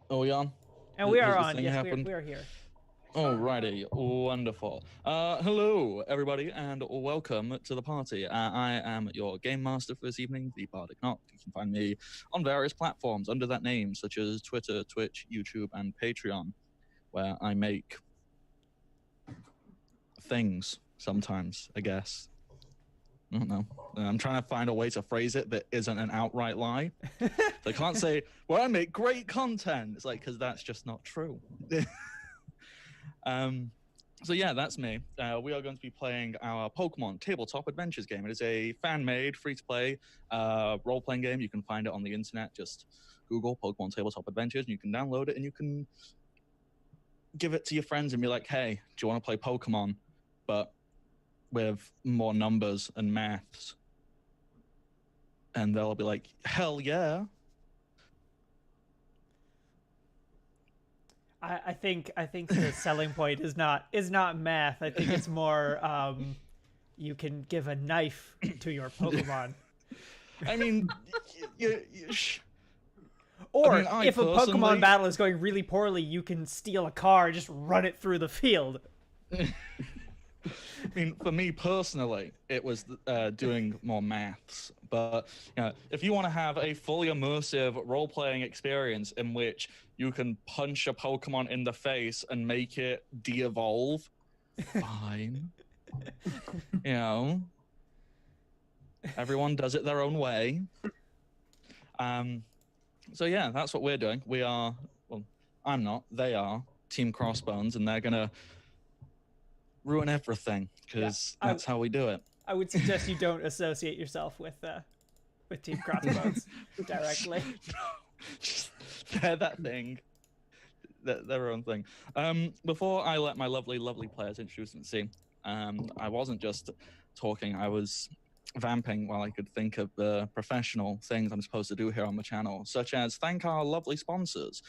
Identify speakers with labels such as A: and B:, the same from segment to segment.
A: Oh, we on?
B: And we are
A: Has this
B: on.
A: thing
B: Yes,
A: happened?
B: we are here.
A: Alrighty, wonderful. Hello, everybody, and welcome to the party. I am your game master for this evening, the Bardic Knock. You can find me on various platforms under that name, such as Twitter, Twitch, YouTube, and Patreon, where I make things sometimes, I guess. I don't know. I'm trying to find a way to phrase it that isn't an outright lie. So I can't say, well, I make great content. It's like, because that's just not true. So yeah, that's me. We are going to be playing our Pokemon Tabletop Adventures game. It is a fan-made, free-to-play role-playing game. You can find it on the internet. Just Google Pokemon Tabletop Adventures, and you can download it, and you can give it to your friends and be like, hey, do you want to play Pokemon, but with more numbers and maths? And they'll be like, hell yeah.
B: I think the selling point is not math. I think it's more you can give a knife to your Pokemon.
A: I mean,
B: Or
A: I
B: if a
A: personally...
B: Pokemon battle is going really poorly, you can steal a car and just run it through the field.
A: I mean, for me personally, it was doing more maths. But if you want to have a fully immersive role-playing experience in which you can punch a Pokemon in the face and make it de-evolve, fine. Everyone does it their own way. So yeah, that's what we're doing. We are, well, I'm not, they are Team Crossbones, and they're gonna ruin everything, because that's how we do it.
B: I would suggest you don't associate yourself with Team Crossbones directly.
A: They're that thing. They're their own thing. Before I let my lovely, lovely players introduce themselves, I wasn't just talking, I was vamping while I could think of the professional things I'm supposed to do here on the channel, such as thank our lovely sponsors,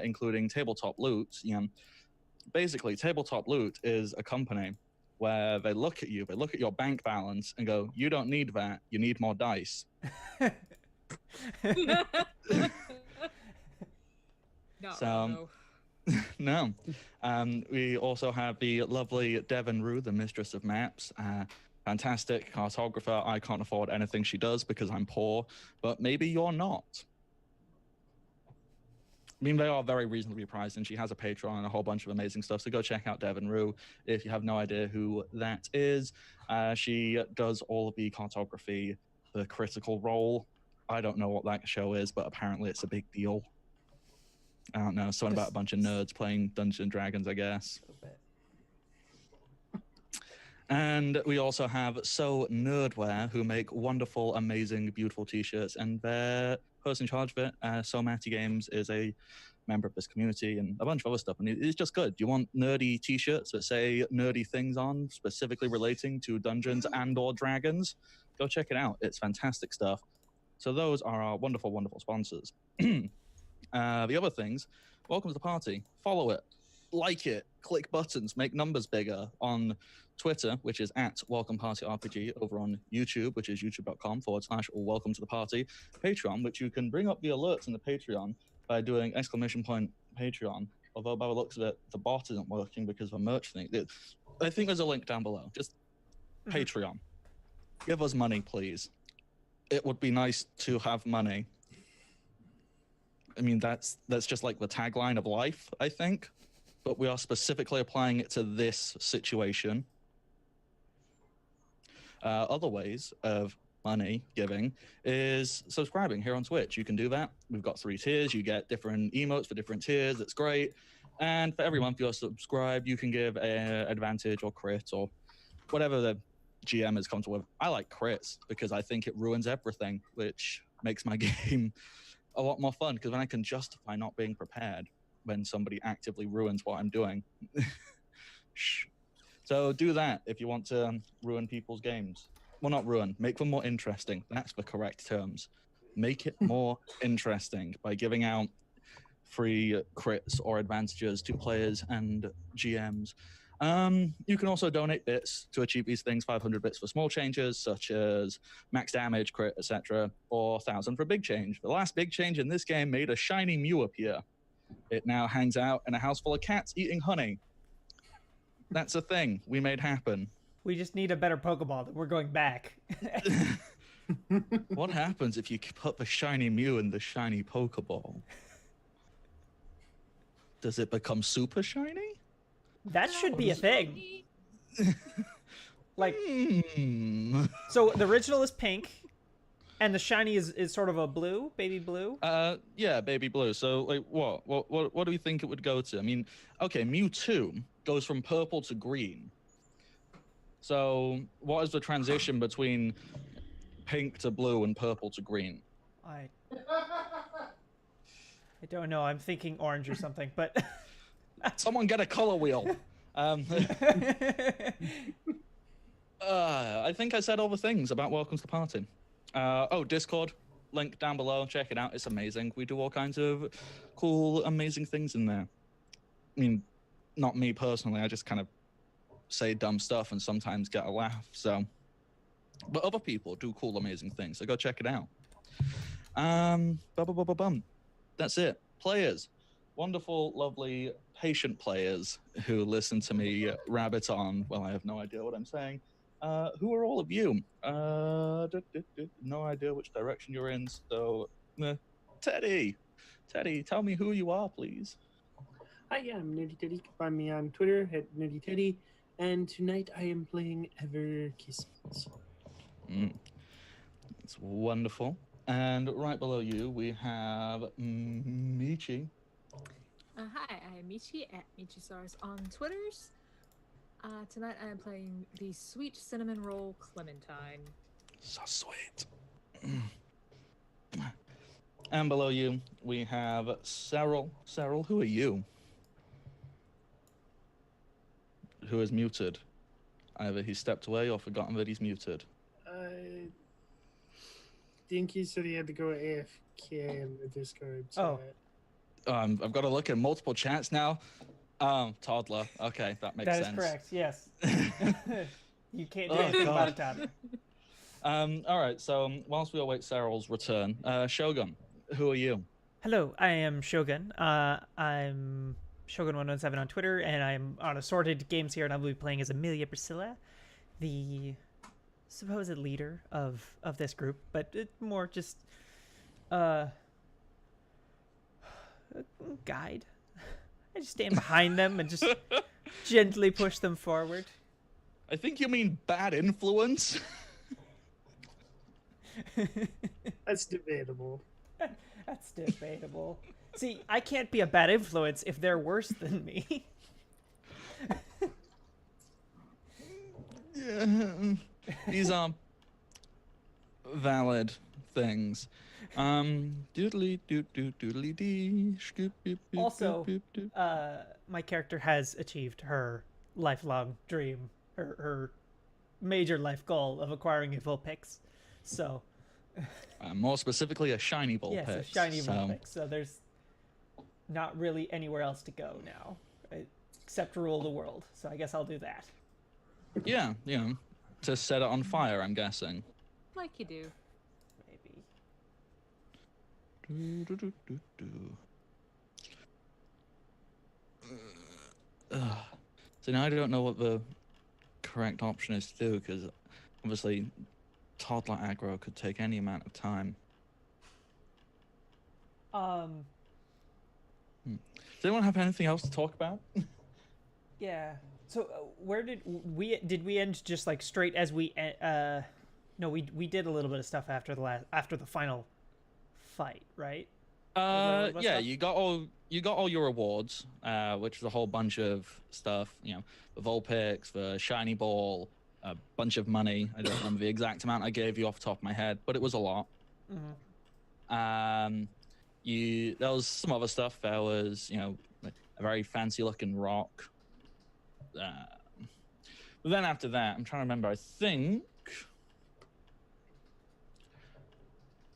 A: including Tabletop Loot. Basically, Tabletop Loot is a company where they look at you, they look at your bank balance and go, you don't need that, you need more dice. No. We also have the lovely Devon Rue, the mistress of maps. Fantastic cartographer. I can't afford anything she does because I'm poor, but maybe you're not. I mean, they are very reasonably priced, and she has a Patreon and a whole bunch of amazing stuff. So go check out Devon Rue if you have no idea who that is. She does all of the cartography, the Critical Role. I don't know what that show is, but apparently it's a big deal. I don't know, something about a bunch of nerds playing Dungeons and Dragons, I guess. And we also have So Nerdwear, who make wonderful, amazing, beautiful t-shirts, and their person in charge of it, So Matty Games, is a member of this community and a bunch of other stuff, and it's just good. Do you want nerdy t-shirts that say nerdy things on, specifically relating to Dungeons and or Dragons? Go check it out. It's fantastic stuff. So those are our wonderful, wonderful sponsors. The other things, welcome to the party. Follow it, like it, click buttons, make numbers bigger on Twitter, which is at Welcome Party RPG, over on YouTube, which is youtube.com/welcome to the party, Patreon, which you can bring up the alerts in the Patreon by doing !Patreon. Although by the looks of it, the bot isn't working because of a merch thing. I think there's a link down below. Just Patreon. Give us money, please. It would be nice to have money. I mean, that's just like the tagline of life, I think. But we are specifically applying it to this situation. Other ways of money giving is subscribing here on Twitch. You can do that. We've got 3 tiers. You get different emotes for different tiers. That's great. And for every month you're subscribed, you can give an advantage or crit or whatever the GM is comfortable with. I like crits because I think it ruins everything, which makes my game a lot more fun, because then I can justify not being prepared when somebody actively ruins what I'm doing. So do that if you want to ruin people's games. Well, not ruin, make them more interesting. That's the correct terms. Make it more interesting by giving out free crits or advantages to players and GMs. You can also donate bits to achieve these things, 500 bits for small changes, such as max damage, crit, etc., or 1,000 for big change. The last big change in this game made a shiny Mew appear. It now hangs out in a house full of cats eating honey. That's a thing we made happen.
B: We just need a better Pokeball. That we're going back.
A: What happens if you put the shiny Mew in the shiny Pokeball? Does it become super shiny?
B: That should be a thing. Like, so the original is pink, and the shiny is sort of a blue, baby blue.
A: Yeah, baby blue. So, like, what do we think it would go to? I mean, okay, Mewtwo goes from purple to green. So, what is the transition between pink to blue and purple to green?
B: I don't know. I'm thinking orange or something, but
A: Someone get a color wheel. I think I said all the things about Welcome to the Party. Discord, link down below. Check it out. It's amazing. We do all kinds of cool, amazing things in there. I mean, not me personally. I just kind of say dumb stuff and sometimes get a laugh. So, but other people do cool, amazing things. So go check it out. That's it. Players, wonderful, lovely, patient players who listen to me rabbit on. Well, I have no idea what I'm saying. Who are all of you? No idea which direction you're in. So, Teddy, tell me who you are, please.
C: Hi, I'm Nerdy Teddy. You can find me on Twitter at Nerdy Teddy. And tonight I am playing Ever Kismet.
A: It's wonderful. And right below you, we have Michi.
D: Hi, I'm Michi at Michisaurus on Twitters. Tonight I am playing the Sweet Cinnamon Roll Clementine.
A: So sweet. And below you, we have Cyril. Cyril, who are you? Who is muted? Either he stepped away or forgotten that he's muted.
C: I think he said he had to go AFK in the Discord. So
A: I've got to look at multiple chats now. Toddler. Okay, that makes sense.
B: That is correct, yes. You can't do anything about it, Toddler.
A: All right, so whilst we await Cyril's return, Shogun, who are you?
B: Hello, I am Shogun. I'm Shogun117 on Twitter, and I'm on Assorted Games here, and I'll be playing as Amelia Priscilla, the supposed leader of this group, but more just a guide. I just stand behind them and just gently push them forward.
A: I think you mean bad influence.
C: that's debatable.
B: That's debatable. See, I can't be a bad influence if they're worse than me.
A: Yeah, these are valid things. Doodly doo doo doodly dee.
B: Also, my character has achieved her lifelong dream, her major life goal of acquiring a Vulpix. So,
A: more specifically, a shiny Vulpix.
B: Yes, a shiny Vulpix. So there's not really anywhere else to go now, right? Except rule the world. So I guess I'll do that.
A: Yeah, to set it on fire, I'm guessing.
D: Like you do.
B: Maybe.
A: So now I don't know what the correct option is to do, because obviously toddler aggro could take any amount of time. Does anyone have anything else to talk about?
B: Yeah. So where did we end? Just like straight as we no, we did a little bit of stuff after the final fight, right?
A: Yeah, stuff? you got all your rewards, which was a whole bunch of stuff. The Vulpix, the shiny ball, a bunch of money. I don't remember the exact amount I gave you off the top of my head, but it was a lot.
B: Mm-hmm.
A: There was some other stuff. There was a very fancy looking rock. But then after that, I'm trying to remember. I think.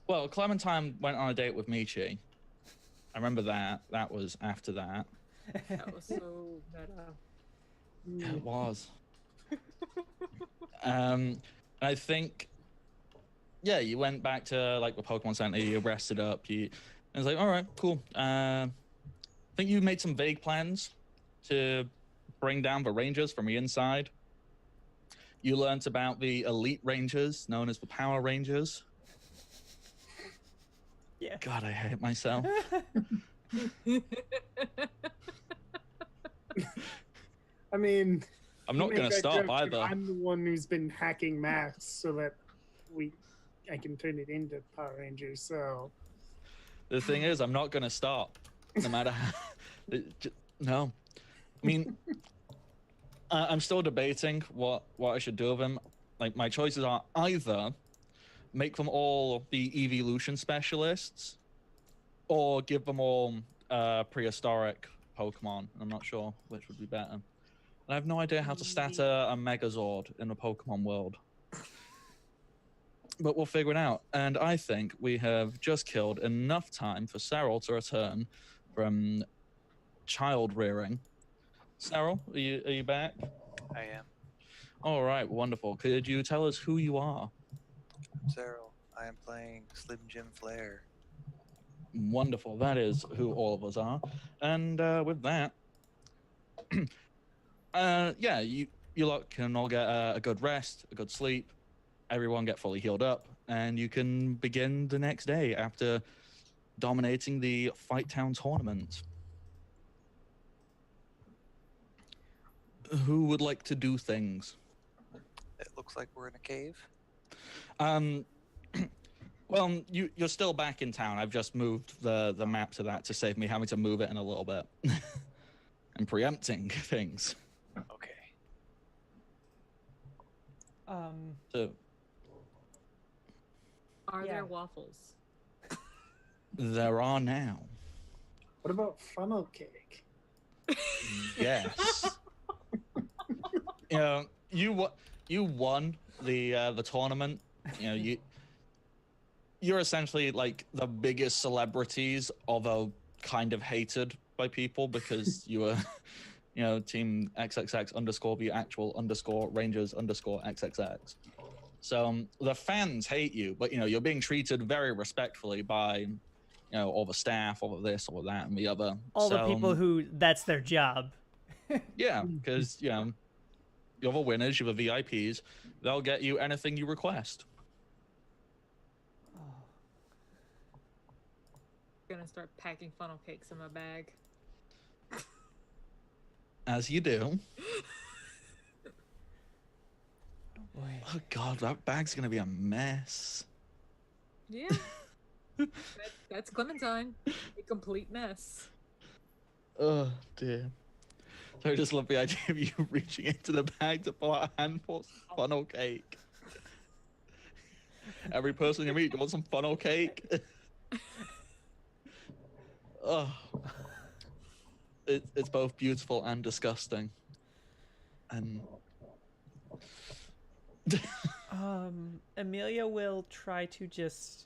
A: Well, Clementine went on a date with Michi. I remember that. That was after that.
D: That was so meta.
A: Yeah, it was. I think, yeah, you went back to like the Pokemon Center. You rested up. I was like, all right, cool. think you made some vague plans to bring down the Rangers from the inside. You learnt about the elite Rangers, known as the Power Rangers.
B: Yeah.
A: God, I hate myself.
C: I mean,
A: I'm
C: you
A: not
C: make
A: going to
C: that
A: stop
C: joke, but
A: either.
C: I'm the one who's been hacking masks so that I can turn it into Power Rangers. So
A: The thing is, I'm not going to stop, no matter how. No. I mean, I'm still debating what I should do with them. Like, my choices are either make them all the evolution specialists, or give them all prehistoric Pokemon. I'm not sure which would be better. And I have no idea how to stat a Megazord in the Pokemon world. But we'll figure it out. And I think we have just killed enough time for Cyril to return from child rearing. Cyril, are you back?
E: I am.
A: All right, wonderful. Could you tell us who you are?
E: Cyril, I am playing Slim Jim Flair.
A: Wonderful. That is who all of us are. And with that, yeah, you lot can all get a good rest, a good sleep. Everyone get fully healed up, and you can begin the next day after dominating the Fight Town tournament. Who would like to do things?
E: It looks like we're in a cave.
A: Well, you're still back in town. I've just moved the map to that to save me having to move it in a little bit. And preempting things.
E: Okay.
A: So
D: Are
B: Yeah.
D: there waffles?
A: there are now.
C: what about funnel cake?
A: Yes. You know, you won the tournament. You know, you're essentially like the biggest celebrities, although kind of hated by people because you were, you know, team XXX underscore the actual underscore Rangers underscore XXX. So the fans hate you, but you know, you're being treated very respectfully by, you know, all the staff, all of this, all of that, and the other.
B: All the people who that's their job.
A: Yeah, because, you know, you're the winners, you're the VIPs. They'll get you anything you request.
D: Gonna start packing funnel cakes in my bag.
A: As you do.
B: Boy.
A: Oh God, that bag's gonna be a mess.
D: Yeah. That's Clementine. A complete mess.
A: Oh dear. So I just love the idea of you reaching into the bag to pull out a handful of funnel cake. Every person you meet, you want some funnel cake? Oh. It's both beautiful and disgusting. And
B: Amelia will try to just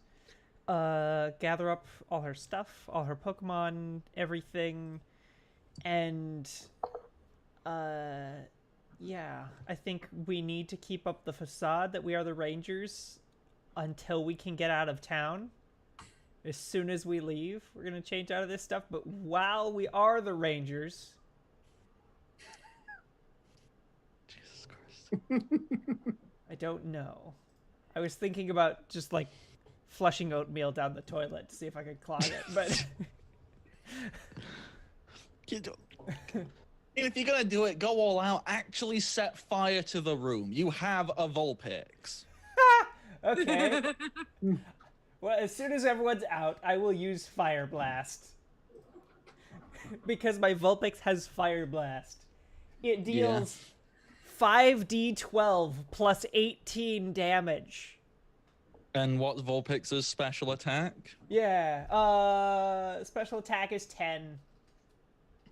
B: gather up all her stuff, all her Pokemon, everything, and yeah, I think we need to keep up the facade that we are the Rangers until we can get out of town. As soon as we leave, we're gonna change out of this stuff, but while we are the Rangers,
A: Jesus Christ.
B: I don't know. I was thinking about just like flushing oatmeal down the toilet to see if I could clog it, but
A: If you're gonna do it, go all out. Actually set fire to the room. You have a Vulpix.
B: okay. Well, as soon as everyone's out, I will use Fire Blast. Because my Vulpix has Fire Blast. It deals 5d12 plus 18 damage.
A: And what's Vulpix's special attack?
B: Yeah, special attack is 10.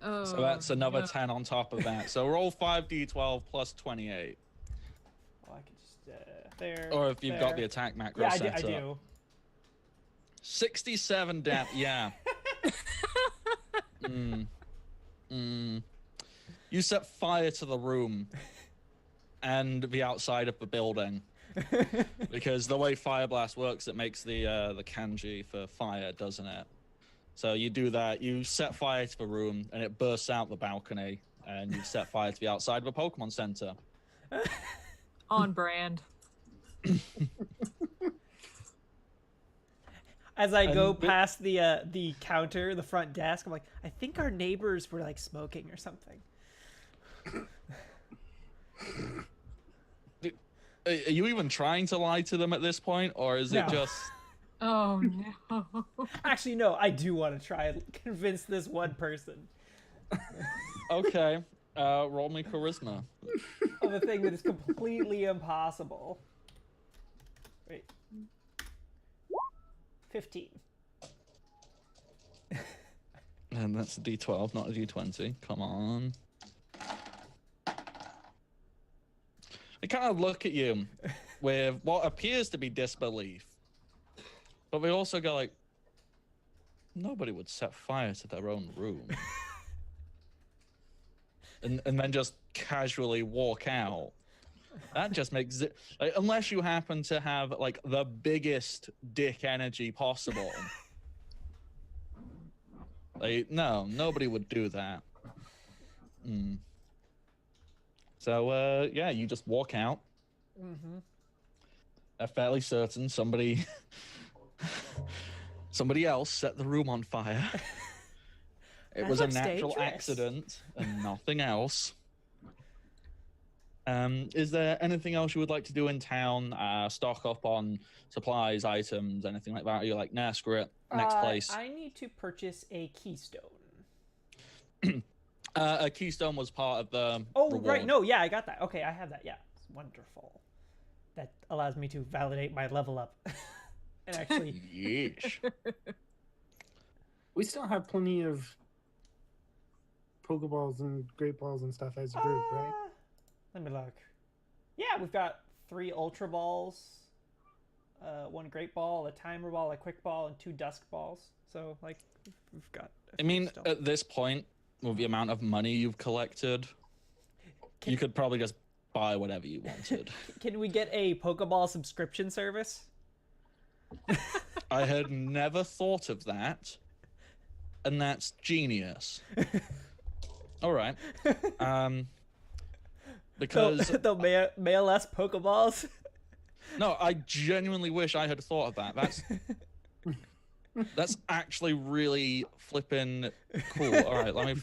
D: Oh,
A: So that's another
D: no.
A: 10 on top of that. So roll 5d12 plus 28.
B: Well, I can just, there.
A: Or if you've got
B: there.
A: the attack macro
B: Yeah,
A: set
B: I
A: up.
B: do.
A: 67 damage. Yeah. You set fire to the room and the outside of the building. Because the way Fire Blast works, it makes the kanji for fire, doesn't it? So you do that. You set fire to the room, and it bursts out the balcony, and you set fire to the outside of a Pokemon Center.
D: On brand.
B: As I go
A: And
B: past the counter, the front desk, I'm like, I think our neighbors were like smoking or something.
A: Are you even trying to lie to them at this point, or is it
B: No.
A: just...
D: Oh no.
B: Actually, no, I do want to try and convince this one person
A: Okay, roll me charisma.
B: of a thing that is completely impossible. Wait. 15.
A: And that's a D12, not a D20. Come on. They kind of look at you with what appears to be disbelief. But they also go like, nobody would set fire to their own room. and then just casually walk out. That just makes it... Like, unless you happen to have, like, the biggest dick energy possible. Like, no, nobody would do that. So, yeah, you just walk out.
B: Mm-hmm.
A: I'm fairly certain somebody else set the room on fire. It
B: That
A: was a
B: looks
A: natural
B: dangerous.
A: accident and nothing else. Is there anything else you would like to do in town? Stock up on supplies, items, anything like that? Or you're like, nah, screw it. Next place.
B: I need to purchase a keystone.
A: A keystone was part of the
B: Oh,
A: reward.
B: right. No, yeah, I got that. Okay, I have that. Yeah, it's wonderful. That allows me to validate my level up. And actually,
A: Yeesh.
C: We still have plenty of Pokeballs and Great Balls and stuff as a group, right?
B: Let me look. Yeah, we've got 3 Ultra Balls, 1 Great Ball, a Timer Ball, a Quick Ball, and 2 Dusk Balls. So, like, we've got...
A: I mean, at this point, with the amount of money you've collected, you could probably just buy whatever you wanted.
B: Can we get a Pokeball subscription service?
A: I had never thought of that, and that's genius. All right. Because
B: They'll mail us Pokeballs?
A: no, I genuinely wish I had thought of that. That's actually really flippin' cool. All right, let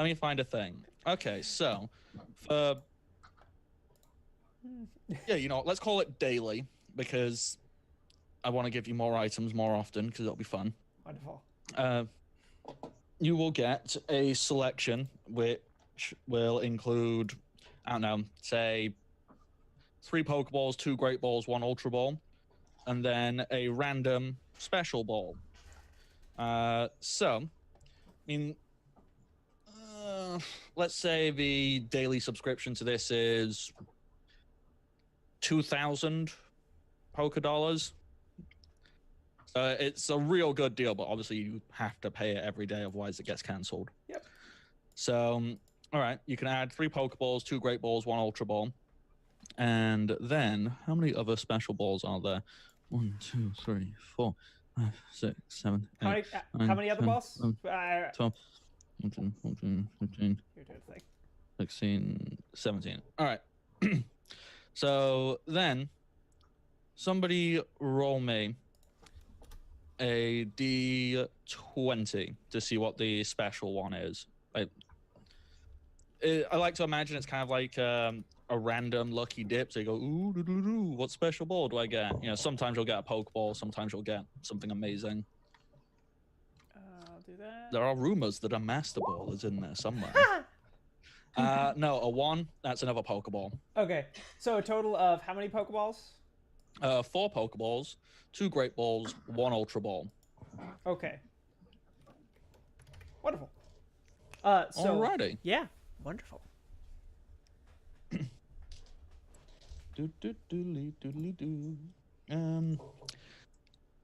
A: me find a thing. Okay, so yeah, you know, let's call it daily because I want to give you more items more often because it'll be fun.
B: Wonderful.
A: You will get a selection which will include, I don't know, say 3 Pokeballs, 2 Great Balls, 1 Ultra Ball, and then a random special ball. So, I mean, let's say the daily subscription to this is 2,000 Poké Dollars. It's a real good deal, but obviously you have to pay it every day, otherwise it gets cancelled.
B: Yep.
A: So, all right, you can add 3 Pokeballs, 2 Great Balls, 1 Ultra Ball. And then, how many other special balls are there? 1, 2, 3, 4, 5, 6, 7, 8,
B: How many other
A: 10,
B: balls?
A: 11, 12, 13, 14, 15,
B: You're doing a thing.
A: 16, 17. All right. So then, somebody roll me a D20 to see what the special one is. I like to imagine it's kind of like a random lucky dip. So you go, ooh, doo, doo, doo, what special ball do I get? You know, sometimes you'll get a Pokeball, sometimes you'll get something amazing.
B: I'll do that.
A: There are rumors that a Master Ball is in there somewhere. No, a 1, that's another Pokeball.
B: Okay, so a total of how many Pokeballs?
A: 4 Pokeballs, 2 Great Balls, 1 Ultra Ball.
B: Okay. Wonderful. So,
A: Alrighty.
B: yeah, wonderful.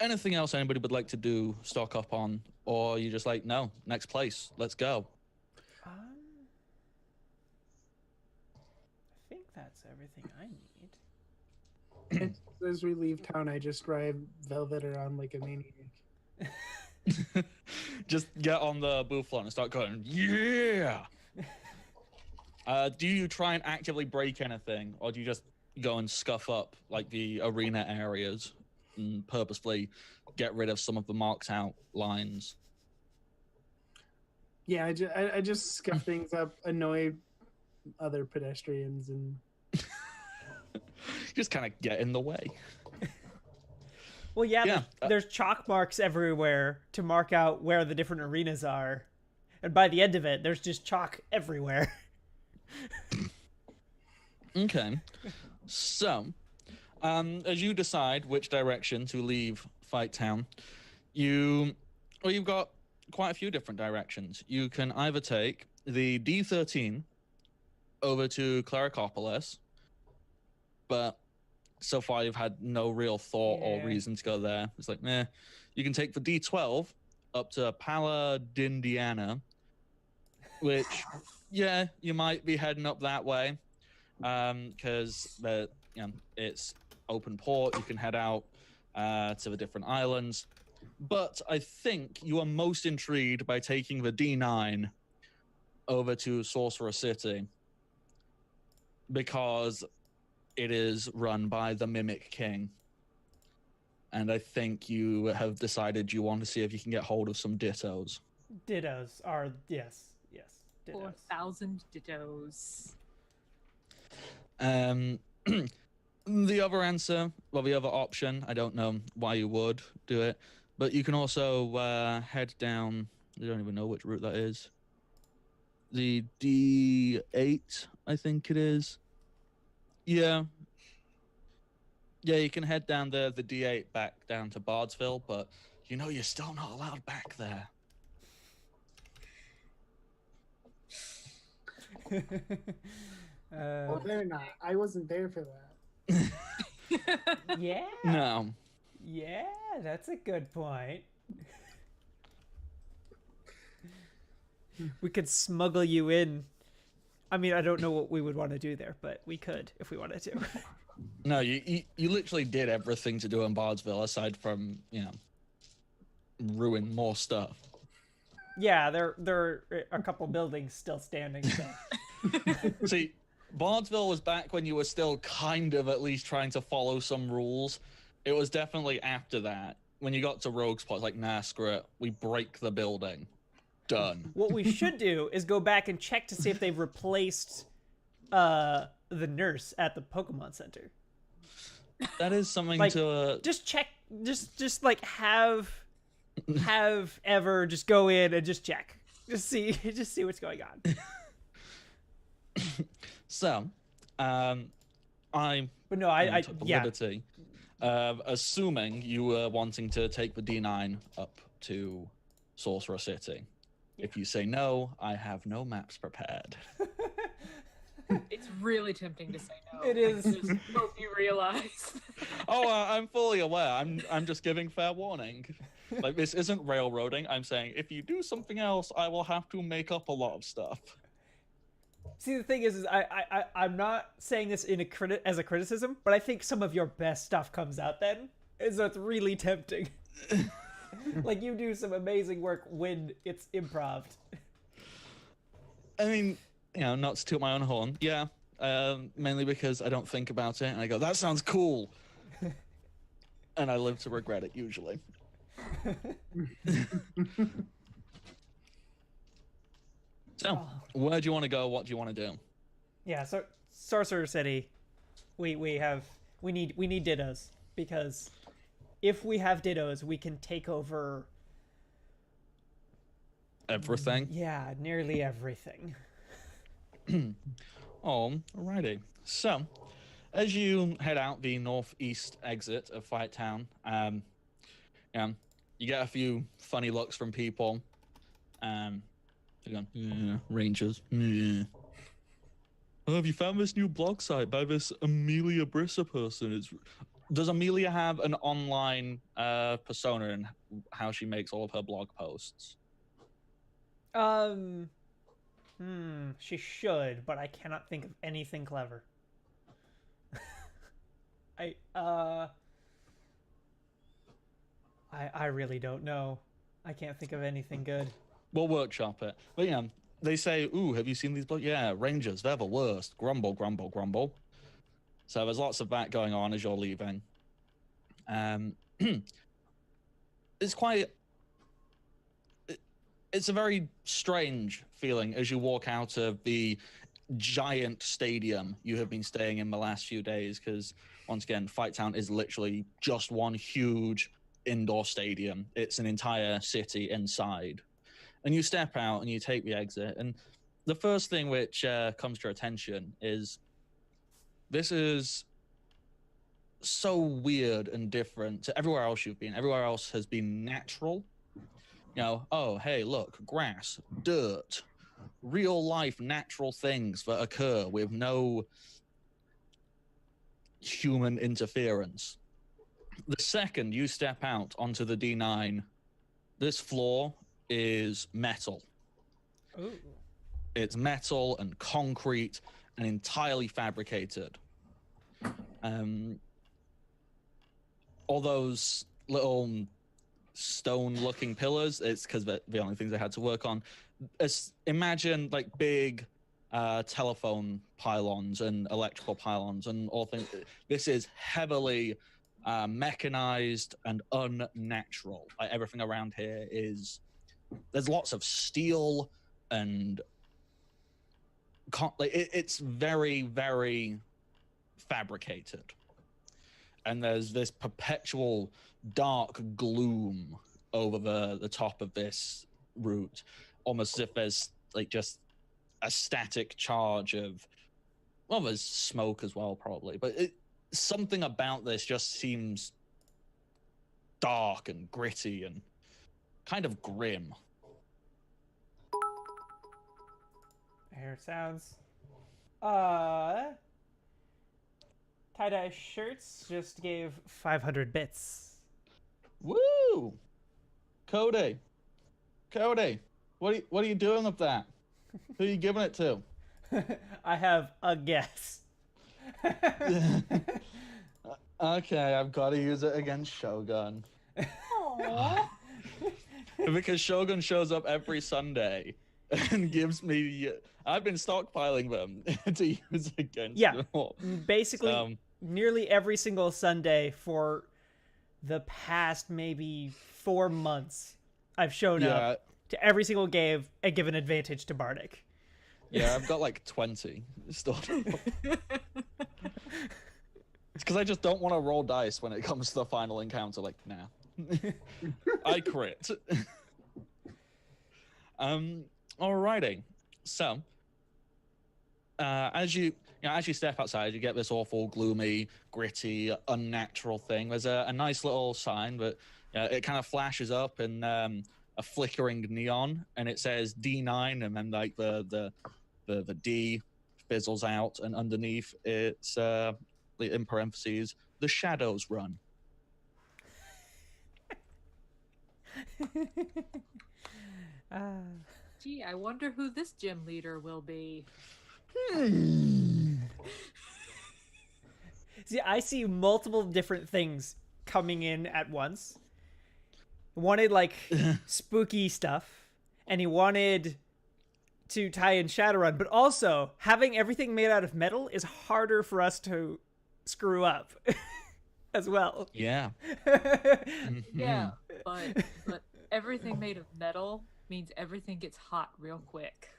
A: Anything else anybody would like to do, stock up on, or you just like, no, next place, let's go?
B: I think that's everything I need.
C: As we leave town, I just drive Velvet around like a maniac.
A: Just get on the booth floor and start going, yeah! Do you try and actively break anything, or do you just go and scuff up like the arena areas and purposefully get rid of some of the marked out lines?
C: Yeah, I just scuff things up, annoy other pedestrians, and
A: Just kind of get in the way.
B: Well, yeah,
A: Yeah,
B: there's chalk marks everywhere to mark out where the different arenas are. And by the end of it, there's just chalk everywhere.
A: Okay. So, as you decide which direction to leave Fight Town, you've got quite a few different directions. You can either take the D13 over to Clericopolis, but so far you've had no real thought or reason to go there. It's like, meh. You can take the D12 up to Paladindiana, which, yeah, you might be heading up that way, because it's open port. You can head out to the different islands. But I think you are most intrigued by taking the D9 over to Sorcerer City, because it is run by the Mimic King. And I think you have decided you want to see if you can get hold of some dittos.
B: Dittos are, yes, dittos.
D: 4,000 dittos.
A: The other answer, well, the other option, I don't know why you would do it, but you can also head down, I don't even know which route that is. The D8, I think it is. Yeah. Yeah, you can head down the D8 back down to Bardsville, but you know you're still not allowed back there.
C: well, they're not. I wasn't there for that.
B: Yeah.
A: No.
B: Yeah, that's a good point. We could smuggle you in. I mean, I don't know what we would want to do there, but we could if we wanted to.
A: No, you literally did everything to do in Bardsville aside from, ruin more stuff.
B: Yeah, there are a couple buildings still standing. So.
A: See, Bardsville was back when you were still kind of at least trying to follow some rules. It was definitely after that. When you got to Rogue's Plot, it's like, nah, screw it. We break the building. Done.
B: What we should do is go back and check to see if they've replaced the nurse at the Pokemon Center.
A: That is something
B: like,
A: to...
B: Just check, just like have Ever just go in and just check. Just see what's going on.
A: So, I took the liberty of assuming you were wanting to take the D9 up to Sorcerer City. Yeah. If you say no, I have no maps prepared.
D: It's really tempting to say no.
B: It is.
D: I just hope you realize.
A: I'm fully aware. I'm just giving fair warning. Like, this isn't railroading. I'm saying if you do something else, I will have to make up a lot of stuff.
B: See, the thing is I'm not saying this as a criticism, but I think some of your best stuff comes out then, and so it's really tempting. Like, you do some amazing work when it's improv.
A: I mean, not to toot my own horn. Yeah, mainly because I don't think about it, and I go, that sounds cool. And I live to regret it, usually. So, where do you want to go? What do you want to do?
B: Yeah, so Sorcerer City, we need dittos, because if we have dittos, we can take over
A: everything.
B: Yeah, nearly everything.
A: Alrighty. So, as you head out the northeast exit of Fight Town, you get a few funny looks from people. They're going, yeah, Rangers. Yeah. Oh, have you found this new blog site by this Amelia Brissa person? Does Amelia have an online persona and how she makes all of her blog posts?
B: She should, but I cannot think of anything clever. I really don't know. I can't think of anything good.
A: We'll workshop it. But yeah, they say, ooh, have you seen these books? Yeah, Rangers, they're the worst. Grumble, grumble, grumble. So there's lots of that going on as you're leaving. It's quite... It's a very strange feeling as you walk out of the giant stadium you have been staying in the last few days, because once again, Fight Town is literally just one huge indoor stadium. It's an entire city inside. And you step out and you take the exit, and the first thing which comes to your attention is this is so weird and different to everywhere else you've been. Everywhere else has been natural. You know, oh, hey, look, grass, dirt, real life natural things that occur with no human interference. The second you step out onto the D9, this floor is metal.
B: Ooh.
A: It's metal and concrete and entirely fabricated. All those little stone-looking pillars, it's because they're the only things they had to work on. Imagine like big telephone pylons and electrical pylons and all things. This is heavily mechanized and unnatural. Like everything around here is... There's lots of steel and it's very, very fabricated. And there's this perpetual dark gloom over the top of this route, almost as if there's like just a static charge of, well, there's smoke as well, probably, but something about this just seems dark and gritty and kind of grim.
B: I hear sounds. Tie-dye shirts just gave 500 bits.
A: Woo! Cody, what are you doing with that? Who are you giving it to?
B: I have a guess.
A: Okay, I've got to use it against Shogun.
D: Aww.
A: Because Shogun shows up every Sunday and gives me... I've been stockpiling them to use against them all.
B: Basically, nearly every single Sunday for the past maybe 4 months, I've shown up to every single game and given advantage to Bardic.
A: Yeah, I've got like 20 stored up. It's because I just don't want to roll dice when it comes to the final encounter. Like, nah. I crit. Alrighty. So, as you step outside, you get this awful, gloomy, gritty, unnatural thing. There's a nice little sign, but it kind of flashes up in a flickering neon, and it says D9, and then like the D fizzles out, and underneath it's in parentheses, the shadows run.
D: Gee, I wonder who this gym leader will be.
B: See, I see multiple different things coming in at once. He wanted like spooky stuff, and he wanted to tie in Shadowrun, but also having everything made out of metal is harder for us to screw up as well.
A: Yeah.
D: Yeah, but everything made of metal means everything gets hot real quick.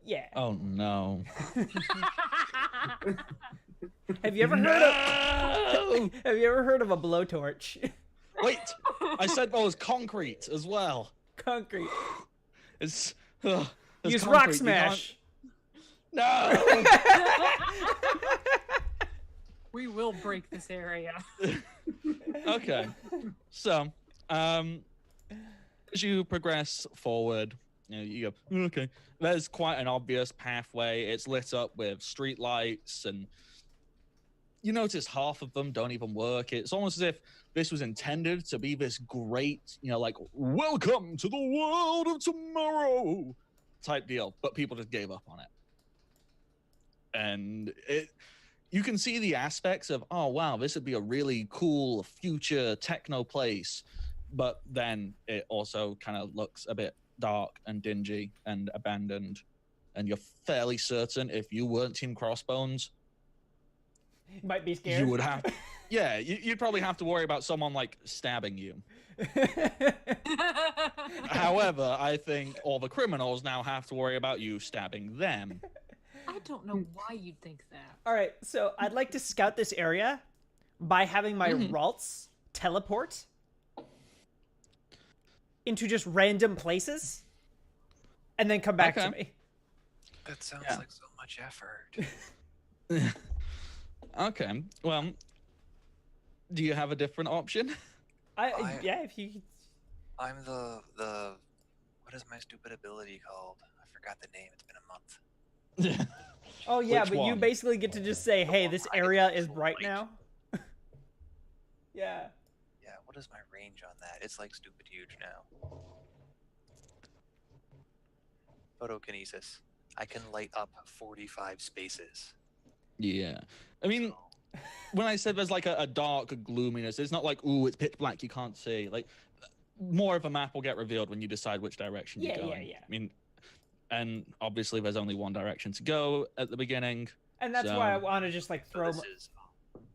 B: Yeah.
A: Oh no.
B: Have you ever heard of a blowtorch?
A: Wait, I said that was concrete as well.
B: Concrete.
A: It's
B: use
A: concrete.
B: rock smash.
A: No.
D: We will break this area.
A: Okay. So, as you progress forward, you go, okay, there's quite an obvious pathway. It's lit up with street lights, and you notice half of them don't even work. It's almost as if this was intended to be this great, like, welcome to the world of tomorrow type deal, but people just gave up on it. And you can see the aspects of, oh wow, this would be a really cool future techno place, but then it also kind of looks a bit dark and dingy and abandoned. And you're fairly certain if you weren't Team Crossbones,
B: Might be scared.
A: you would have, yeah, you'd probably have to worry about someone like stabbing you. However, I think all the criminals now have to worry about you stabbing them.
D: I don't know why you'd think that.
B: All right, so I'd like to scout this area by having my Ralts teleport into just random places and then come back to me.
E: That sounds like so much effort.
A: Okay, well, do you have a different option?
B: Yeah, if you...
E: I'm the what is my stupid ability called? I forgot the name. It's been a month.
B: Oh yeah,
A: Which
B: but you
A: one?
B: basically get to just say, hey, this area is bright now. Yeah.
E: Yeah, what is my range on that? It's like stupid huge now. Photokinesis. I can light up 45 spaces.
A: Yeah. I mean, when I said there's like a dark gloominess, it's not like, ooh, it's pitch black, you can't see. Like, more of a map will get revealed when you decide which direction you're going.
B: Yeah.
A: I mean, and obviously there's only one direction to go at the beginning.
B: And that's why I want to just like throw...
E: So this is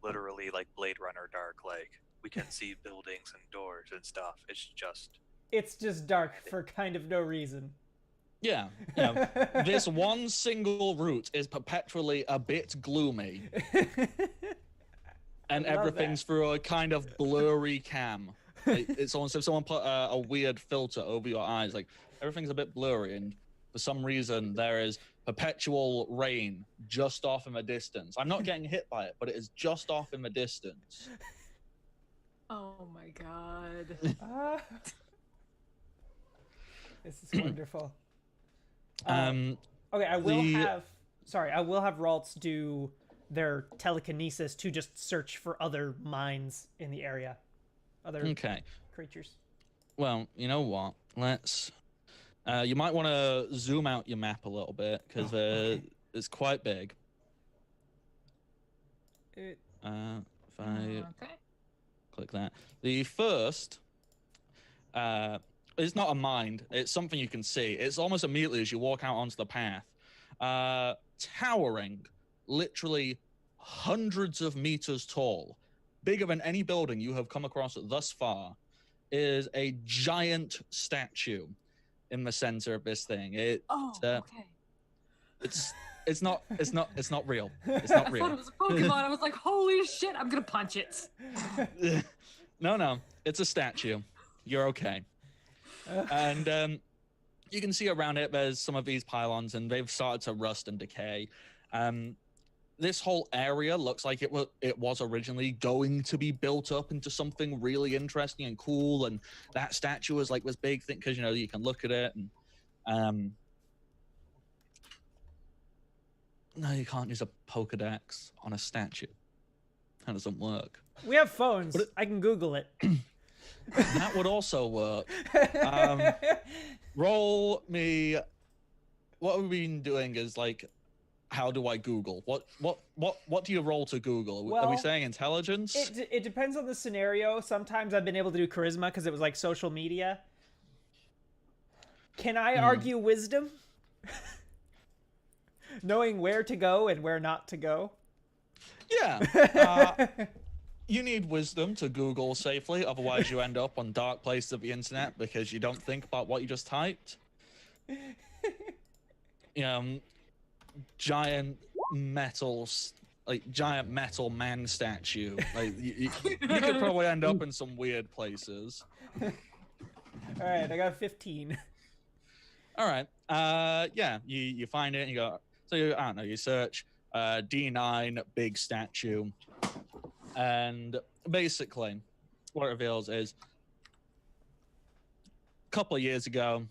E: literally like Blade Runner dark. Like, we can see buildings and doors and stuff.
B: It's just dark for kind of no reason.
A: Yeah, this one single route is perpetually a bit gloomy. And everything's through a kind of blurry cam. It's almost as if someone put a weird filter over your eyes. Like, everything's a bit blurry, and for some reason there is perpetual rain just off in the distance. I'm not getting hit by it, but it is just off in the distance.
D: Oh my god.
B: This is wonderful.
A: Okay,
B: I will have Ralts do their telekinesis to just search for other mines in the area. Other creatures.
A: Well, you know what? Let's... you might want to zoom out your map a little bit, because it's quite big. If I click that. The first... it's not a mind. It's something you can see. It's almost immediately as you walk out onto the path. Towering, literally hundreds of meters tall, bigger than any building you have come across thus far, is a giant statue in the center of this thing. It's not real. It's not real.
D: I thought it was a Pokemon. I was like, holy shit, I'm gonna punch it.
A: No, it's a statue. You're okay. And you can see around it there's some of these pylons, and they've started to rust and decay. This whole area looks like it was originally going to be built up into something really interesting and cool, and that statue is like this big thing because you can look at it and no, you can't use a Pokedex on a statue. That doesn't work.
B: We have phones. I can Google it.
A: That would also work. Roll me. What we've been doing is like, how do I Google? What do you roll to Google?
B: Well,
A: are we saying intelligence?
B: It depends on the scenario. Sometimes I've been able to do charisma because it was like social media. Can I argue wisdom? Knowing where to go and where not to go.
A: Yeah. You need wisdom to Google safely, otherwise you end up on dark places of the internet because you don't think about what you just typed. Giant metal man statue. Like you could probably end up in some weird places.
B: All right, I got 15.
A: All right. Yeah, you find it and you go. So I don't know. You search D9 big statue. And basically, what it reveals is a couple of years ago,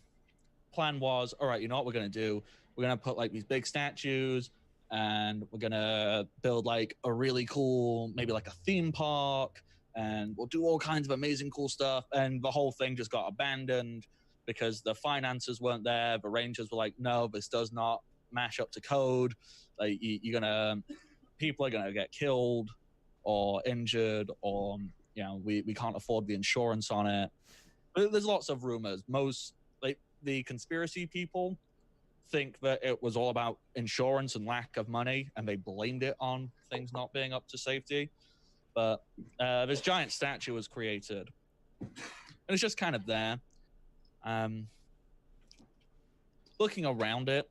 A: plan was, all right, you know what we're going to do? We're going to put like these big statues and we're going to build like a really cool, maybe like a theme park, and we'll do all kinds of amazing cool stuff. And the whole thing just got abandoned because the finances weren't there. The Rangers were like, no, this does not mash up to code. Like people are going to get killed or injured or we can't afford the insurance on it. But there's lots of rumors. Most like the conspiracy people think that it was all about insurance and lack of money, and they blamed it on things not being up to safety. But this giant statue was created, and it's just kind of there. Looking around it,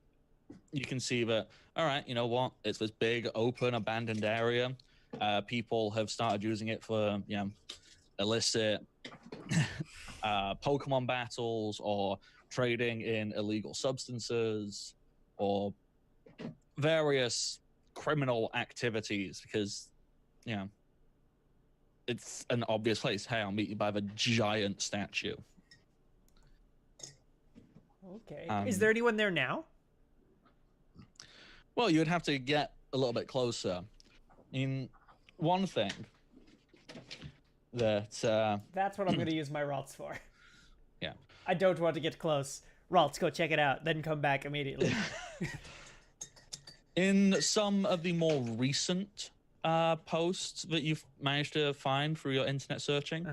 A: you can see that, all right, you know what? It's this big, open, abandoned area. People have started using it for, illicit Pokemon battles or trading in illegal substances or various criminal activities because, it's an obvious place. Hey, I'll meet you by the giant statue.
B: Okay. Is there anyone there now?
A: Well, you'd have to get a little bit closer. I mean, one thing that...
B: That's what I'm going to use my Ralts for.
A: Yeah.
B: I don't want to get close. Ralts, go check it out, then come back immediately.
A: In some of the more recent posts that you've managed to find through your internet searching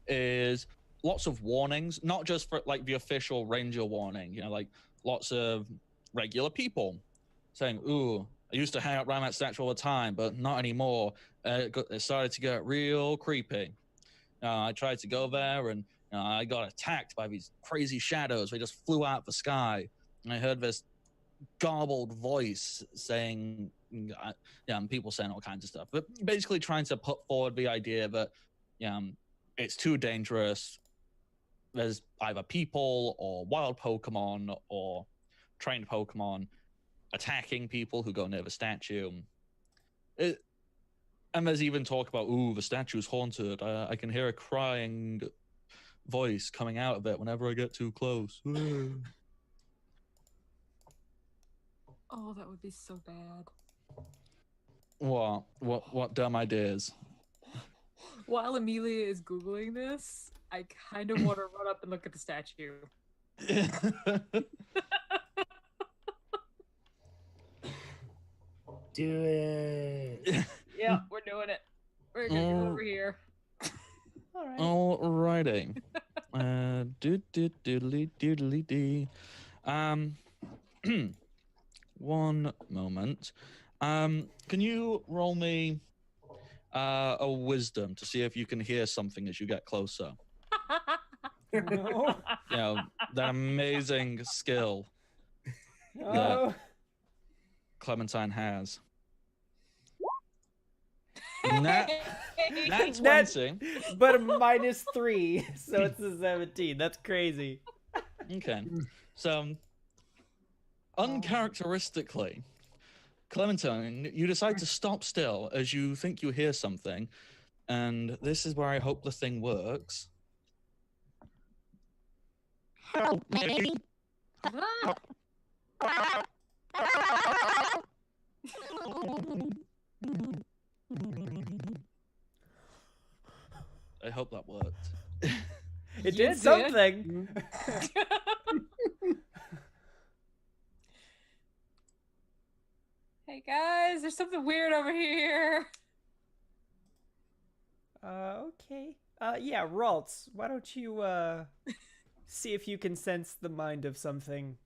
A: is lots of warnings, not just for like the official ranger warning, like lots of regular people saying, ooh, I used to hang out around that statue all the time, but not anymore. It started to get real creepy. I tried to go there and I got attacked by these crazy shadows. They just flew out of the sky. And I heard this garbled voice saying, and people saying all kinds of stuff, but basically trying to put forward the idea that it's too dangerous. There's either people or wild Pokemon or trained Pokemon attacking people who go near the statue. And there's even talk about, ooh, the statue's haunted. I can hear a crying voice coming out of it whenever I get too close.
D: Oh, that would be so bad.
A: What dumb ideas?
D: While Amelia is Googling this, I kind of want to run up and look at the statue.
C: Do it.
D: Yeah, we're doing it. We're gonna go over here.
A: Alrighty. Doodly dee. One moment. Can you roll me a wisdom to see if you can hear something as you get closer?
B: No.
A: That amazing skill that Clementine has. That's 20.
B: But a -3, so it's a 17. That's crazy.
A: Okay. So, uncharacteristically, Clementine, you decide to stop still as you think you hear something, and this is where I hope the thing works. Help me! I hope that worked.
B: It did something.
D: Hey guys, there's something weird over here.
B: Okay. Yeah, Ralts, why don't you see if you can sense the mind of something?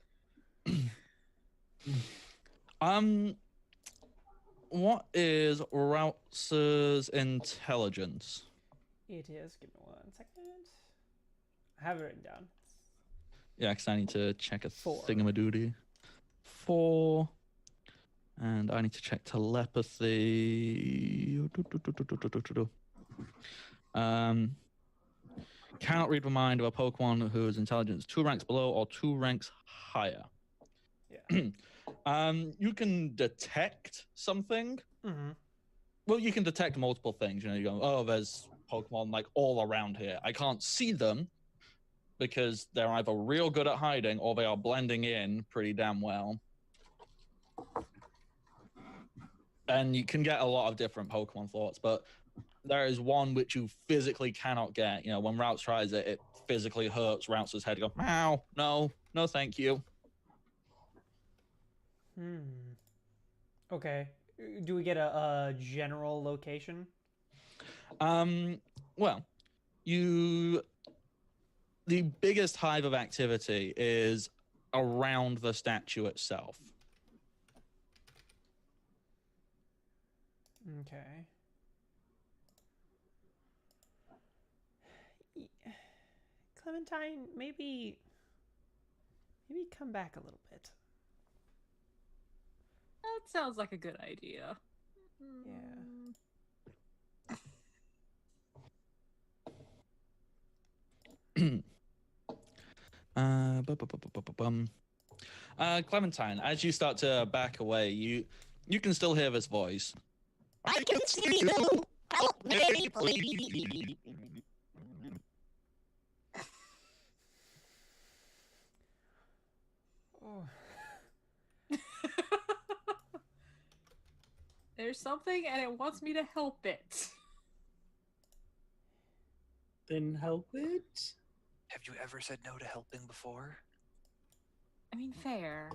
A: What is Rouse's intelligence?
B: It is. Give me 1 second. I have it written down.
A: Yeah, because I need to check a
B: 4.
A: thingamadoody. 4. And I need to check telepathy. Cannot read the mind of a Pokemon whose intelligence 2 ranks below or 2 ranks higher.
B: Yeah.
A: You can detect something.
B: Mm-hmm.
A: Well, you can detect multiple things. You go, oh, there's Pokemon like all around here. I can't see them because they're either real good at hiding or they are blending in pretty damn well. And you can get a lot of different Pokemon thoughts, but there is one which you physically cannot get. When Routes tries it, it physically hurts Rouse's head. You go, meow, no, thank you.
B: Okay. Do we get a general location?
A: Well, the biggest hive of activity is around the statue itself.
B: Okay. Clementine, maybe come back a little bit.
D: That sounds like a good idea.
B: Yeah.
A: Clementine, as you start to back away, you can still hear this voice.
F: I can see you. Help me, please.
B: Oh.
D: There's something and it wants me to help it.
C: Then help it.
E: Have you ever said no to helping before?
D: I mean, fair.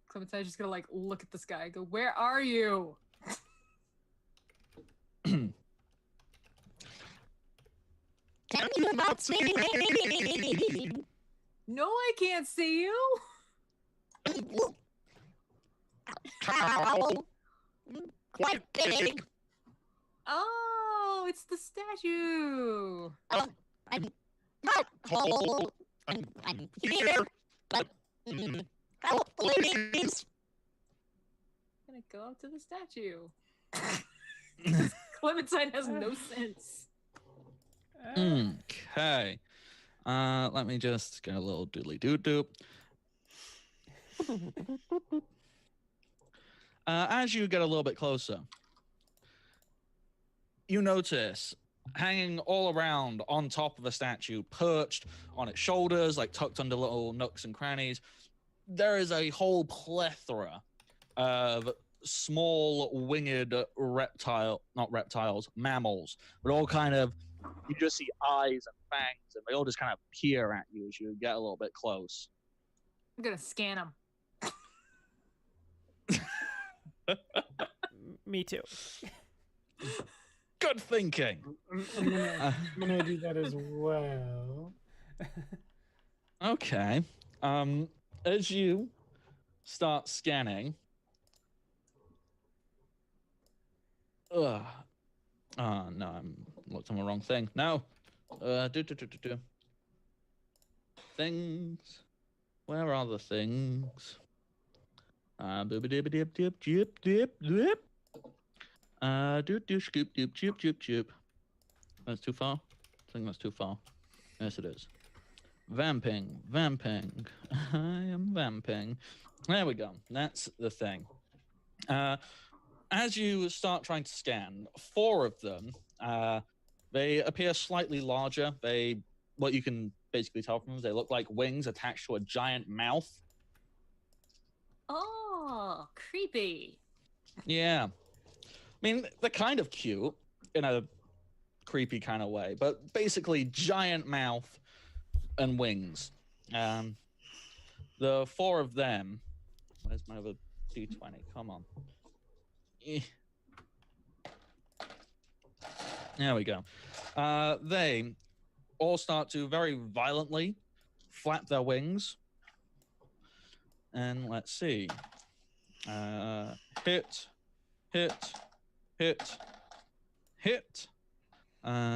D: Clementine's just gonna like look at this guy and go, "Where are you?"
F: Can you not see me?
D: No, I can't see you.
F: Cow. Quite big.
D: Oh, it's the statue.
F: I'm not cold. I'm here. But help, please.
D: I'm gonna go up to the statue. Clementine has no sense.
A: Okay. Let me just get a little doodly doo doo. As you get a little bit closer, you notice hanging all around on top of a statue, perched on its shoulders, like tucked under little nooks and crannies, there is a whole plethora of small winged mammals, but all kind of, you just see eyes and fangs, and they all just kind of peer at you as you get a little bit close.
D: I'm gonna scan him.
B: Me too.
A: Good thinking.
C: I'm gonna do that as well.
A: Okay. As you start scanning, oh no, I'm looked on the wrong thing. No. Things. Where are the things? Boop dip dip dip dip dip dip. Doop doop scoop doop choop choop choop. That's too far? I think that's too far. Yes, it is. Vamping. I am vamping. There we go. That's the thing. As you start trying to scan, 4 of them, they appear slightly larger. What you can basically tell from them, they look like wings attached to a giant mouth.
D: Oh, creepy.
A: Yeah. I mean, they're kind of cute in a creepy kind of way, but basically giant mouth and wings. The 4 of them, where's my other D20? Come on. There we go. They all start to very violently flap their wings. And let's see. Hit.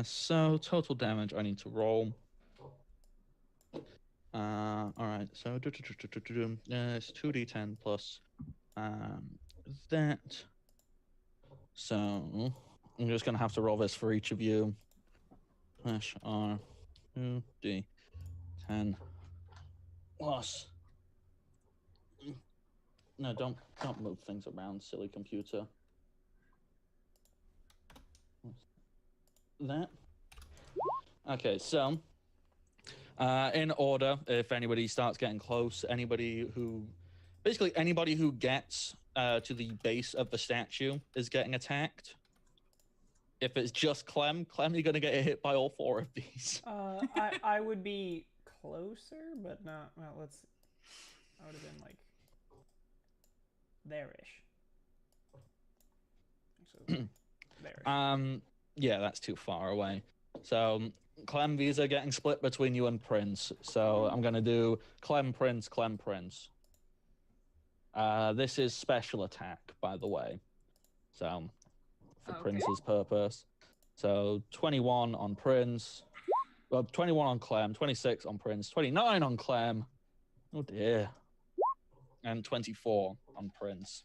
A: So total damage I need to roll. All right, so it's 2d10 plus that. So I'm just gonna have to roll this for each of you. R 2d10 plus. No, don't move things around, silly computer. That. Okay, so in order, if anybody starts getting close, anybody who gets to the base of the statue is getting attacked. If it's just Clem, you're gonna get hit by all 4 of these.
B: I would be closer, but not. Well, I would have been like there-ish. So there.
A: Yeah, that's too far away. So Clem Visa getting split between you and Prince. So I'm gonna do Clem Prince, Clem Prince. This is special attack, by the way. So for
D: Okay.
A: Prince's purpose. So 21 on Prince. Well, 21 on Clem, 26 on Prince, 29 on Clem. Oh dear. And 24 on Prince.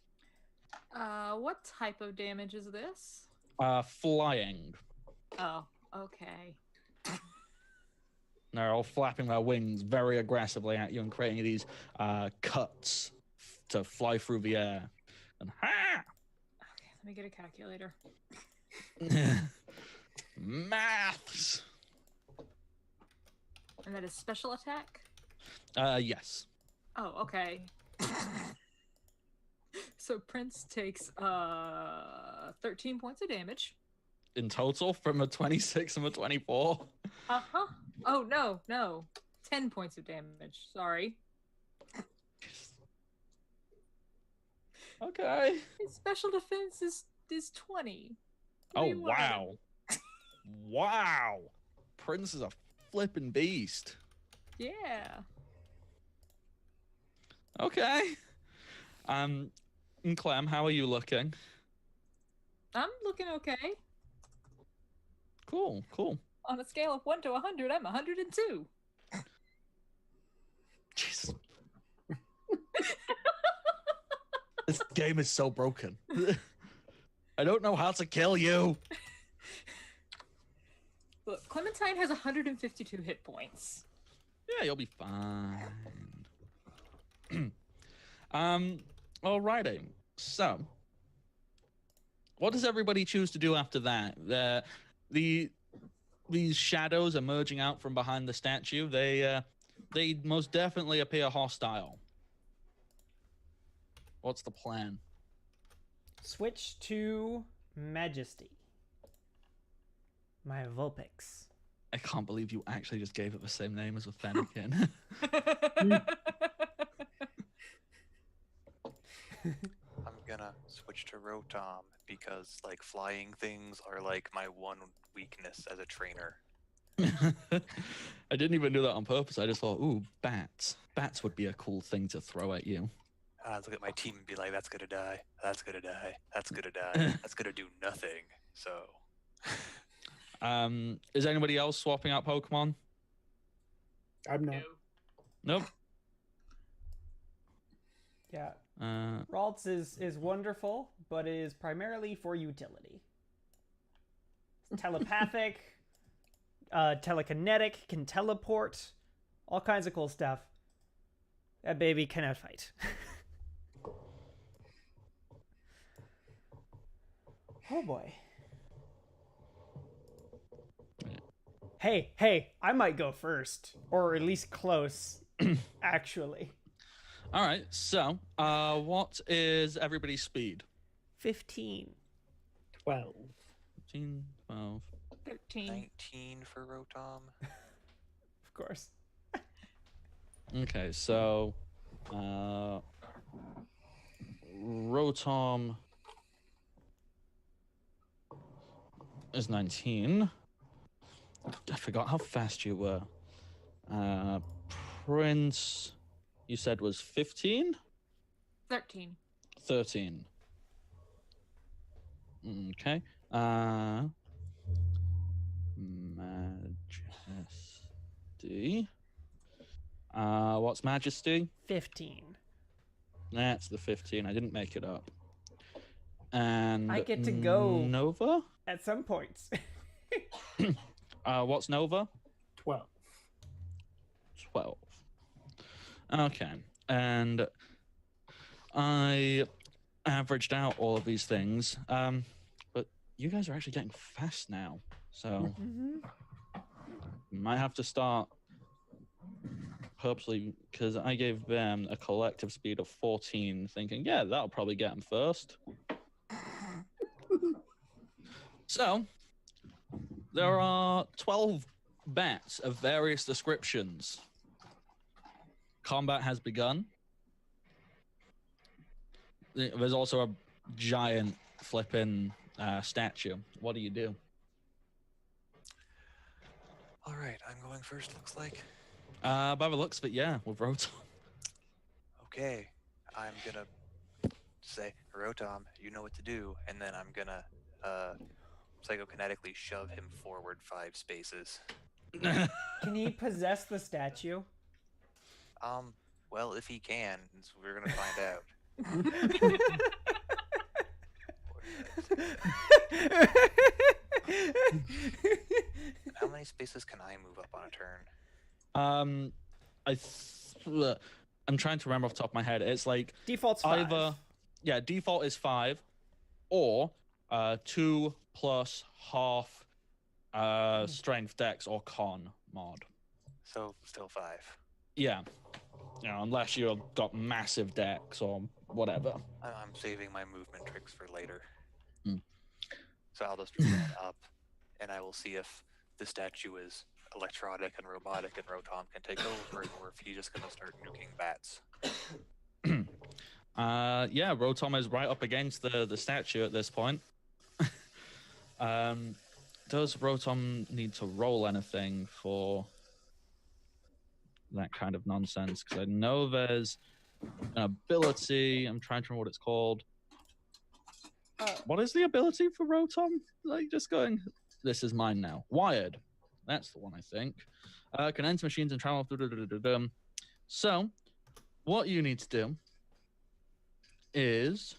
D: What type of damage is this?
A: Flying.
D: Oh, okay.
A: They're all flapping their wings very aggressively at you and creating these cuts to fly through the air. And ha!
D: Okay, let me get a calculator.
A: Maths.
D: And that is special attack?
A: Yes.
D: Oh, okay. So Prince takes 13 points of damage.
A: In total from a 26 and a 24.
D: Uh-huh. Oh, no. 10 points of damage. Sorry.
A: Okay.
D: His special defense is 20.
A: Oh, wow. Wow. Prince is a flippin' beast.
D: Yeah.
A: Okay. And Clem, how are you looking?
D: I'm looking okay.
A: Cool.
D: On a scale of 1 to 100, I'm 102.
A: Jeez. This game is so broken. I don't know how to kill you.
D: Look, Clementine has 152 hit points.
A: Yeah, you'll be fine. Alrighty. So, what does everybody choose to do after that? These shadows emerging out from behind the statue, they most definitely appear hostile. What's the plan?
B: Switch to Majesty. My Vulpix.
A: I can't believe you actually just gave it the same name as with Fennekin.
E: I'm gonna switch to Rotom because like flying things are like my one weakness as a trainer.
A: I didn't even do that on purpose. I just thought, ooh, bats. Bats would be a cool thing to throw at you.
E: I'd look at my team and be like, that's gonna die, that's gonna die, that's gonna die, that's gonna do nothing. So
A: is anybody else swapping out Pokemon?
C: I'm not.
A: Nope.
B: Yeah. Ralts is wonderful, but is primarily for utility. It's telepathic, telekinetic, can teleport, all kinds of cool stuff. That baby cannot fight. Oh boy. Hey, I might go first, or at least close, actually.
A: All right, so what is everybody's speed?
B: 15.
C: 12.
A: 15, 12.
D: 13.
E: 19 for Rotom.
B: Of course.
A: Okay, so Rotom is 19. I forgot how fast you were. Prince, you said was 15?
D: 13.
A: 13. Okay. Majesty. What's Majesty?
B: 15.
A: That's the 15. I didn't make it up. And
B: I get to go
A: Nova?
B: at some points.
A: What's Nova?
C: 12.
A: 12. Okay. And I averaged out all of these things. But you guys are actually getting fast now. So might have to start purposely, because I gave them a collective speed of 14, thinking, yeah, that'll probably get them first. So there are 12 bats of various descriptions. Combat has begun. There's also a giant flipping statue. What do you do?
E: All right, I'm going first. Looks like.
A: By the looks of it, yeah, with Rotom.
E: Okay, I'm gonna say, Rotom, you know what to do, and then I'm gonna psychokinetically shove him forward 5 spaces.
B: Can he possess the statue?
E: Well, if he can, we're gonna find out. How many spaces can I move up on a turn?
A: I'm trying to remember off the top of my head. It's like
B: Default's 5.
A: either, yeah, default is 5, or 2 plus half strength, dex, or con mod.
E: So still 5.
A: Yeah, unless you've got massive dex or whatever.
E: I'm saving my movement tricks for later.
A: Mm.
E: So I'll just run up, and I will see if the statue is electronic and robotic, and Rotom can take over, or if he's just gonna start nuking bats.
A: Yeah, Rotom is right up against the statue at this point. Does Rotom need to roll anything for that kind of nonsense? Because I know there's an ability. I'm trying to remember what it's called. What is the ability for Rotom? Like, just going, this is mine now. Wired. That's the one, I think. Can enter machines and travel. So, what you need to do is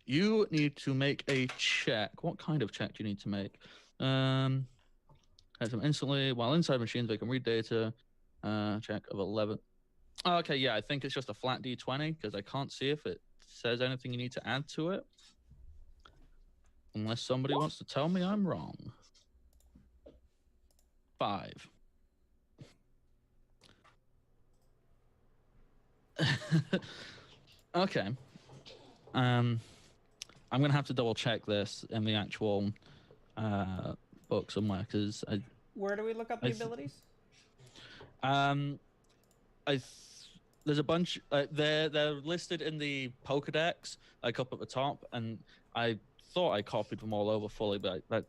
A: you need to make a check. What kind of check do you need to make? Has them instantly while inside machines they can read data. Check of 11. Okay, yeah, I think it's just a flat D20 because I can't see if it says anything you need to add to it. Unless somebody wants to tell me I'm wrong. 5. Okay. I'm gonna have to double check this in the actual book somewhere because
B: Where do we look up the abilities?
A: There's a bunch. They're listed in the Pokedex, like up at the top, and I thought I copied them all over fully, but that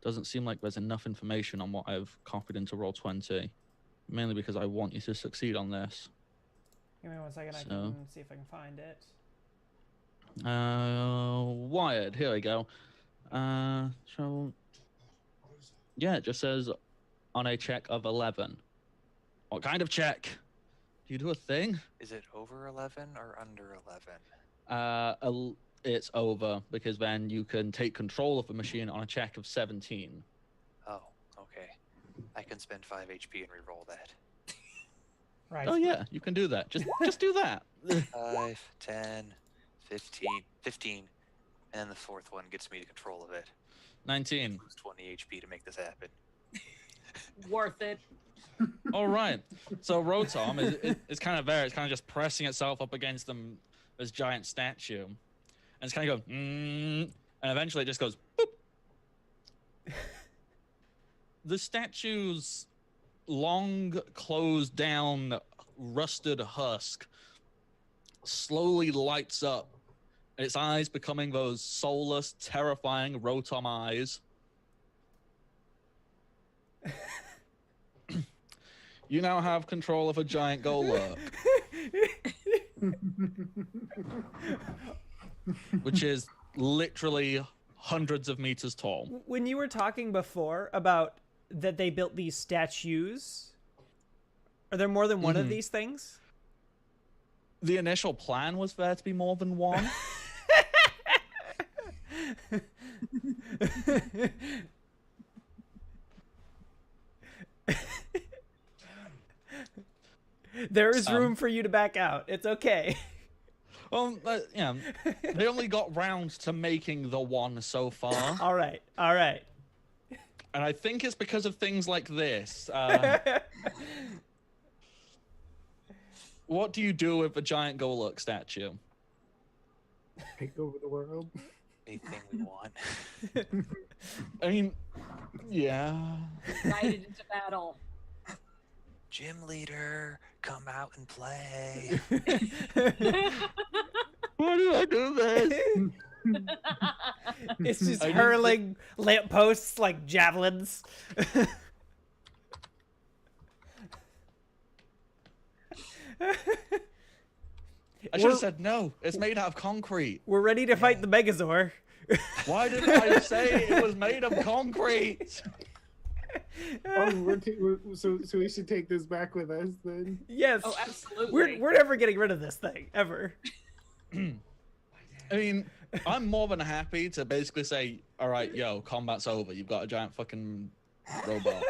A: doesn't seem like there's enough information on what I've copied into Roll20, mainly because I want you to succeed on this.
B: Give me 1 second. I can see if I can find it.
A: Wired. Here we go. So yeah, it just says on a check of 11. What kind of check? Do you do a thing?
E: Is it over 11 or under 11?
A: It's over because then you can take control of the machine on a check of 17.
E: Oh, okay. I can spend 5 HP and reroll that.
B: Right.
A: Oh yeah, you can do that. Just do that.
E: 5, 10, 15, and then the 4th one gets me to control of it.
A: 19.
E: Lose 20 HP to make this happen.
D: Worth it.
A: All right. So Rotom is kind of there. It's kind of just pressing itself up against this giant statue, and it's kind of going, and eventually it just goes boop. The statue's long, closed down, rusted husk slowly lights up, its eyes becoming those soulless, terrifying Rotom eyes. You now have control of a giant Golurk, which is literally hundreds of meters tall.
B: When you were talking before about that they built these statues, are there more than one of these things?
A: The initial plan was there to be more than one.
B: There is room for you to back out. It's okay.
A: Well, yeah, they only got round to making the one so far.
B: All right. All right.
A: And I think it's because of things like this. What do you do with a giant Golurk statue?
C: Take over the world.
E: Anything we want.
A: I mean, yeah.
D: Guided into battle.
E: Gym leader, come out and play.
A: Why do I do this?
B: It's just
A: I didn't
B: hurling lampposts like javelins.
A: I should have said no. It's made out of concrete.
B: We're ready to fight the Megazord.
A: Why didn't I say it was made of concrete?
C: So we should take this back with us then.
B: Yes.
D: Oh, absolutely.
B: We're never getting rid of this thing ever.
A: I mean, I'm more than happy to basically say, all right, yo, combat's over. You've got a giant fucking robot.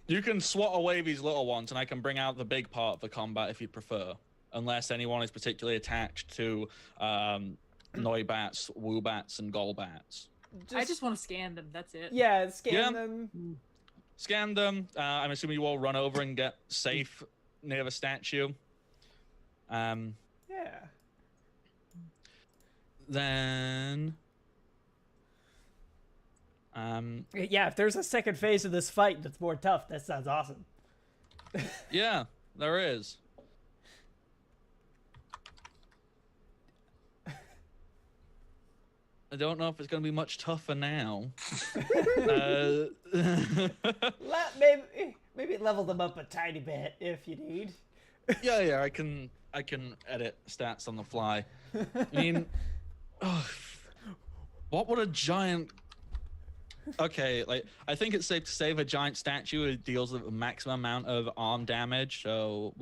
A: You can swat away these little ones, and I can bring out the big part of the combat if you prefer. Unless anyone is particularly attached to Noibats, Woobats, and Golbats.
D: I just want to scan them. That's it.
B: Yeah, scan them.
A: Scan them. I'm assuming you all run over and get safe near the statue.
B: Yeah.
A: Then...
B: Yeah, if there's a second phase of this fight that's more tough, that sounds awesome.
A: yeah, there is. I don't know if it's going to be much tougher now.
B: Maybe level them up a tiny bit if you need.
A: yeah, I can edit stats on the fly. I mean, what would a giant... Okay, like, I think it's safe to say the giant statue deals with a maximum amount of arm damage, so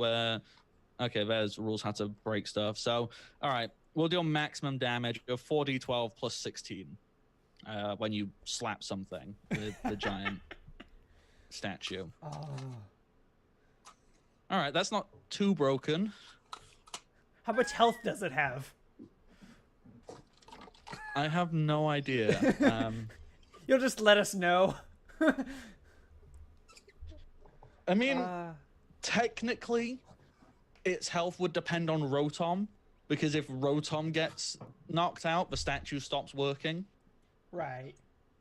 A: okay, there's rules how to break stuff. So, all right, we'll deal maximum damage of 4d12 plus 16 when you slap something with the giant statue.
B: Oh.
A: All right, that's not too broken.
B: How much health does it have?
A: I have no idea.
B: You'll just let us know.
A: I mean, technically, its health would depend on Rotom, because if Rotom gets knocked out, the statue stops working.
B: Right.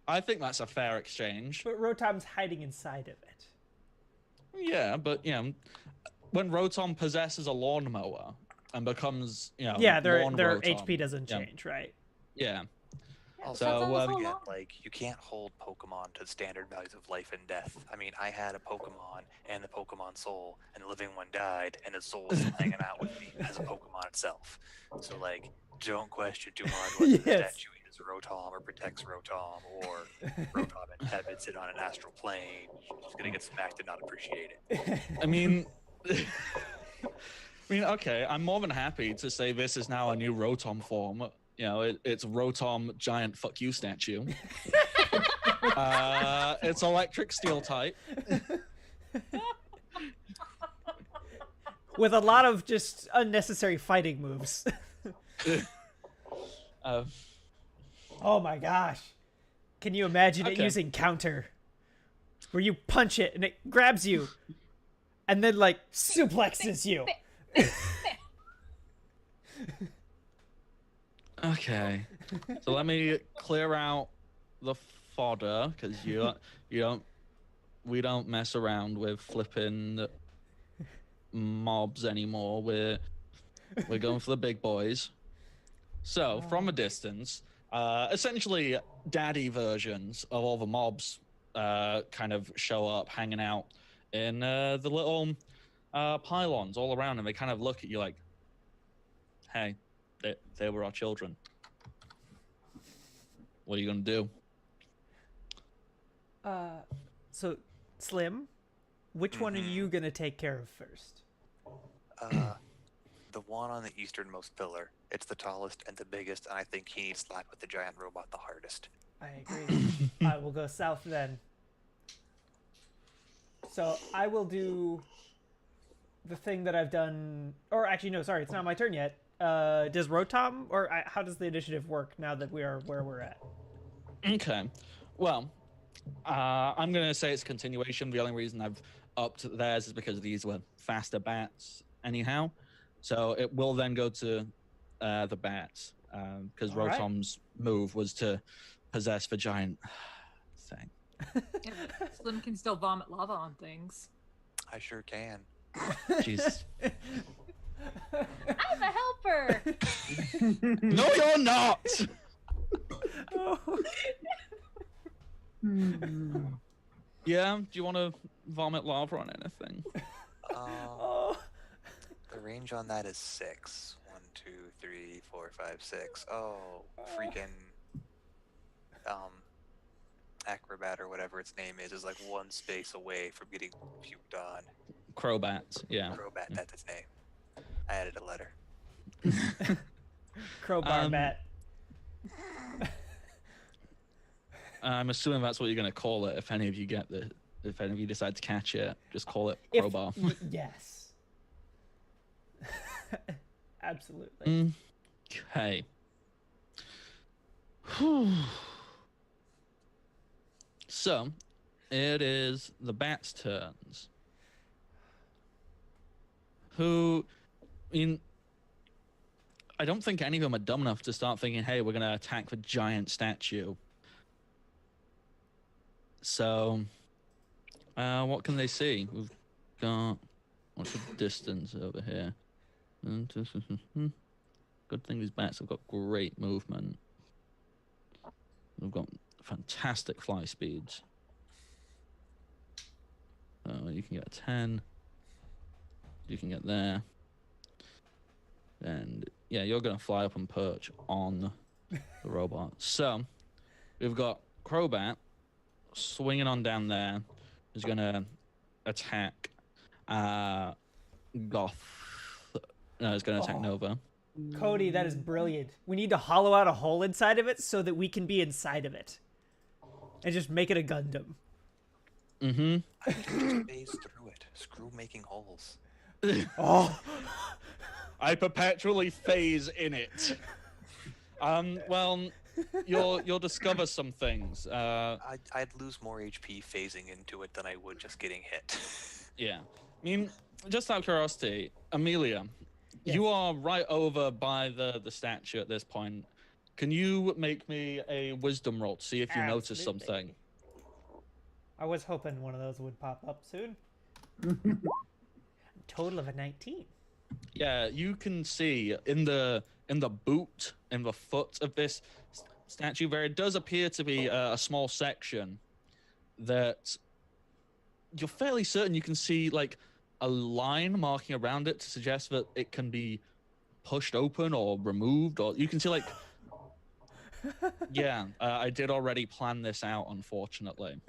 A: I think that's a fair exchange.
B: But Rotom's hiding inside of it.
A: Yeah, but, when Rotom possesses a lawnmower and becomes,
B: yeah, their
A: Rotom,
B: HP doesn't change, right?
A: Yeah.
E: Also,
A: So,
E: don't forget, you can't hold Pokemon to standard values of life and death. I mean, I had a Pokemon and the Pokemon Soul, and the living one died, and its soul is still hanging out with me as a Pokemon itself. So, don't question too hard whether the statue is Rotom or protects Rotom, or Rotom inhabits it on an astral plane. She's gonna get smacked and not appreciate it.
A: I mean... okay, I'm more than happy to say this is now a new Rotom form. It's Rotom giant fuck you statue. It's electric steel type.
B: With a lot of just unnecessary fighting moves. Oh my gosh. Can you imagine it using counter? Where you punch it and it grabs you. And then, suplexes you.
A: Okay, so let me clear out the fodder, because we don't mess around with flipping mobs anymore. We're going for the big boys. So from a distance, essentially daddy versions of all the mobs kind of show up, hanging out in the little pylons all around, and they kind of look at you like, hey, they were our children. What are you gonna do?
B: So, Slim, which one are you gonna take care of first?
E: The one on the easternmost pillar. It's the tallest and the biggest, and I think he needs slapped with the giant robot the hardest.
B: I agree. I will go south then. So I will do the thing that I've done, or actually no, sorry, it's not my turn yet. Does Rotom, or how does the initiative work now that we are where we're at?
A: Okay, well, I'm gonna say it's continuation. The only reason I've upped theirs is because these were faster bats anyhow, so it will then go to the bats, because Rotom's move was to possess the giant thing.
D: Yeah, Slim can still vomit lava on things.
E: I sure can.
A: Jesus.
D: I'm a helper.
A: No, you're not.
B: Oh.
A: Yeah. Do you want to vomit lava on anything?
B: Oh.
E: The range on that is 6. 1, 2, 3, 4, 5, 6. Oh, freaking acrobat or whatever its name is like 1 space away from getting puked on.
A: Crobat. Yeah.
E: Acrobat, that's its name. I added a letter.
B: Crowbar bat.
A: I'm assuming that's what you're going to call it if any of you if any of you decide to catch it, just call it crowbar.
B: Yes. Absolutely.
A: Okay. So, it is the bat's turns. I don't think any of them are dumb enough to start thinking, hey, we're going to attack the giant statue. So, what can they see? We've got, what's the distance over here? Good thing these bats have got great movement. We've got fantastic fly speeds. You can get a 10. You can get there. And yeah, you're going to fly up and perch on the robot. So, we've got Crobat swinging on down there. Is going to attack Goth. No, it's going to attack Nova.
B: Cody, that is brilliant. We need to hollow out a hole inside of it so that we can be inside of it. And just make it a Gundam.
A: Mm-hmm.
E: I just phase through it. Screw making holes.
B: Oh.
A: I perpetually phase in it. Well, you'll discover some things.
E: I'd lose more HP phasing into it than I would just getting hit.
A: Yeah. I mean, just out of curiosity, Amelia,
B: Yes.
A: you are right over by the statue at this point. Can you make me a wisdom roll to see if you notice
B: Absolutely.
A: something?
B: I was hoping one of those would pop up soon. Total of a 19.
A: Yeah, you can see in the boot, in the foot of this statue, there it does appear to be a small section that you're fairly certain you can see like a line marking around it to suggest that it can be pushed open or removed, or you can see like yeah, I did already plan this out, unfortunately.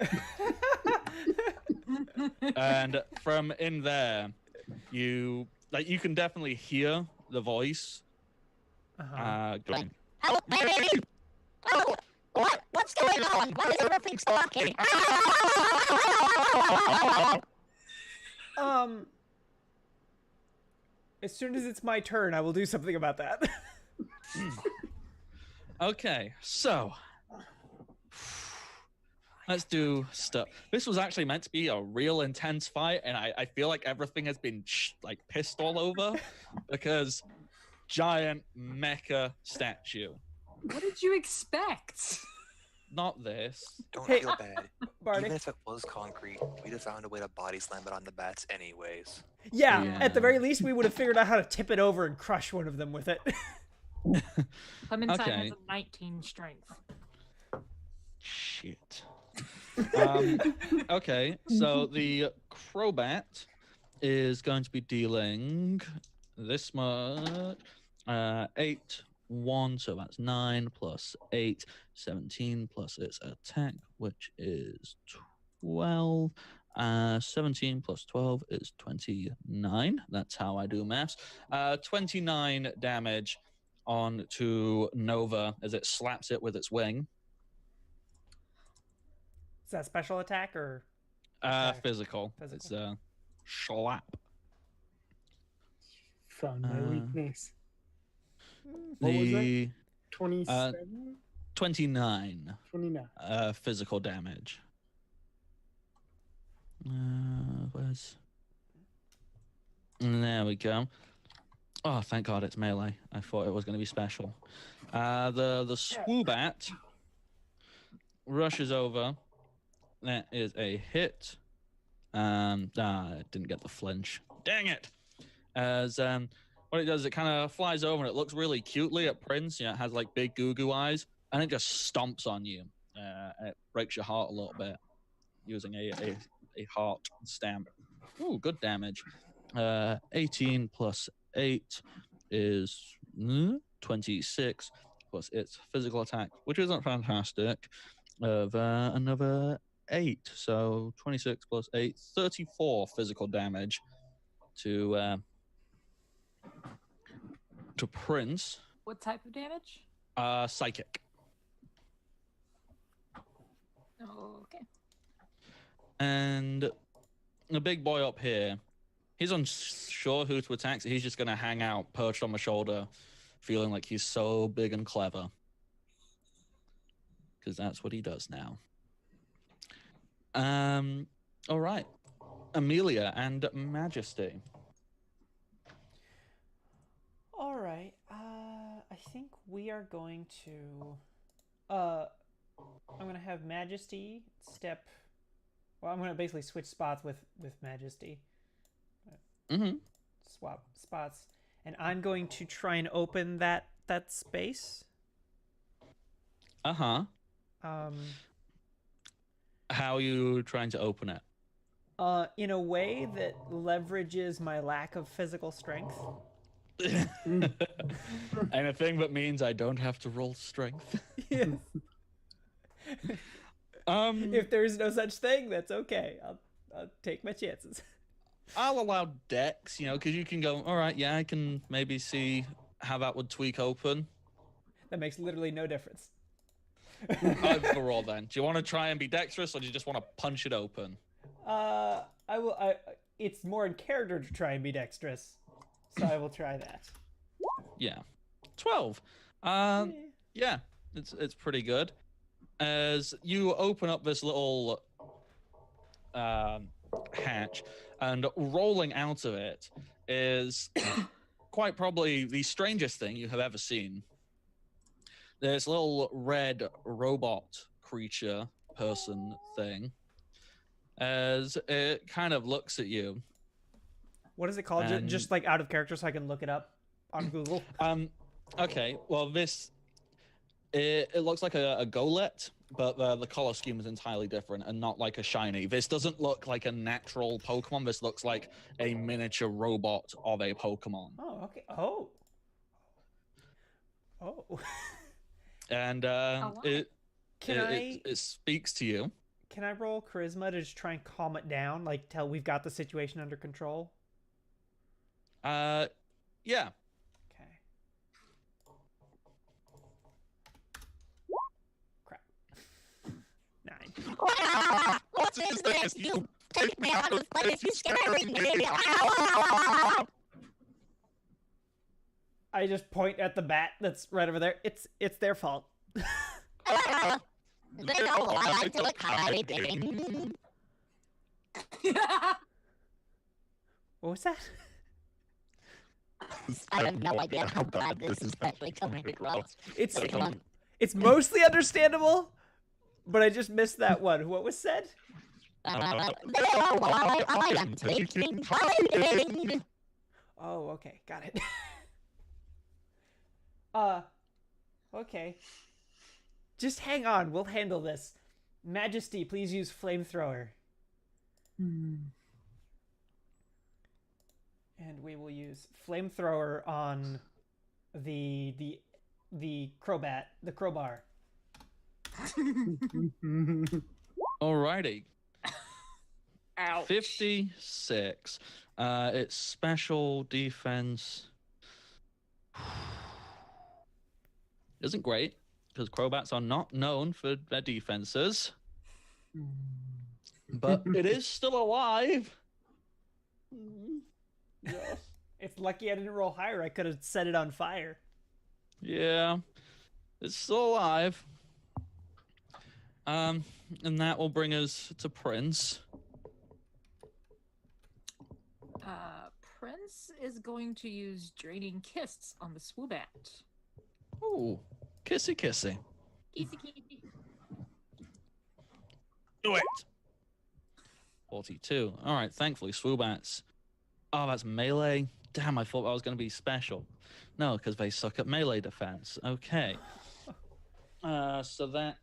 A: And from in there, you can definitely hear the voice going,
F: Help me! Oh, what's going on? Why is everything talking?
B: As soon as it's my turn, I will do something about that.
A: okay, so let's do stuff. This was actually meant to be a real intense fight, and I feel like everything has been pissed all over because giant mecha statue.
D: What did you expect?
A: Not this.
E: Don't
B: Hey,
E: feel bad.
B: Barney.
E: Even if it was concrete, we'd have found a way to body slam it on the bats anyways.
B: Yeah,
A: Yeah.
B: at the very least, we would have figured out how to tip it over and crush one of them with it.
D: Clementine
A: Okay.
D: has a 19 strength.
A: Shit. Okay, so the Crobat is going to be dealing this much. 8, 1, so that's 9 plus 8, 17 plus its attack, which is 12. 17 plus 12 is 29. That's how I do maths. 29 damage on to Nova as it slaps it with its wing.
B: Is that special attack or? attack?
A: Physical. It's slap.
C: Found my weakness. What was
A: The
C: 27?
A: 29
C: 29.
A: physical damage. Where's? There we go. Oh, thank God it's melee. I thought it was going to be special. The Swoobat rushes over. That is a hit. It didn't get the flinch. Dang it! As what what it does is it kind of flies over and it looks really cutely at Prince. It has like big goo eyes, and it just stomps on you. And it breaks your heart a little bit using a heart stamp. Ooh, good damage. 18 plus 8 is 26 plus its physical attack, which isn't fantastic, of another 8. So 26 plus 8, 34 physical damage to Prince.
D: What type of damage?
A: Psychic.
D: Okay.
A: And the big boy up here, he's unsure who to attack, so he's just going to hang out, perched on my shoulder, feeling like he's so big and clever. Because that's what he does now. All right. Amelia and Majesty.
B: All right. I think we are going to... I'm going to have Majesty step... Well, I'm going to basically switch spots with Majesty.
A: Mm-hmm.
B: Swap spots. And I'm going to try and open that space.
A: Uh-huh. How are you trying to open it?
B: In a way that leverages my lack of physical strength.
A: Anything that means I don't have to roll strength.
B: Yes. If there's no such thing, that's okay. I'll take my chances.
A: I'll allow Dex, because you can go, all right, yeah, I can maybe see how that would tweak open.
B: That makes literally no difference.
A: Overall, then. Do you want to try and be dexterous, or do you just want to punch it open?
B: I will. It's more in character to try and be dexterous, so I will try that.
A: Yeah, 12. Yeah, it's pretty good. As you open up this little hatch, and rolling out of it is quite probably the strangest thing you have ever seen. This little red robot creature person thing, as it kind of looks at you.
B: What is it called?
A: And...
B: Just like out of character, so I can look it up on Google.
A: Okay. Well, it looks like a golet, but the color scheme is entirely different and not like a shiny. This doesn't look like a natural Pokemon. This looks like a miniature robot of a Pokemon.
B: Oh, okay. Oh.
A: And it speaks to you.
B: Can I roll charisma to just try and calm it down, like tell we've got the situation under control?
A: Yeah.
B: Okay. Crap. 9.
F: What is this? You take me out of place. You're scaring me.
B: I just point at the bat that's right over there. It's their fault.
F: They know I like to look hiding.
B: What was that?
F: I have no idea how bad this is actually coming across.
B: It's mostly understandable, but I just missed that one. What was said?
F: I am taking hiding.
B: Oh, okay, got it. Okay. Just hang on, we'll handle this. Majesty, please use flamethrower. And we will use flamethrower on the crowbat, the crowbar.
A: Alrighty.
D: Ouch.
A: 56. Its special defense isn't great, because Crowbats are not known for their defenses. But it is still alive. Yes.
B: It's lucky I didn't roll higher. I could have set it on fire.
A: Yeah. It's still alive. And that will bring us to Prince.
D: Prince is going to use Draining Kiss on the Swoobat.
A: Ooh. Kissy kissy.
D: Kissy kissy.
A: Do it. 42. All right. Thankfully, Swoobats Oh, that's melee. Damn, I thought that was going to be special. No, because they suck at melee defense. Okay. So that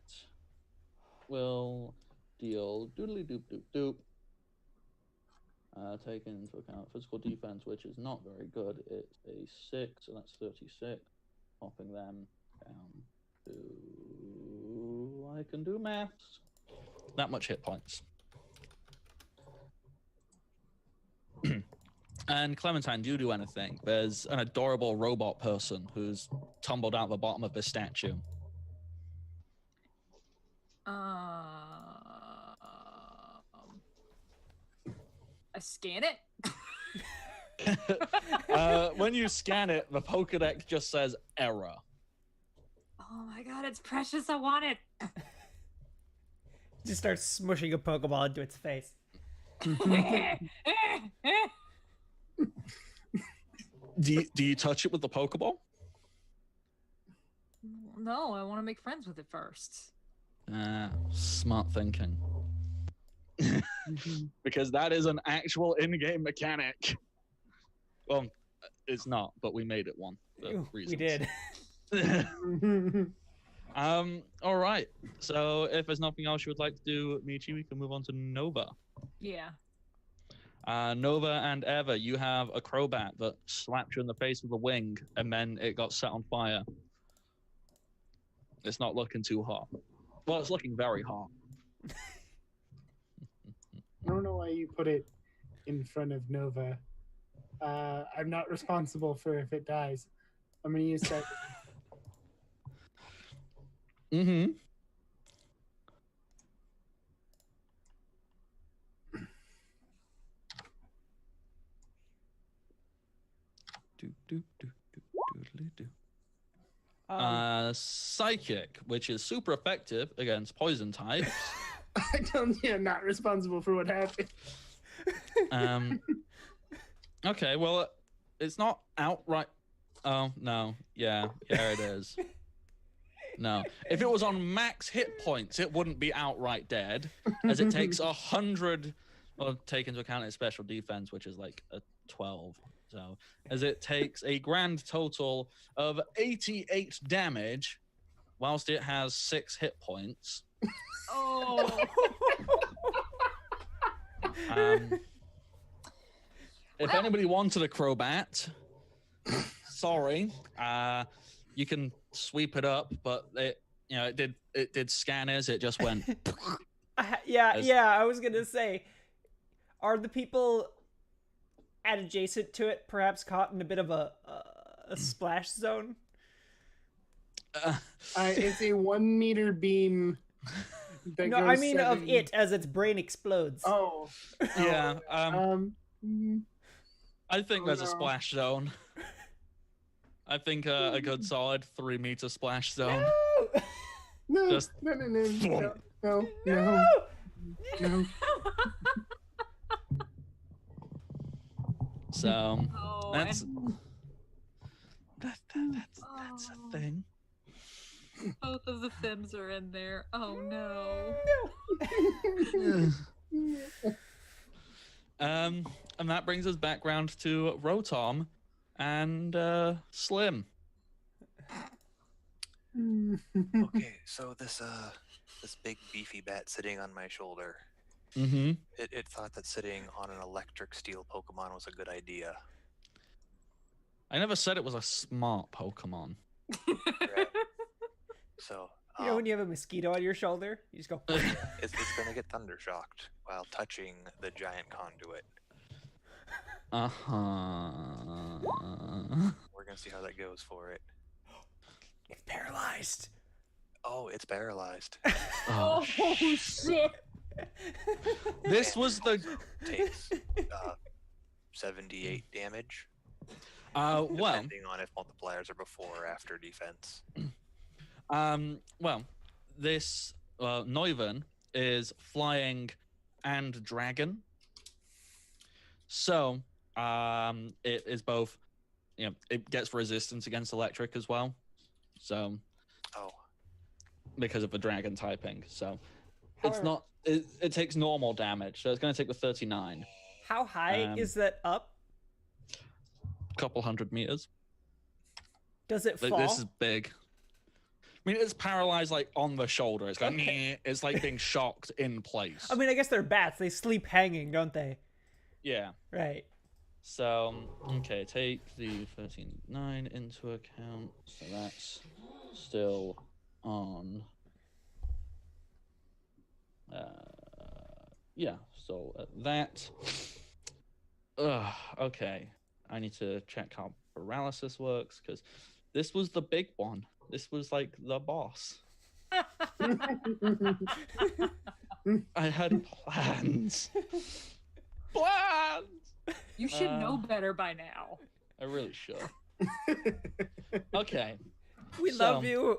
A: will deal doodly doop doop doop. Taking into account physical defense, which is not very good. It's a 6, so that's 36. Popping them down to... I can do maths. That much hit points. And Clementine, do you do anything? There's an adorable robot person who's tumbled out the bottom of this statue.
D: I scan it.
A: When you scan it, the Pokedex just says error.
D: Oh my god, it's precious. I want it.
B: Just starts smushing a Pokeball into its face.
A: Do you touch it with the Pokeball?
D: No, I want to make friends with it first.
A: Smart thinking. Because that is an actual in-game mechanic. Well, it's not, but we made it one.
B: We did.
A: All right. So if there's nothing else you would like to do, Michi, we can move on to Nova.
D: Yeah.
A: Nova and Eva, you have a Crobat that slapped you in the face with a wing, and then it got set on fire. It's not looking too hot. Well, it's looking very hot.
C: I don't know why you put it in front of Nova. I'm not responsible for if it dies. I'm gonna use that.
A: Mm-hmm. Psychic, which is super effective against poison types.
C: I'm not responsible for what happened.
A: Okay, well, it's not outright. Oh no, yeah, it is. No, if it was on max hit points, it wouldn't be outright dead, as it takes 100. Well, take into account its special defense, which is like a 12. So, as it takes a grand total of 88 damage, whilst it has 6 hit points.
D: Oh.
A: If anybody wanted a Crobat, sorry, you can sweep it up, but it did scanners. It just went.
B: I was gonna say, are the people adjacent to it perhaps caught in a bit of a splash zone?
C: It's a 1 meter beam.
B: No, I mean of it as its brain explodes.
C: Oh.
A: Yeah. I think there's a splash zone. I think a good solid 3 meter splash zone.
C: No.
A: Just
C: No.
A: So
D: Oh,
A: that's a thing.
D: both of the Thims are in there. Oh no.
A: And that brings us back round to Rotom and Slim.
E: Okay, so this big beefy bat sitting on my shoulder.
A: Mm-hmm.
E: It thought that sitting on an electric steel Pokemon was a good idea.
A: I never said it was a smart Pokemon.
E: Right. So
B: You know when you have a mosquito on your shoulder, you just go.
E: it's gonna get thunder shocked while touching the giant conduit. We're gonna see how that goes for it.
B: It's paralyzed.
E: Oh, it's paralyzed.
D: Oh shit.
A: This was the
E: takes 78 damage.
A: well,
E: Depending on if multipliers are before or after defense.
A: well, this Neuven is flying and dragon. So, it is both, it gets resistance against electric as well. So, because of the dragon typing. So, it's not, it takes normal damage. So it's going to take the 39.
B: How high is that up?
A: couple 100 meters.
B: Does it
A: Like,
B: fall?
A: this is big. I mean, it's paralyzed like on the shoulder. It's like
B: Okay.
A: it's like being shocked in place.
B: I mean, I guess they're bats. They sleep hanging, don't they?
A: Yeah.
B: Right.
A: So, okay, take the 13.9 into account. So that's still on. Yeah, so that. Okay. I need to check how paralysis works because this was the big one. This was like the boss. I had plans. Plans!
D: You should know better by now.
A: I really should. Okay.
B: We love you.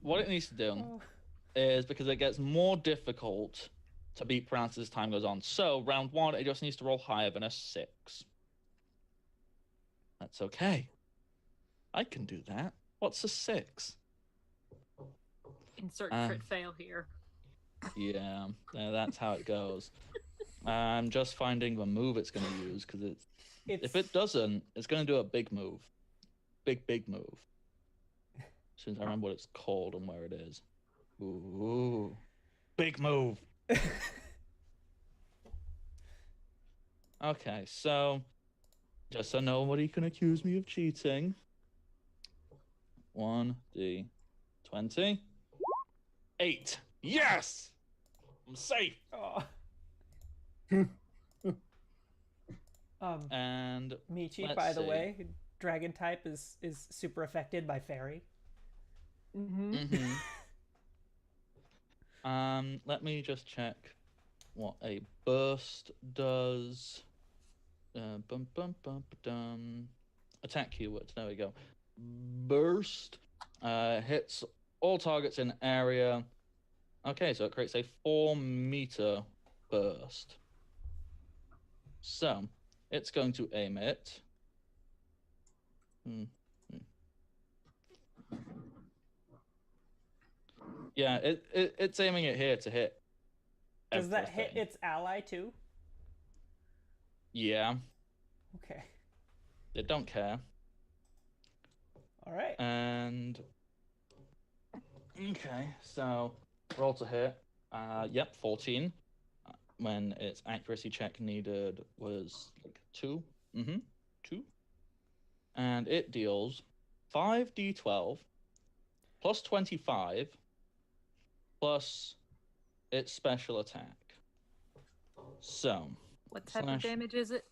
A: What it needs to do is, because it gets more difficult to beat paralysis as time goes on. So round 1, it just needs to roll higher than a 6. That's okay. I can do that. What's a 6?
D: Insert crit fail here.
A: Yeah, that's how it goes. I'm just finding the move it's going to use, because if it doesn't, it's going to do a big move. Big move. As soon as I remember what it's called and where it is. Ooh. Big move. Okay, so just so nobody can accuse me of cheating. 1d20. 8. Yes! I'm safe.
B: Oh.
A: And
B: Michi, by the way, dragon type is super affected by fairy.
A: Let me just check what a burst does. Attack keywords. There we go. Burst hits all targets in area. Okay, so it creates a 4-meter burst. So it's going to aim it. Yeah, it's aiming it here to hit.
B: Does that hit
A: everything.
B: its ally too?
A: Yeah.
B: Okay.
A: They don't care.
B: All right.
A: And okay, so roll to hit. Yep, 14. When its accuracy check needed was like 2. 2. And it deals 5d12 plus 25 plus its special attack. So
D: What type of damage is it?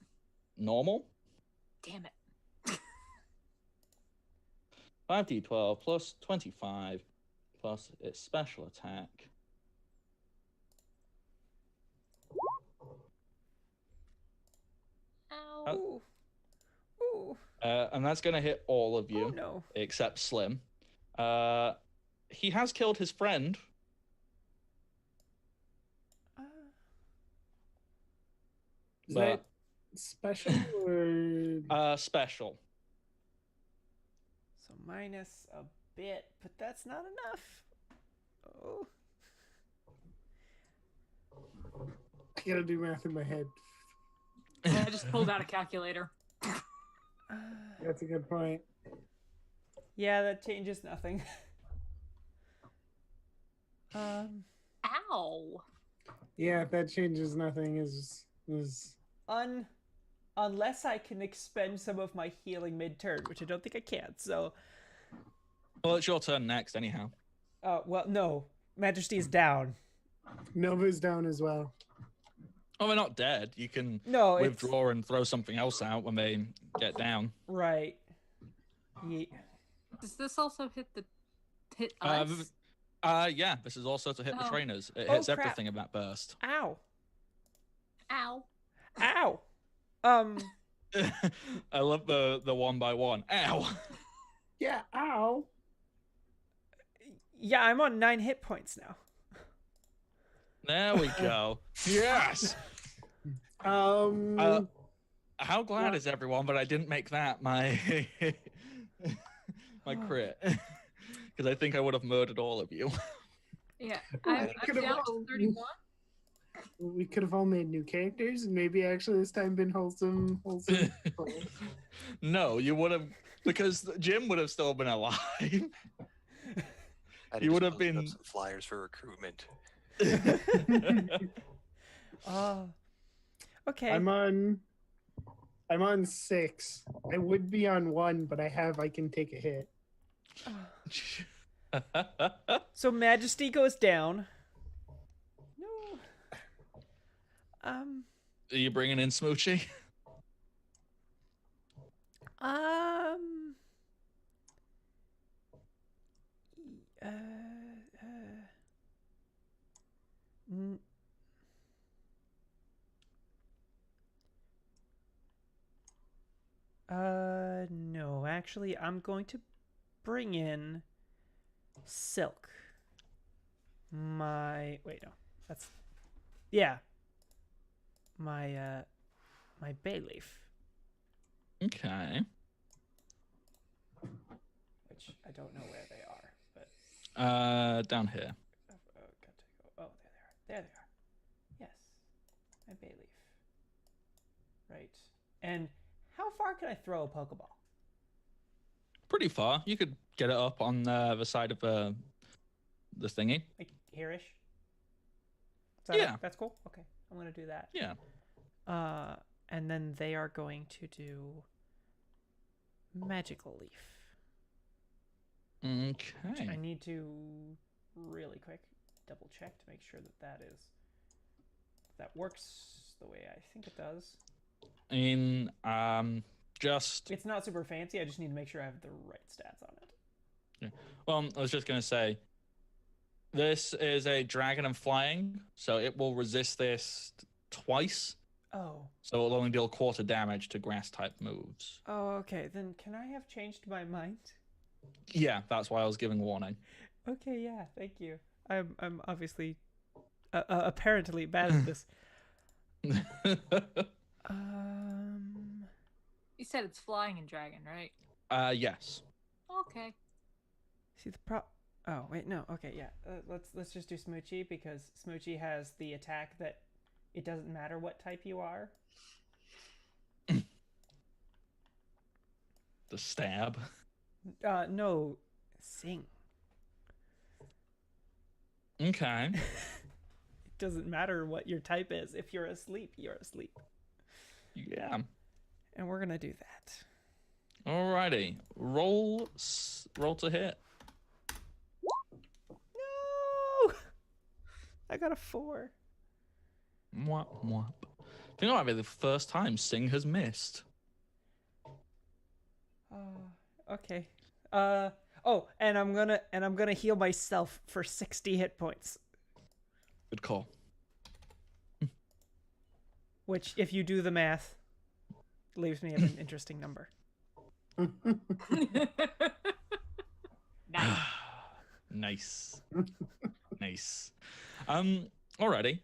A: normal.
D: Damn it.
A: 5d12 plus 25 plus its special attack.
D: Ow.
B: Ooh.
A: And that's going to hit all of you,
B: Oh, no.
A: except Slim. He has killed his friend.
C: Is that special or
A: Special.
B: So minus a bit, but that's not enough. Oh.
C: I gotta do math in my head.
D: I just pulled out a calculator.
C: That's a good point.
B: Yeah, that changes nothing.
D: Ow.
C: Yeah, if that changes nothing is
B: Unless I can expend some of my healing mid-turn, which I don't think I can. So,
A: Well, it's your turn next, anyhow.
B: well, no, Majesty is down.
C: Nova's down as well.
A: Oh, they're not dead. You can
B: withdraw
A: and throw something else out when they get down.
B: Right. Yeah.
D: Does this also hit us?
A: Yeah, this is also to hit the
D: Oh.
A: trainers. It
B: Oh,
A: hits
B: crap.
A: everything in that burst.
B: Ow.
D: Ow.
B: Ow.
A: I love the 1 by 1. Ow.
C: Yeah, ow.
B: Yeah, I'm on 9 hit points now.
A: There we go. Yes. How glad is everyone? But I didn't make that my my crit, because I think I would have murdered all of you.
D: Yeah, I'm down to 31.
C: We could have all made new characters and maybe actually this time been wholesome.
A: No, you would have, because Jim would have still been alive.
E: I
A: You would have
E: posted up
A: been.
E: some flyers for recruitment.
B: Okay.
C: I'm on 6. I would be on 1, but I can take a hit.
B: So Majesty goes down. No.
A: Are you bringing in Smoochie?
B: N- no, actually, I'm going to bring in Silk. Wait, no, my bay leaf.
A: Okay.
B: Which I don't know where they are, but
A: Down here.
B: got to go. Oh, there they are. Yes, my bay leaf. Right. And how far can I throw a Pokeball?
A: Pretty far. You could get it up on the side of the thingy.
B: Like here-ish?
A: Yeah.
B: That's cool. Okay, I'm gonna do that.
A: Yeah.
B: And then they are going to do Magical Leaf.
A: Okay.
B: I need to really quick double check to make sure that works the way I think it does.
A: Just.
B: It's not super fancy. I just need to make sure I have the right stats on it.
A: Yeah. Well, I was just gonna say, this is a dragon and flying, so it will resist this twice.
B: Oh.
A: So it'll only deal quarter damage to grass type moves.
B: Oh, okay. Then can I have changed my mind?
A: Yeah, that's why I was giving warning.
B: Okay, yeah, thank you. I'm obviously apparently bad at this.
D: You said it's flying and dragon, right?
A: Yes.
D: Okay.
B: See the Oh wait, no. Okay, yeah. Let's just do Smoochie because Smoochie has the attack that it doesn't matter what type you are.
A: The stab.
B: No, sing.
A: Okay.
B: It doesn't matter what your type is. If you're asleep, you're asleep.
A: Yeah.
B: And we're gonna do that.
A: Alrighty. Roll to hit.
B: No! I got a 4.
A: Mwah, mwah. I think that might be the first time Sing has missed.
B: Okay. Oh, and I'm gonna heal myself for 60 hit points.
A: Good call.
B: Which, if you do the math, leaves me at an interesting number.
D: Nice.
A: Nice. Nice. Alrighty.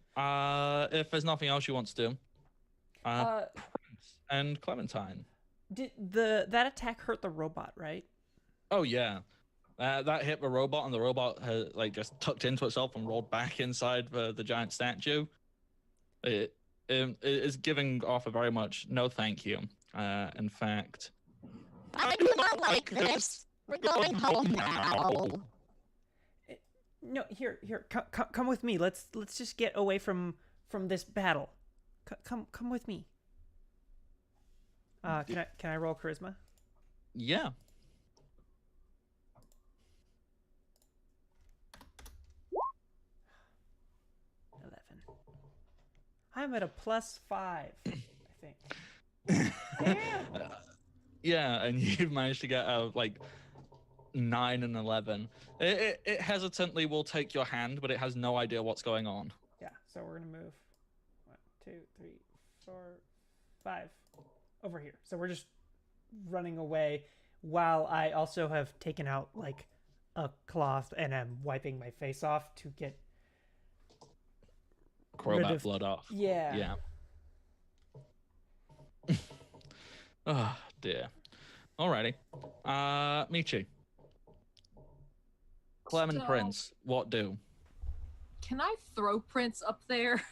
A: If there's nothing else you want to do, Prince and Clementine.
B: Did that attack hurt the robot, right?
A: Oh yeah, that hit the robot, and the robot has just tucked into itself and rolled back inside the giant statue. It is giving off a very much no thank you. In fact,
F: I do not like this. We're going home now.
B: No, here, come with me. Let's just get away from this battle. Come with me. Can I roll charisma?
A: yeah.
B: 11. I'm at a +5, I think. Damn.
A: Yeah, and you've managed to get 9 and 11. It hesitantly will take your hand, but it has no idea what's going on.
B: Yeah, so we're gonna move 1, 2, 3, 4, 5 over here. So we're just running away while I also have taken out a cloth and I'm wiping my face off to get
A: Crow that blood off.
B: Yeah.
A: Yeah. Oh dear. Alrighty. Michi. Clem and
D: So-
A: Prince, what do?
D: Can I throw Prince up there?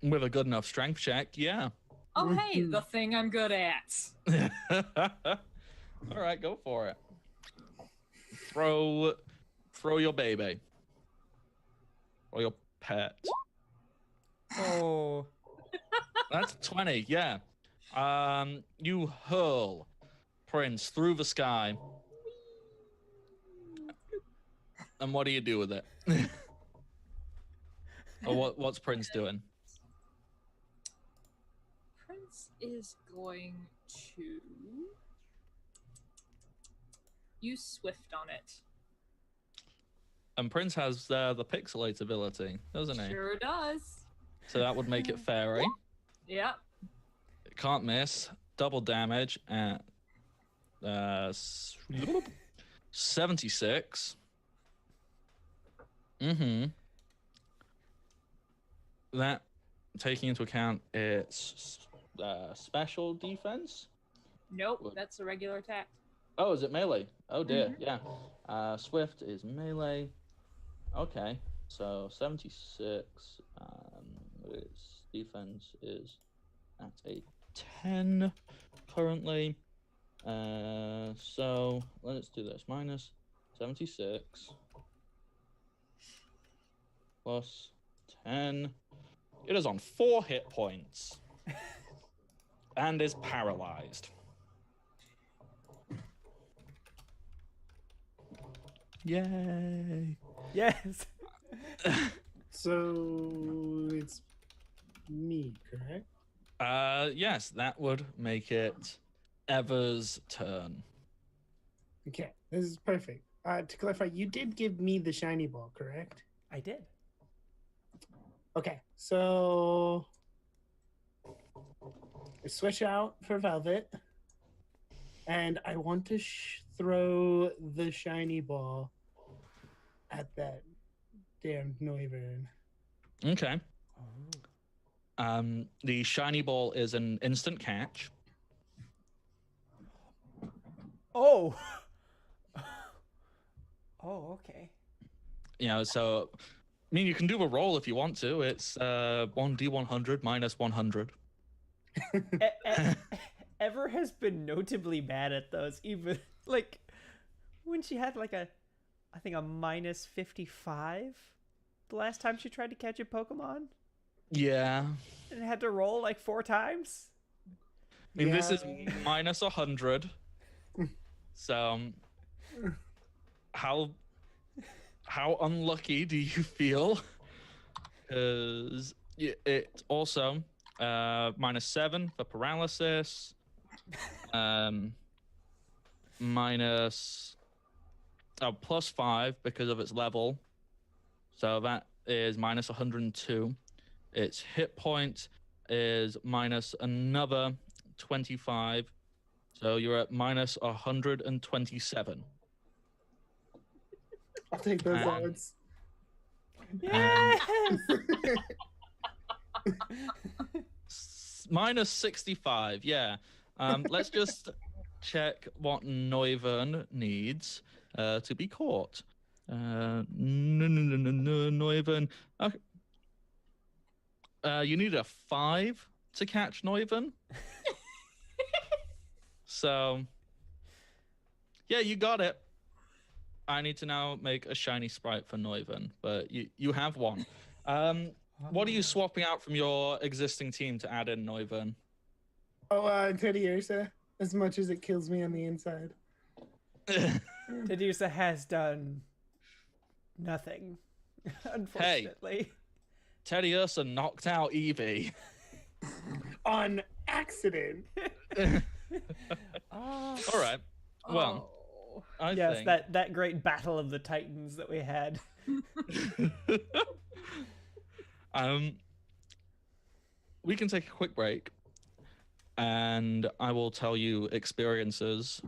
A: With a good enough strength check, yeah.
D: Oh, hey, the thing I'm good at.
A: All right, go for it. Throw your baby. Or your pet.
B: Oh.
A: That's 20, yeah. You hurl Prince through the sky. And what do you do with it? Or what's Prince doing?
D: Prince is going to use Swift on it.
A: And Prince has the pixelate ability, doesn't he?
D: Sure does.
A: So that would make it fairy.
D: Yep.
A: It can't miss. Double damage at 76. That, taking into account its special defense.
D: Nope, that's a regular attack.
A: Oh, is it melee? Oh dear, yeah. Swift is melee. Okay, so 76. Its defense is at a 10 currently. So let's do this. Minus 76 plus 10. It is on 4 hit points and is paralyzed. Yay!
B: Yes.
C: So it's me, correct?
A: Yes, that would make it Ever's turn.
C: Okay, this is perfect. To clarify, you did give me the shiny ball, correct?
B: I did.
C: Okay, so I switch out for Velvet, and I want to throw the shiny ball at that damn Noivern.
A: Okay. The shiny ball is an instant catch.
B: Oh. Oh, okay.
A: You know, so I mean, you can do a roll if you want to. It's 1d100 minus 100.
B: Ever has been notably bad at those. Even like when she had like I think a minus 55 the last time she tried to catch a Pokemon.
A: Yeah.
B: And had to roll like 4 times.
A: I mean, this is minus 100. So, how unlucky do you feel? Because it also -7 for paralysis, minus +5 because of its level, so that is minus 102. Its hit point is minus another 25, so you're at minus 127.
C: I'll take those odds.
B: Yes.
A: Minus 65, yeah. Let's just check what Noivern needs to be caught. Noivern. Okay. You need a 5 to catch Noivern. So, yeah, you got it. I need to now make a shiny sprite for Noivern, but you have one. What are you swapping out from your existing team to add in Noivern?
C: Oh, Teddiursa, as much as it kills me on the inside.
B: Teddiursa has done nothing, unfortunately.
A: Hey, Teddiursa knocked out Eevee.
C: On accident.
A: All right. Well, I think...
B: that great battle of the Titans that we had.
A: We can take a quick break, and I will tell you experiences,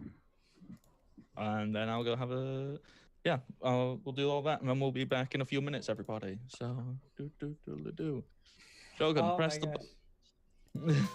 A: and then I'll go have a... Yeah, we'll do all that, and then we'll be back in a few minutes, everybody. So, do. Shogun, press the button.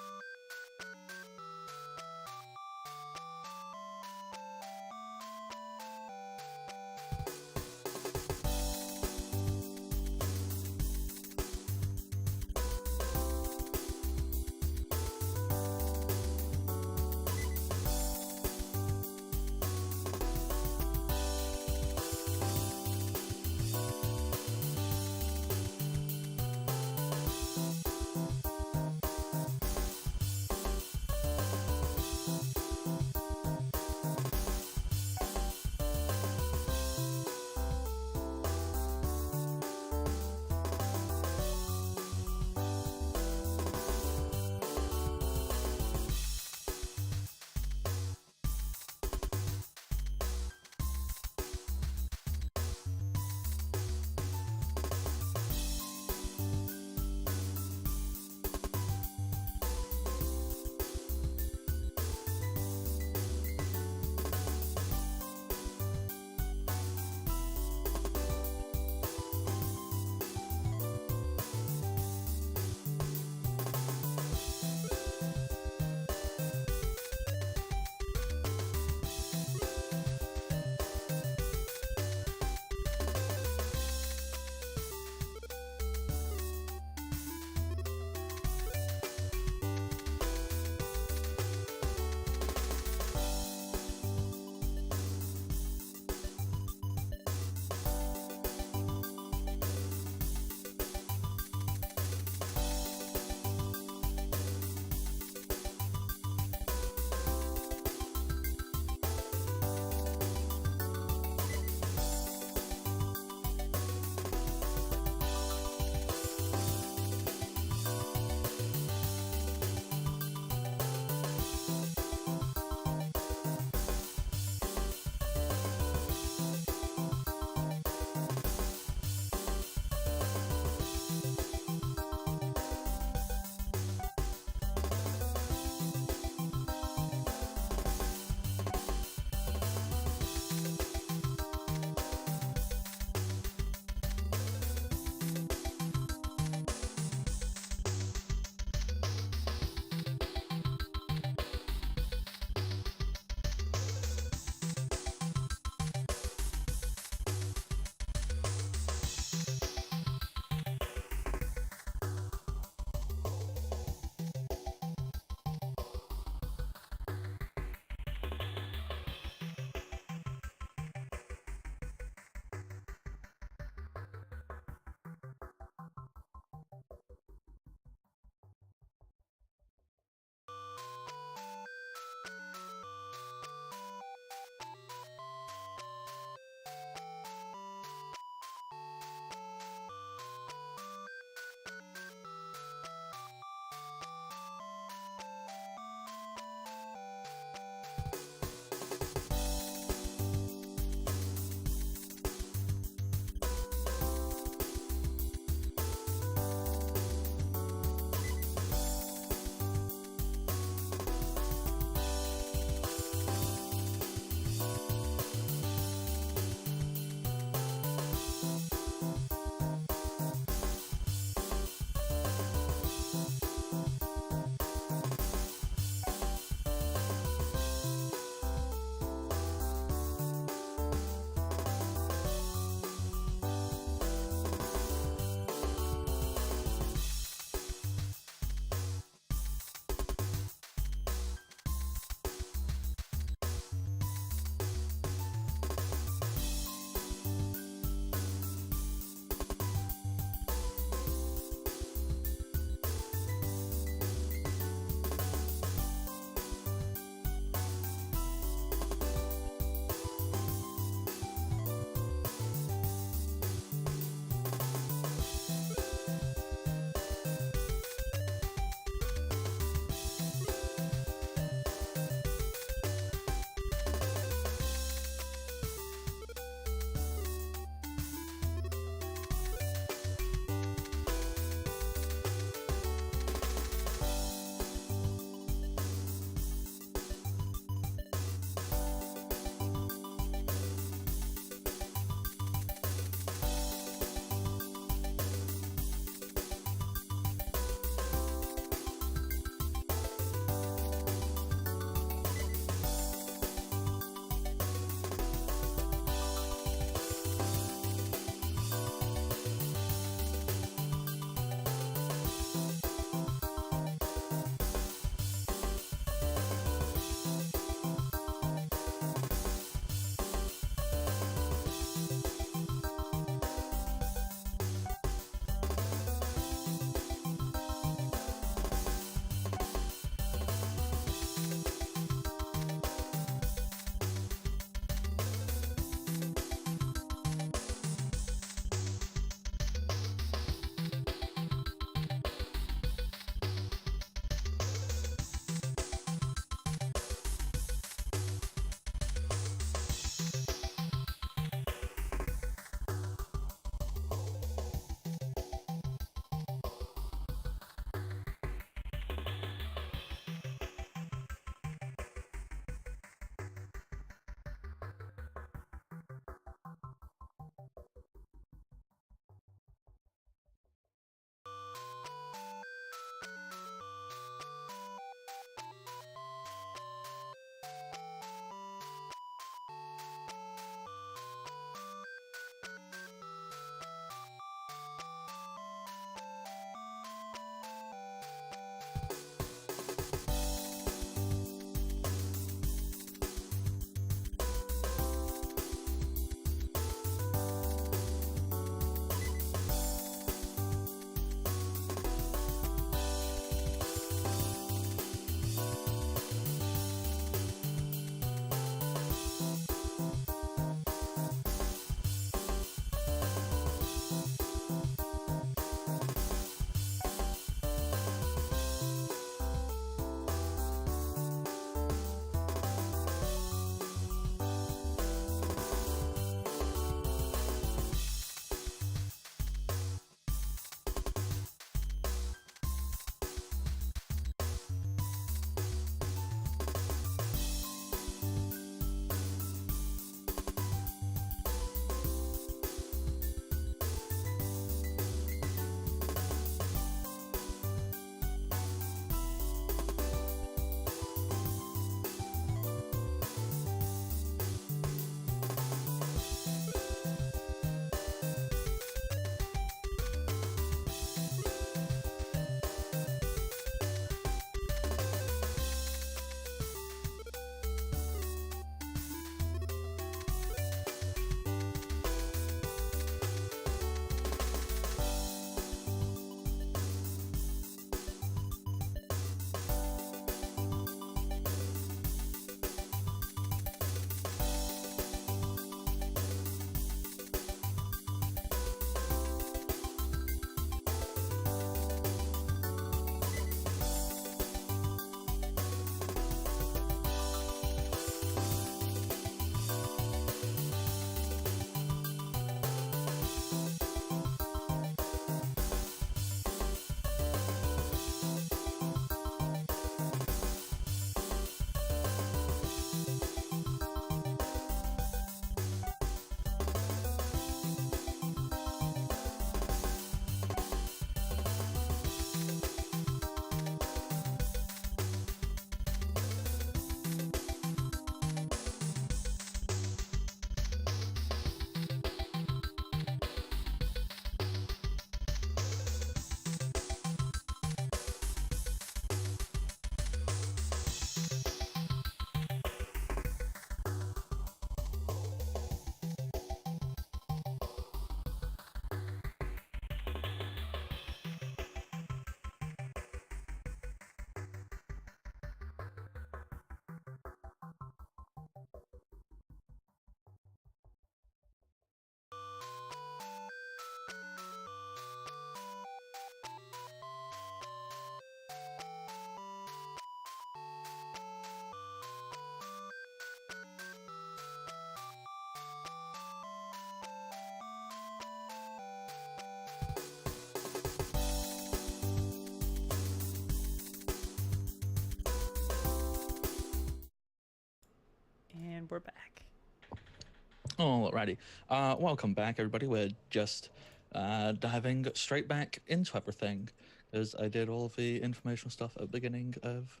A: Alrighty. Welcome back, everybody. We're just diving straight back into everything, as I did all of the informational stuff at the beginning of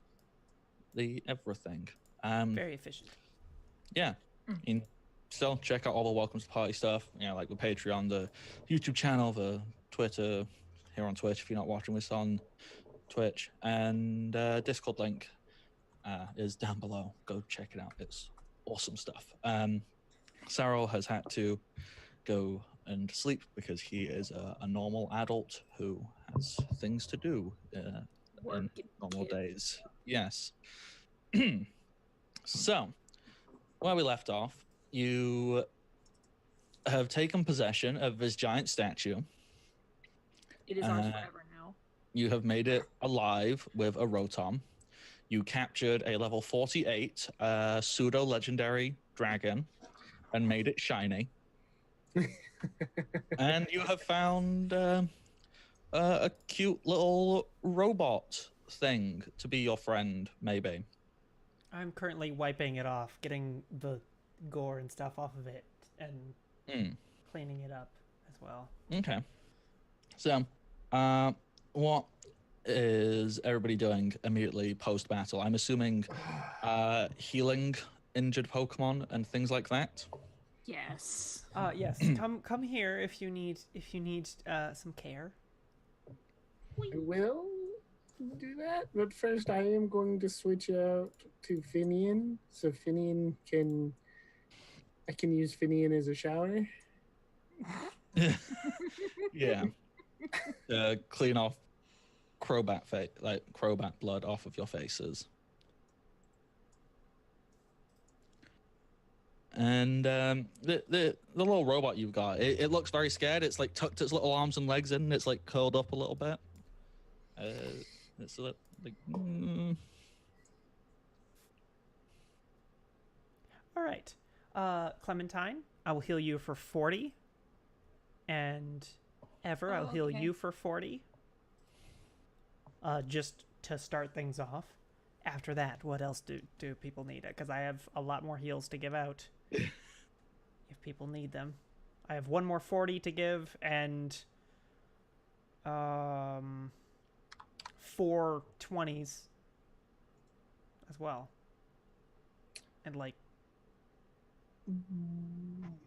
A: the everything.
B: Very efficient.
A: Yeah. Still check out all the welcomes to party stuff. Like the Patreon, the YouTube channel, the Twitter, here on Twitch if you're not watching this on Twitch, and Discord link is down below. Go check it out. It's awesome stuff. Sarah has had to go and sleep because he is a normal adult who has things to do in normal days. Yes. So, where we left off, you have taken possession of this giant statue.
D: It is ours forever now.
A: You have made it alive with a rotom. You captured a level 48 pseudo-legendary dragon and made it shiny. And you have found a cute little robot thing to be your friend, maybe.
B: I'm currently wiping it off, getting the gore and stuff off of it, and cleaning it up as well.
A: Okay. So, what is everybody doing immediately post-battle? I'm assuming healing injured Pokemon and things like that.
D: Yes.
B: Yes. Come here if you need some care.
C: I will do that, but first I am going to switch out to Finian, so I can use Finian as a shower.
A: Yeah. Clean off Crobat blood off of your faces. And the little robot you've got, it looks very scared. It's like tucked its little arms and legs in. It's like curled up a little bit. It's like.
B: All right, Clementine, I will heal you for 40, and Ever, I'll heal you for 40. Just to start things off. After that, what else do people need? Because I have a lot more heals to give out if people need them. I have one more 40 to give, and 4 20s as well. And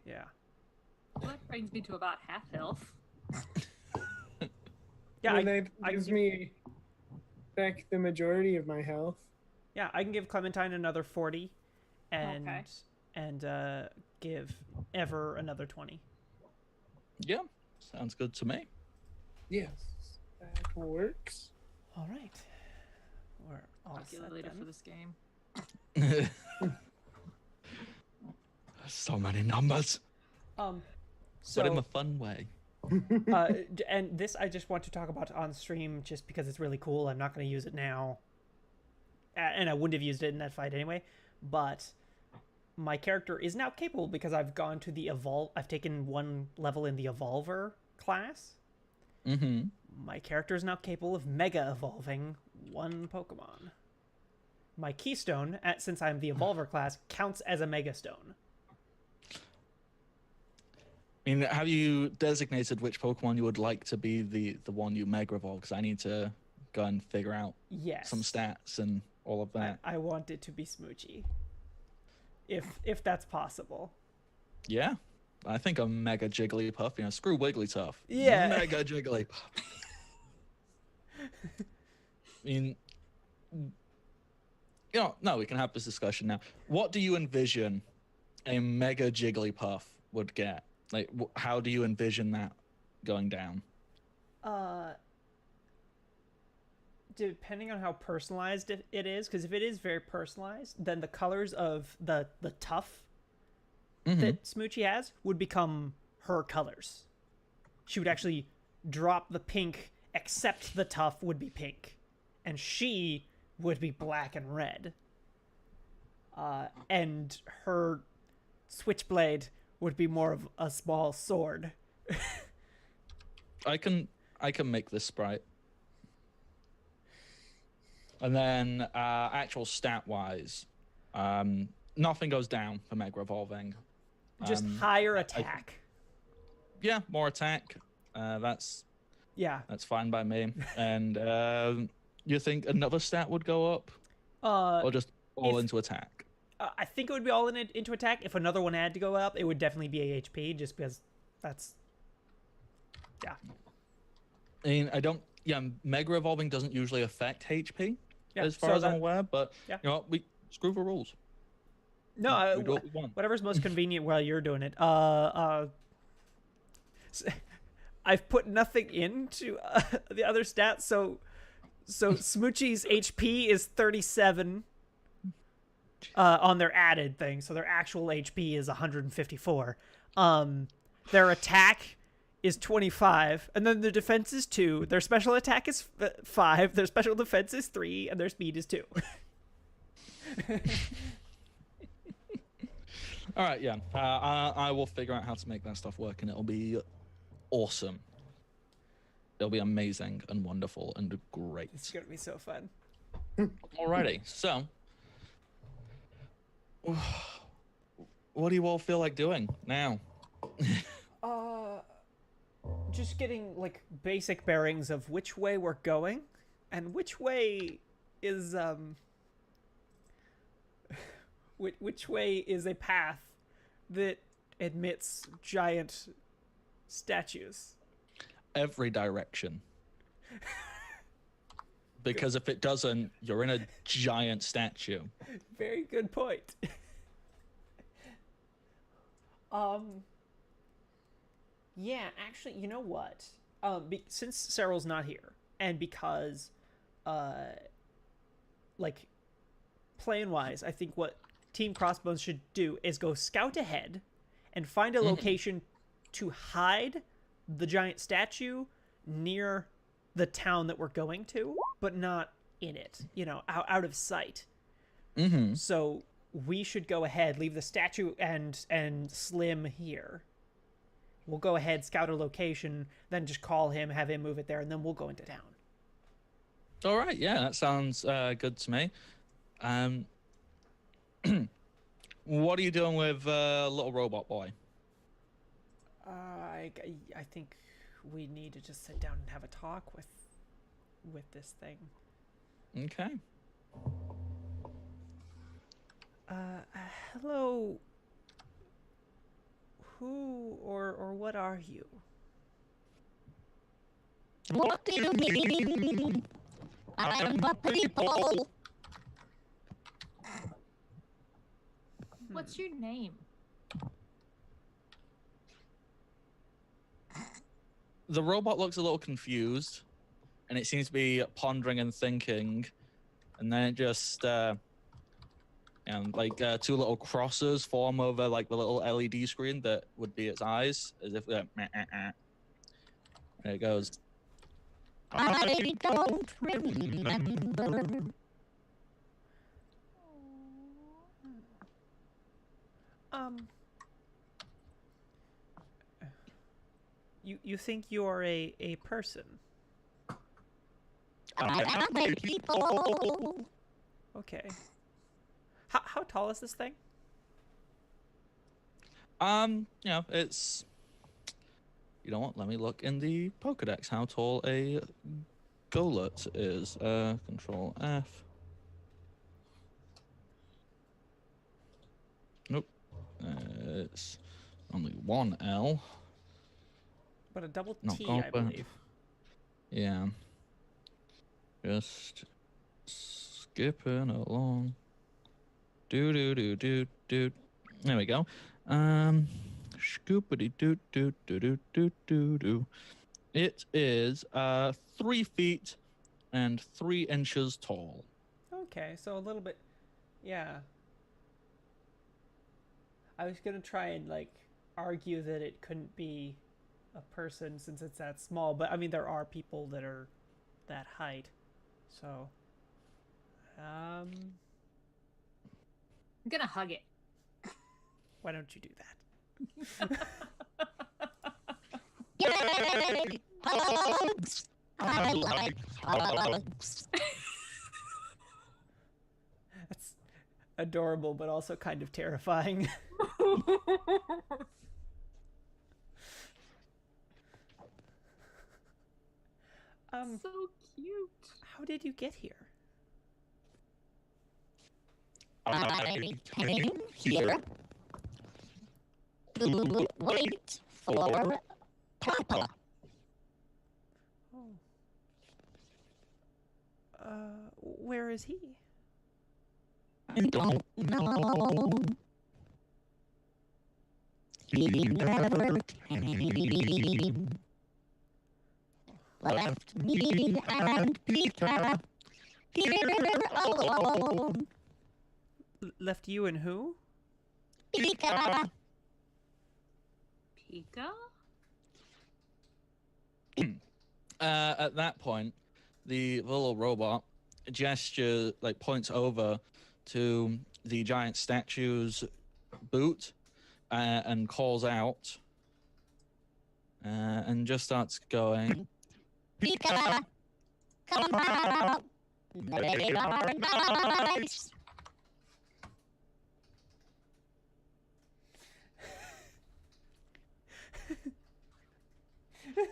B: yeah.
D: Well, that brings me to about half health.
B: Yeah,
C: well, that gives me back the majority of my health.
B: Yeah, I can give Clementine another 40, and give Ever another 20.
A: Yeah, sounds good to me.
C: Yes, that works.
B: All right, we're all
D: Calculator for this game.
A: So many numbers.
B: So,
A: but in a fun way.
B: And this I just want to talk about on stream just because it's really cool. I'm not going to use it now. And I wouldn't have used it in that fight anyway. But my character is now capable because I've gone to the evolve. I've taken one level in the Evolver class.
A: Mm-hmm.
B: My character is now capable of Mega Evolving one Pokemon. My Keystone, since I'm the Evolver class, counts as a Mega Stone.
A: I mean, have you designated which Pokemon you would like to be the one you Mega Evolve? Because I need to go and figure out some stats and all of that.
B: I want it to be Smoochie. If that's possible.
A: Yeah. I think a Mega Jigglypuff, screw Wigglytuff.
B: Yeah.
A: Mega Jigglypuff. I mean, no, we can have this discussion now. What do you envision a Mega Jigglypuff would get? Like, how do you envision that going down?
B: Depending on how personalized it is, because if it is very personalized, then the colors of the tuff that Smoochie has would become her colors. She would actually drop the pink, except the tuff would be pink. And she would be black and red. And her Switchblade would be more of a small sword.
A: I can make this sprite. And then actual stat wise, nothing goes down for Mega Evolving.
B: Just
A: Um,
B: higher attack.
A: Yeah, more attack. That's
B: Yeah.
A: fine by me. And you think another stat would go up, or just all into attack?
B: I think it would be all into attack. If another one had to go up, it would definitely be AHP, just because that's... Yeah.
A: I mean, I don't... Yeah, Mega Evolving doesn't usually affect HP, as far
B: so
A: as I'm aware, but,
B: yeah.
A: you know what, we screw the rules.
B: No,
A: we do what we want.
B: whatever's most convenient while you're doing it. I've put nothing into the other stats, so Smoochie's HP is 37 on their added thing, so their actual HP is 154. Their attack is 25, and then their defense is 2. Their special attack is 5. Their special defense is 3, and their speed is 2.
A: All right, yeah. I will figure out how to make that stuff work, and it'll be awesome. It'll be amazing and wonderful and great.
B: It's gonna be so fun.
A: Alrighty, so what do you all feel like doing now?
B: Just getting like basic bearings of which way we're going, and which way is which way is a path that admits giant statues.
A: Every direction. Because if it doesn't, you're in a giant statue.
B: Very good point. Yeah, actually, you know what? Since Cyril's not here, and because, like, plan-wise, I think what Team Crossbones should do is go scout ahead and find a location to hide the giant statue near the town that we're going to, but not in it, you know, out of sight. So we should go ahead, leave the statue and Slim here. We'll go ahead, scout a location, then just call him, have him move it there, and then we'll go into town.
A: All right, yeah, that sounds good to me. What are you doing with little robot boy?
B: I think we need to just sit down and have a talk with this thing.
A: Okay.
B: Hello. Who or what are you?
F: What do you mean? I'm a people.
D: What's your name?
A: The robot looks a little confused, and it seems to be pondering and thinking, and then it just, two little crosses form over like the little LED screen that would be its eyes, as if and it goes.
F: I don't remember.
B: You think you're a person?
F: I am a people.
B: Okay. How tall is this thing?
A: It's... You know what? Let me look in the Pokedex how tall a Golett is. Control F. Nope. It's only one L.
B: But a double
A: Not
B: T,
A: Golett.
B: I believe.
A: Yeah. Just skipping along. Do. There we go. Scoopity do. It is 3 feet and 3 inches tall.
B: Okay, so a little bit, yeah. I was gonna try and like argue that it couldn't be a person since it's that small, but I mean there are people that are that height, so I'm
D: gonna hug it.
B: Why don't you do that?
F: Yay! Hugs! I like hugs.
B: That's adorable, but also kind of terrifying.
D: So cute.
B: How did you get here?
F: I came here to wait for Papa.
B: Oh. Where is he?
F: I don't know. He never came. Left me and Peter here alone.
B: Left you and who?
F: Peter.
D: Pika?
A: At that point, the little robot points over to the giant statue's boot and calls out and just starts going.
F: Peter, come out. They are nice.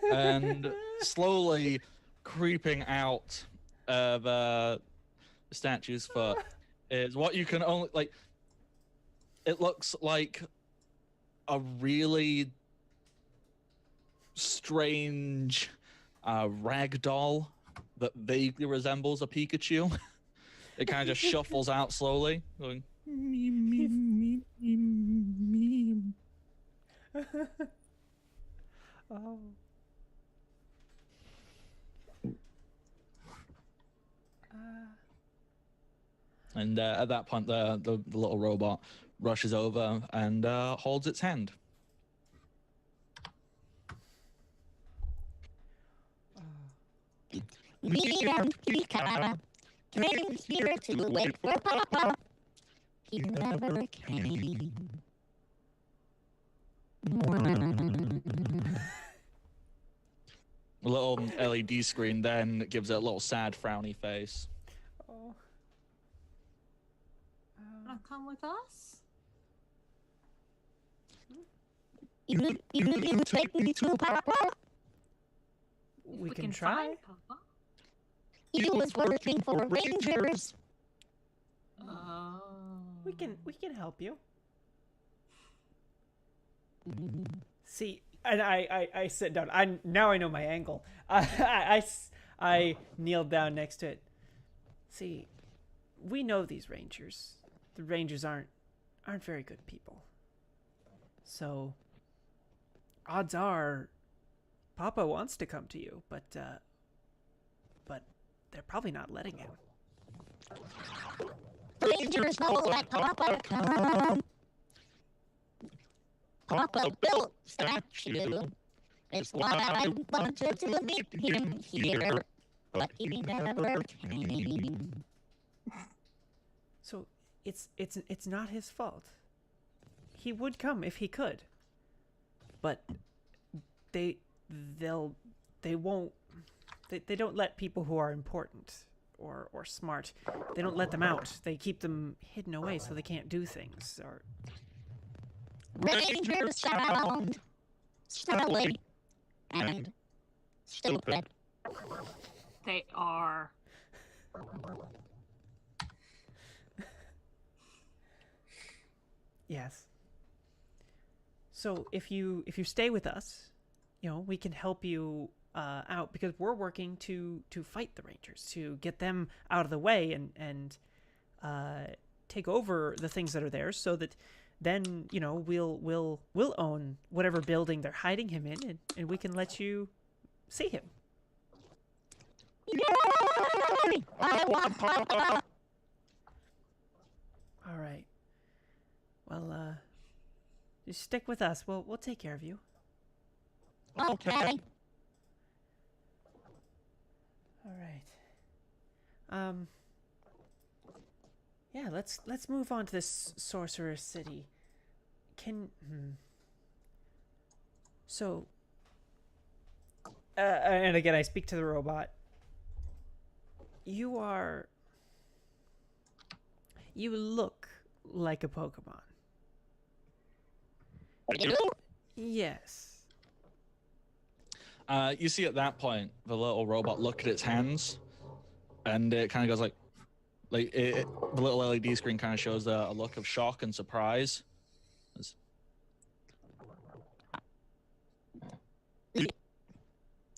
A: And slowly creeping out of the statue's foot is what you can only it looks like a really strange rag doll that vaguely resembles a Pikachu. It kind of just shuffles out slowly, going meep, meep, meep, meep.
B: Oh.
A: And at that point, the little robot rushes over and holds its hand.
F: Me and Peter came here to wait for Papa. He never came.
A: A little LED screen then gives it a little sad, frowny face.
B: Oh.
D: Wanna come with us?
F: You didn't take me to Papa.
B: We can try.
D: find Papa.
F: He was working for Rangers.
D: Oh.
B: We can help you. See, and I sit down. I know my angle. I kneel down next to it. See, we know these Rangers. The Rangers aren't very good people. So, odds are, Papa wants to come to you, but they're probably not letting him.
F: Rangers won't let Papa come. Papa built statue. It's why I wanted to meet him here, but he never came.
B: So it's not his fault. He would come if he could. But they don't let people who are important or smart. They don't let them out. They keep them hidden away so they can't do things. Or
F: Rangers sound silly and stupid.
D: They are.
B: yes. So if you stay with us, we can help you out, because we're working to fight the Rangers, to get them out of the way and take over the things that are theirs, so that then we'll own whatever building they're hiding him in, and we can let you see him.
F: Yay! I want Papa.
B: All right. Well, just stick with us. We'll take care of you.
F: Okay.
B: All right. Yeah, let's move on to this sorcerer city. So, and again, I speak to the robot. You look like a Pokemon. Yes.
A: You see at that point the little robot look at its hands, and it kind of goes like the little LED screen kind of shows a look of shock and surprise.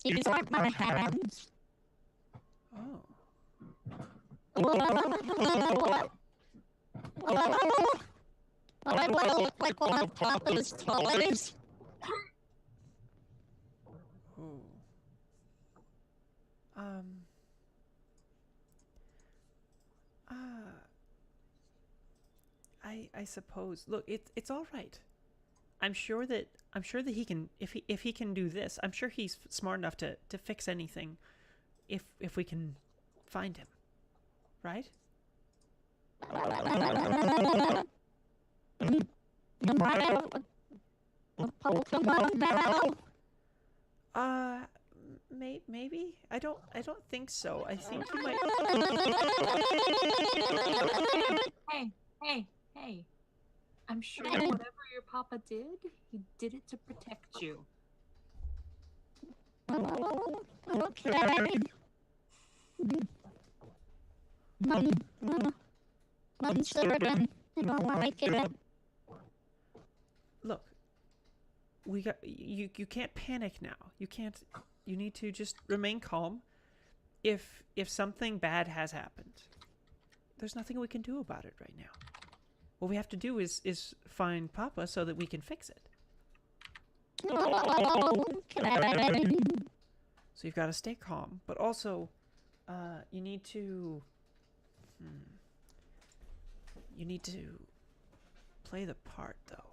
F: These aren't my hands.
B: Oh.
F: I look like one of Papa's toys.
B: Ooh. I suppose. Look, it's all right. I'm sure that he can, if he can do this. I'm sure he's smart enough to fix anything, if we can find him, right? Maybe. I don't think so. I think he might.
D: Hey. I'm sure whatever your papa did, he did it to protect you.
F: Okay. I'm certain you don't like it.
B: Look, we got you. You can't panic now. You can't. You need to just remain calm. If something bad has happened, there's nothing we can do about it right now. What we have to do is find Papa so that we can fix it. So you've got to stay calm, but also, you need to. You need to play the part, though.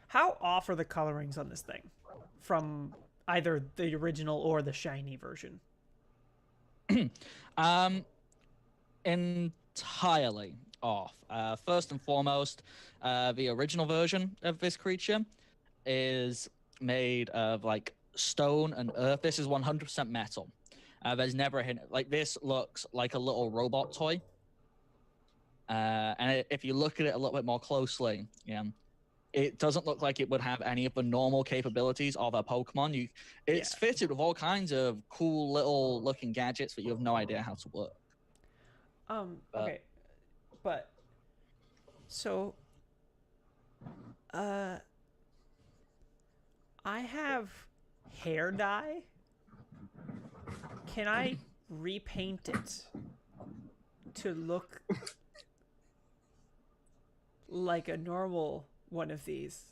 B: How off are the colorings on this thing from either the original or the shiny version?
A: Entirely off. First and foremost, the original version of this creature is made of like stone and earth. This is 100% metal. There's never a hint. Like, this looks like a little robot toy. And if you look at it a little bit more closely, it doesn't look like it would have any of the normal capabilities of a Pokemon. It's fitted with all kinds of cool little looking gadgets that you have no idea how to work.
B: Okay, but so I have hair dye. Can I repaint it to look like a normal one of these?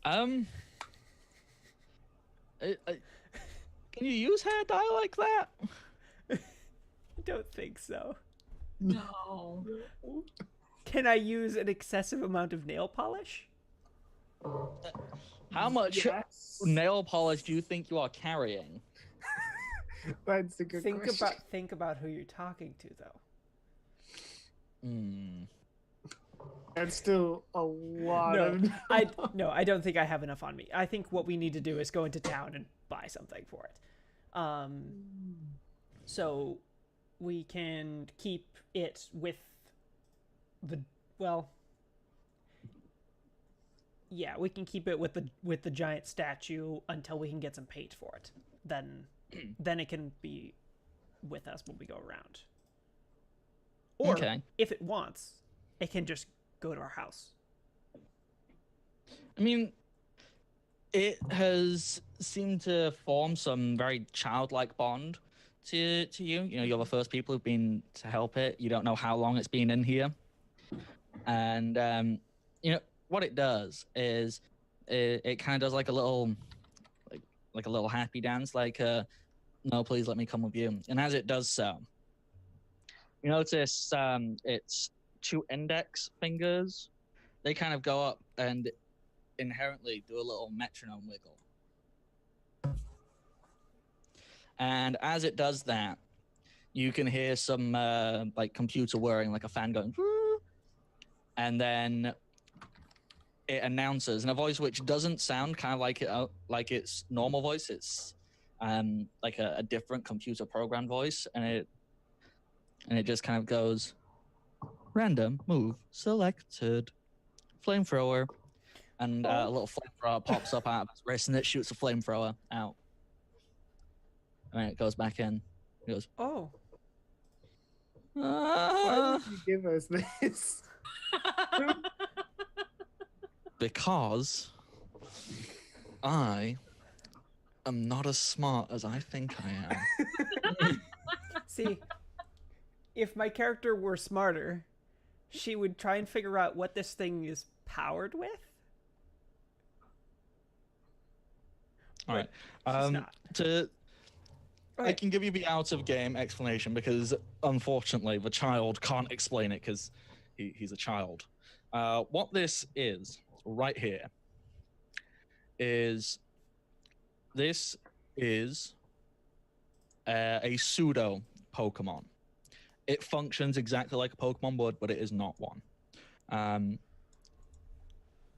A: Can you use hair dye like that?
B: I don't think so.
D: No.
B: Can I use an excessive amount of nail polish?
A: How much nail polish do you think you are carrying?
C: That's a good question.
B: Think about who you're talking to, though.
C: That's still a lot of...
B: I don't think I have enough on me. I think what we need to do is go into town and buy something for it. So we can keep it with the... Well... Yeah, we can keep it with the giant statue until we can get some paint for it. Then it can be with us when we go around. Or if it wants, it can just go to our house.
A: I mean, it has seemed to form some very childlike bond to you. You know, you're the first people who've been to help it. You don't know how long it's been in here. And, you know, what it does is it kind of does like a little, like a little happy dance, like, no, please let me come with you. And as it does so, you notice its two index fingers, they kind of go up and inherently do a little metronome wiggle. And as it does that, you can hear some like computer whirring, like a fan going, and then it announces in a voice which doesn't sound kind of like its normal voice. like a different computer program voice, and it just kind of goes, random move selected, flamethrower, and a little flamethrower pops up out of his wrist, and it shoots a flamethrower out, and then it goes back in. It goes,
B: Oh.
C: Why would you give us this?
A: because I am not as smart as I think I am.
B: See, if my character were smarter, she would try and figure out what this thing is powered with.
A: All right.
B: She's not.
A: I can give you the out of game explanation because unfortunately the child can't explain it because he's a child. What this is right here is a pseudo Pokemon. It functions exactly like a Pokemon would, but it is not one.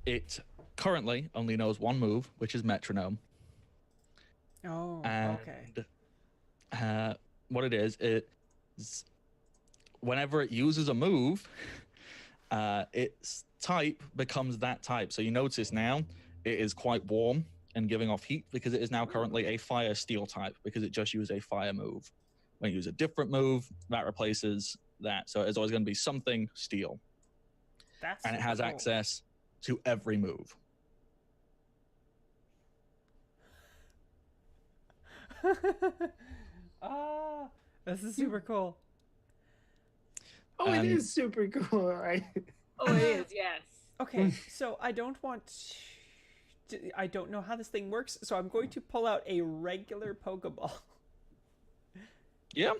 A: It currently only knows one move, which is Metronome.
B: Oh,
A: and,
B: okay.
A: What it is whenever it uses a move, its type becomes that type. So you notice now it is quite warm and giving off heat because it is now currently a fire steel type because it just used a fire move. When you use a different move, that replaces that. So it's always going to be something steel. And it has access to every move.
B: This is super cool.
C: Oh, it is super cool, right?
D: Oh, it is, yes.
B: Okay, so I don't know how this thing works, so I'm going to pull out a regular Pokeball.
A: Yeah.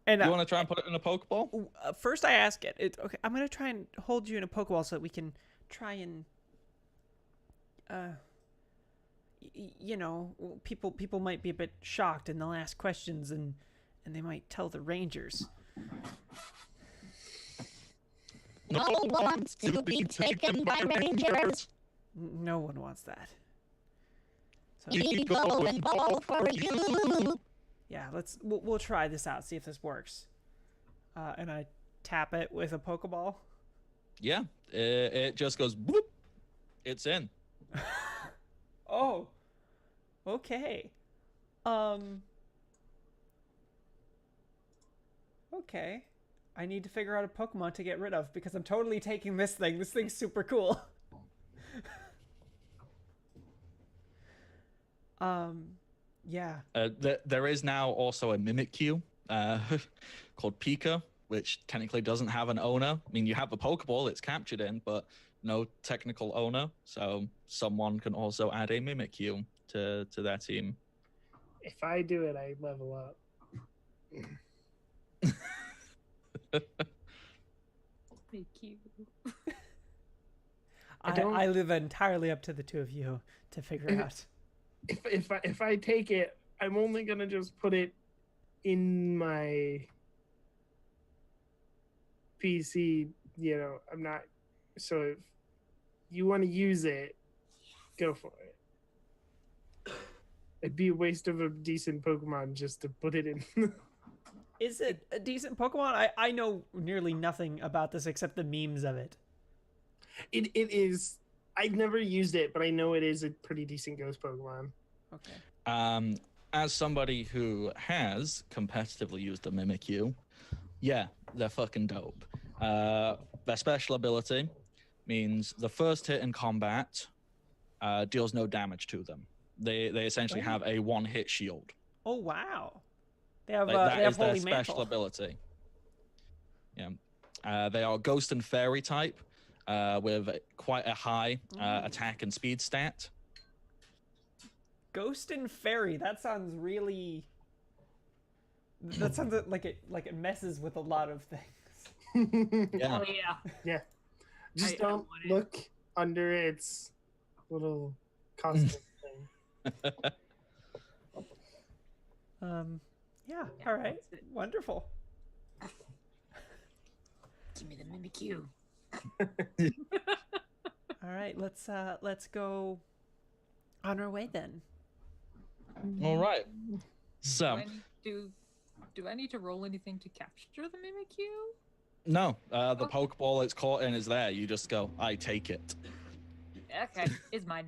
B: And
A: you want to try and put it in a Pokeball?
B: First, I ask it. Okay, I'm going to try and hold you in a Pokeball so that we can try and, you know, people might be a bit shocked and they'll ask questions and they might tell the Rangers.
F: No one wants to be taken by Rangers.
B: No one wants that. So,
F: Ego and ball for you.
B: Yeah, we'll try this out, see if this works. And I tap it with a Pokeball.
A: Yeah, it just goes boop. It's in.
B: Oh, okay. Okay. I need to figure out a Pokemon to get rid of because I'm totally taking this thing. This thing's super cool. Yeah.
A: There is now also a Mimikyu called Pika, which technically doesn't have an owner. I mean, you have a Pokeball it's captured in, but no technical owner. So someone can also add a Mimikyu to their team.
C: If I do it, I level up.
D: Thank you.
B: I live entirely up to the two of you to figure out.
C: If I take it, I'm only gonna just put it in my PC. You know, I'm not. So if you want to use it, go for it. It'd be a waste of a decent Pokemon just to put it in.
B: Is it a decent Pokemon? I know nearly nothing about this except the memes of it.
C: It is. I've never used it, but I know it is a pretty decent ghost Pokemon.
B: Okay.
A: As somebody who has competitively used a Mimikyu, yeah, they're fucking dope. Their special ability means the first hit in combat deals no damage to them. They essentially have a one-hit shield.
B: Oh wow! They have
A: that is
B: Holy
A: their
B: Mantle.
A: special ability. Yeah, they are Ghost and Fairy type with quite a high attack and speed stat.
B: Ghost and Fairy. That sounds really. That sounds like it messes with a lot of things.
A: Yeah.
D: Oh, yeah.
C: Yeah. Just
D: I
C: don't
D: want it.
C: look under its little costume thing.
B: Yeah.
D: Yeah,
B: All right.
D: that's it.
B: Wonderful.
D: Give me the Mimikyu.
B: All right. Let's go on our way then.
A: All right.
D: Do
A: So
D: I need to do I need to roll anything to capture the Mimikyu?
A: no, the Pokeball it's caught in is there. You just go, I take it.
D: Okay, it's mine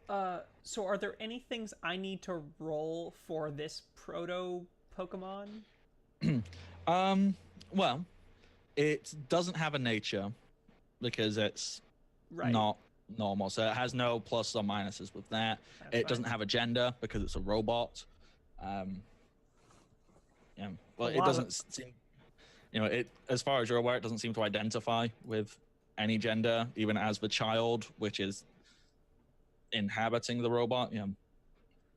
D: now.
B: So are there any things I need to roll for this proto Pokemon?
A: Well, it doesn't have a nature because it's
B: Right.
A: not normal, so it has no plus or minuses with that.
B: That's
A: It
B: fine.
A: doesn't have a gender because it's a robot. Yeah, well,
B: A
A: it
B: lot
A: doesn't seem, it as far as you're aware, it doesn't seem to identify with any gender, even as the child, which is inhabiting the robot.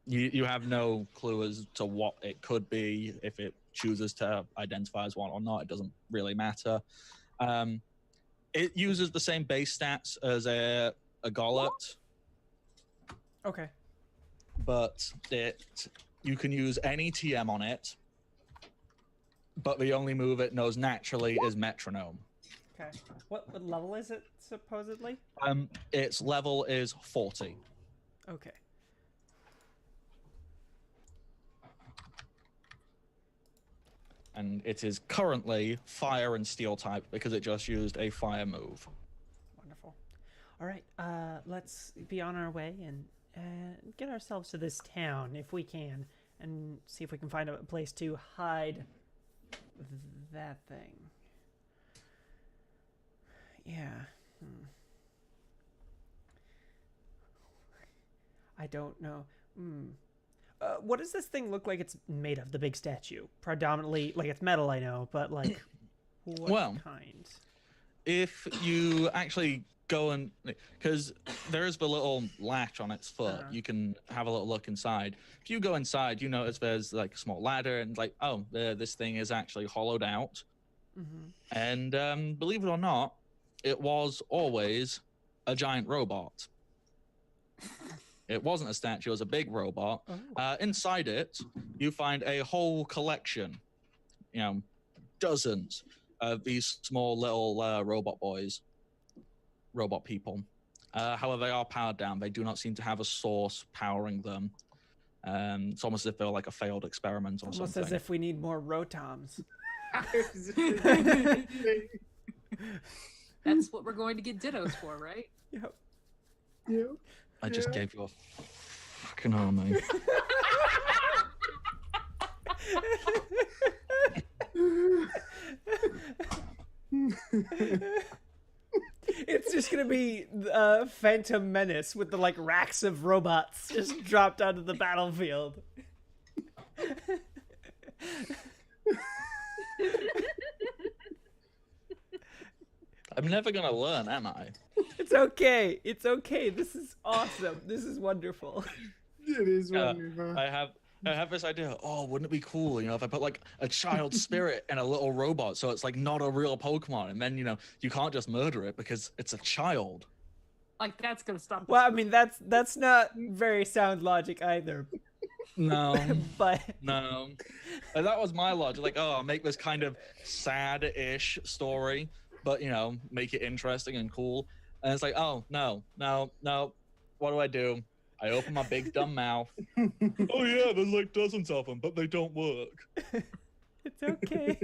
A: You have no clue as to what it could be. If it chooses to identify as one or not, it doesn't really matter. It uses the same base stats as a Gollet,
B: Okay.
A: but you can use any TM on it, but the only move it knows naturally is Metronome.
B: Okay. What level is it supposedly?
A: Its level is 40.
B: Okay.
A: And it is currently fire and steel type because it just used a fire move.
B: Wonderful. All right. Let's be on our way and get ourselves to this town if we can, and see if we can find a place to hide that thing. Yeah. I don't know. What does this thing look like it's made of, the big statue? Predominantly, like, it's metal, I know, but, like, what
A: Well,
B: kind?
A: If you actually go and... Because there's the little latch on its foot. You can have a little look inside. If you go inside, you notice there's, like, a small ladder, and, like, oh, this thing is actually hollowed out.
B: Mm-hmm.
A: And believe it or not, it was always a giant robot. It wasn't a statue, it was a big robot.
B: Oh.
A: Inside it, you find a whole collection, dozens of these small little robot people. However, they are powered down. They do not seem to have a source powering them. It's almost as if they're like a failed experiment or
B: Almost
A: something.
B: as if we need more Rotoms.
D: That's what we're going to get Dittos for, right?
B: Yep.
C: Yeah.
A: I just gave you a fucking army.
B: It's just gonna be Phantom Menace with the like racks of robots just dropped onto the battlefield.
A: I'm never gonna learn, am I?
B: It's okay. It's okay. This is awesome. This is wonderful.
C: It is wonderful.
A: I have this idea. Oh, wouldn't it be cool, if I put like a child spirit in a little robot, so it's like not a real Pokemon, and then you can't just murder it because it's a child.
D: Like, that's gonna stop.
B: Well, I mean that's not very sound logic either.
A: No,
B: But
A: no. And that was my logic. Like, oh, I'll make this kind of sad-ish story, but make it interesting and cool. And it's like, oh no. What do? I open my big dumb mouth. Oh yeah, there's like dozens of them, but they don't work.
B: it's okay.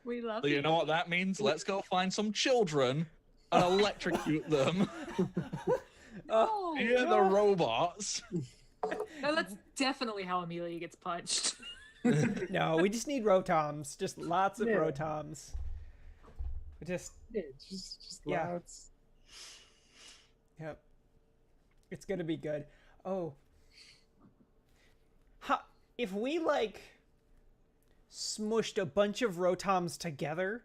D: We love
A: So you know what that means? Let's go find some children and electrocute them.
D: Oh,
A: Yeah, the robots.
D: no, that's definitely how Amelia gets punched.
B: No, we just need Rotoms. Just lots of
C: Yeah.
B: Rotoms. Just
C: Yeah, just
B: Yeah.
C: louds.
B: Yep. It's gonna be good. Oh. If we, like, smushed a bunch of Rotoms together,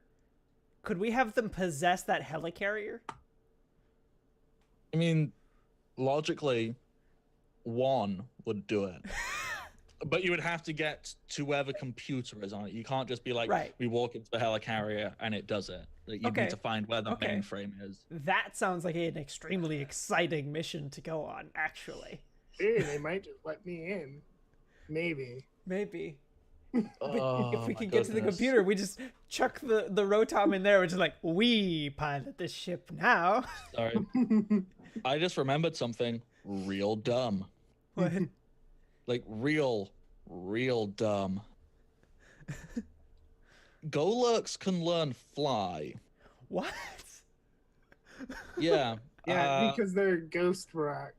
B: could we have them possess that helicarrier?
A: I mean, logically, one would do it. But you would have to get to where the computer is on it. You can't just be like,
B: Right.
A: we walk into the helicarrier and it does it. Like, you
B: Okay.
A: need to find where the
B: Okay.
A: mainframe is.
B: That sounds like an extremely exciting mission to go on, actually.
C: Hey, they might just let me in. Maybe.
B: Maybe.
A: Oh,
B: If we
A: my
B: can get to the
A: goodness.
B: computer, we just chuck the Rotom in there, which is like, we pilot this ship now.
A: Sorry. I just remembered something real dumb.
B: What?
A: Like real dumb. Golurks can learn fly.
B: What?
A: Yeah.
C: Yeah, because they're ghost rock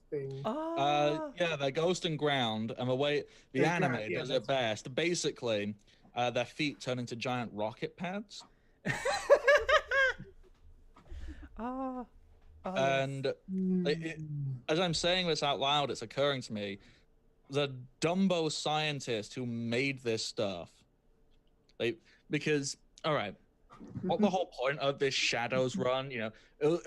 C: thing.
B: Oh.
A: Yeah, they're ghost and ground, and the way the
C: They're
A: anime
C: ground, yeah,
A: does
C: that's
A: it best. Basically, their feet turn into giant rocket pads,
B: Oh. Oh, yes.
A: and as I'm saying this out loud, it's occurring to me, the Dumbo scientist who made this stuff, like, because all right, what the whole point of this Shadows run, it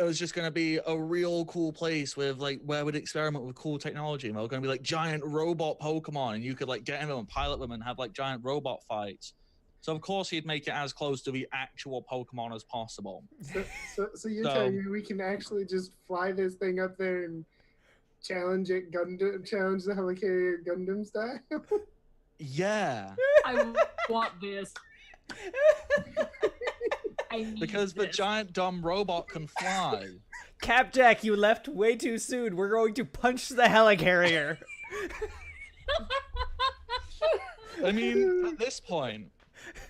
A: was just going to be a real cool place with like where we'd experiment with cool technology, and they were going to be like giant robot Pokemon, and you could like get in them and pilot them and have like giant robot fights. So of course he'd make it as close to the actual Pokemon as possible.
C: So you're telling me we can actually just fly this thing up there and challenge the helicarrier Gundam style?
A: Yeah.
D: I want this. I need
A: Because the
D: this.
A: giant dumb robot can fly.
B: Capjack, you left way too soon. We're going to punch the helicarrier.
A: I mean, at this point,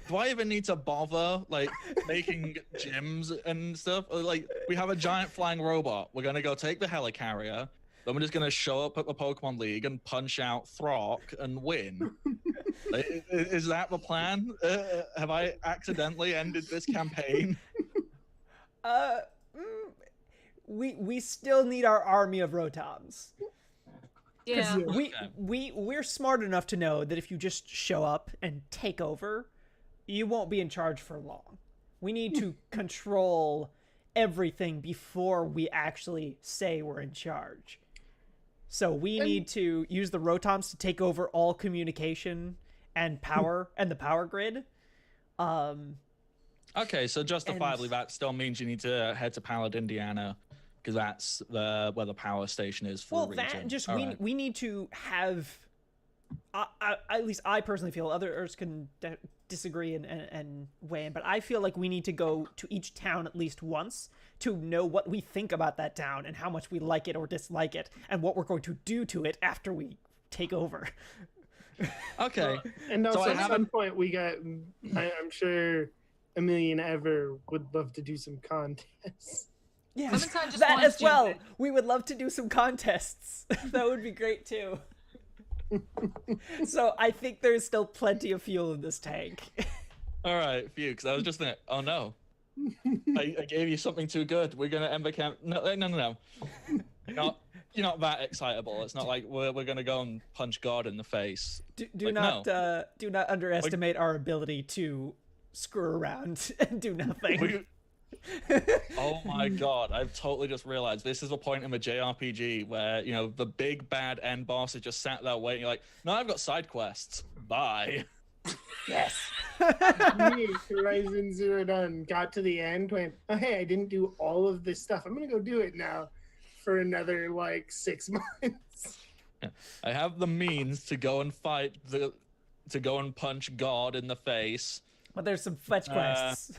A: do I even need to bother like making gyms and stuff? Like, we have a giant flying robot. We're gonna go take the helicarrier. Then we're just gonna show up at the Pokemon League and punch out Throck and win. Like, is that the plan? Have I accidentally ended this campaign?
B: We still need our army of Rotoms.
D: Yeah.
B: We're smart enough to know that if you just show up and take over, you won't be in charge for long. We need to control everything before we actually say we're in charge. So we need to use the Rotoms to take over all communication and power and the power grid.
A: Okay, so justifiably, that still means you need to head to Pallet, Indiana, because that's where the power station is for the region.
B: That just
A: All
B: we need to have. At least I personally feel, others can disagree and weigh in, but I feel like we need to go to each town at least once to know what we think about that town and how much we like it or dislike it, and what we're going to do to it after we take over.
A: Okay.
C: And also,
A: So
C: at some point, we got. I'm sure Amelia and Ever would love to do some contests.
B: Yes,
D: Clementine just
B: that
D: wants
B: as well.
D: Jim.
B: We would love to do some contests. That would be great too. So I think there's still plenty of fuel in this tank.
A: All right, phew, because I was just thinking, oh no, I gave you something too good. We're gonna end the camp. No. You're not that excitable. It's not like we're gonna go and punch God in the face.
B: Do not underestimate our ability to screw around and do nothing.
A: Oh my god, I've totally just realized this is a point in the JRPG where, the big bad end boss is just sat there waiting. You're like, no, I've got side quests. Bye.
B: Yes.
C: Me, Horizon Zero Dawn, got to the end, went, oh, hey, I didn't do all of this stuff. I'm going to go do it now for another, 6 months.
A: Yeah. I have the means to go and fight to go and punch God in the face.
B: But there's some fetch quests.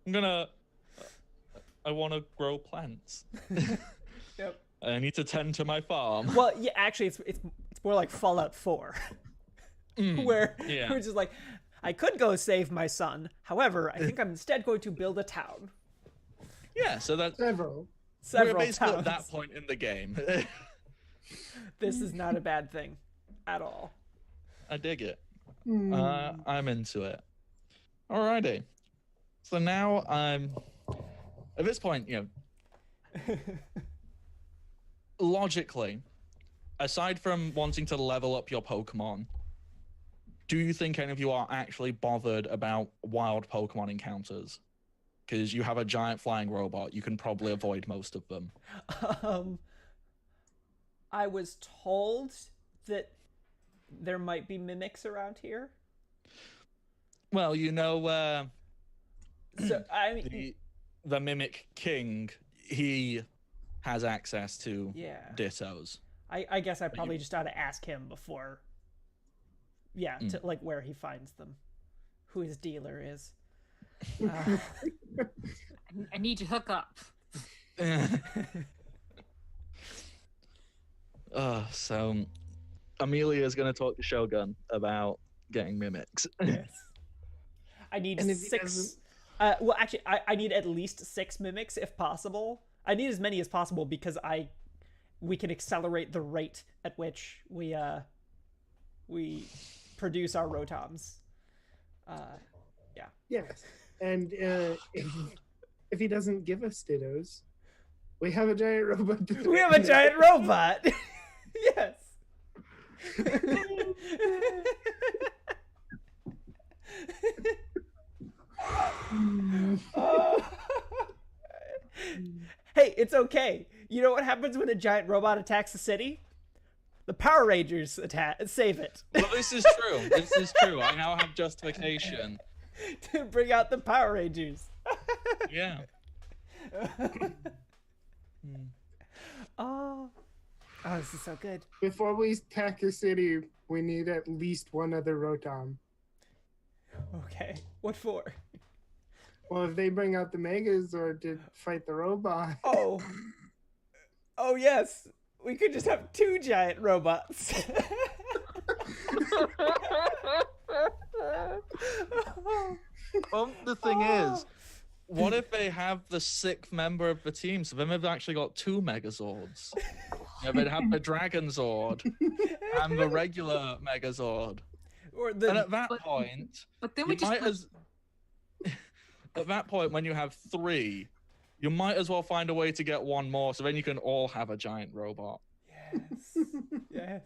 A: I want to grow plants.
B: Yep.
A: I need to tend to my farm.
B: Well, yeah, actually, it's more like Fallout 4, where we're just like, I could go save my son. However, I think I'm instead going to build a town.
A: Yeah, so that's
C: Several
A: we're basically
B: towns.
A: at that point in the game.
B: This is not a bad thing at all.
A: I dig it. I'm into it. Alrighty. So now I'm at this point, logically, aside from wanting to level up your Pokemon, do you think any of you are actually bothered about wild Pokemon encounters? Because you have a giant flying robot, you can probably avoid most of them.
B: I was told that there might be mimics around here.
A: Well,
B: So I mean,
A: the Mimic King, he has access to Dittos.
B: I guess I probably just ought to ask him before. Yeah, to where he finds them, who his dealer is.
D: I need to hook up.
A: So Amelia is going to talk to Shogun about getting mimics.
B: Yes. I need
C: And if he
B: 6.
C: doesn't-
B: Well, actually, I need at least 6 mimics if possible. I need as many as possible because we can accelerate the rate at which we produce our rotoms. Yeah.
C: Yes, and if he doesn't give us dittos, we have a giant robot.
B: We have a giant robot. Yes. Hey, it's okay. You know what happens when a giant robot attacks a city? The Power Rangers save it.
A: Well, this is true. This is true. I now have justification.
B: To bring out the Power Rangers.
A: Yeah.
B: Oh, this is so good.
C: Before we attack a city, we need at least one other Rotom.
B: Okay, what for?
C: Well, if they bring out the Megazord to fight the robot.
B: Oh yes, we could just have 2 giant robots.
A: Well, the thing is, what if they have the 6th member of the team? So then they've actually got 2 Megazords. They'd have the Dragon Zord and the regular Megazord.
B: Or
A: And
B: the
A: at that point,
D: But then
A: you
D: we just
A: might as at that point when you have 3, you might as well find a way to get 1 more, so then you can all have a giant robot.
B: yes.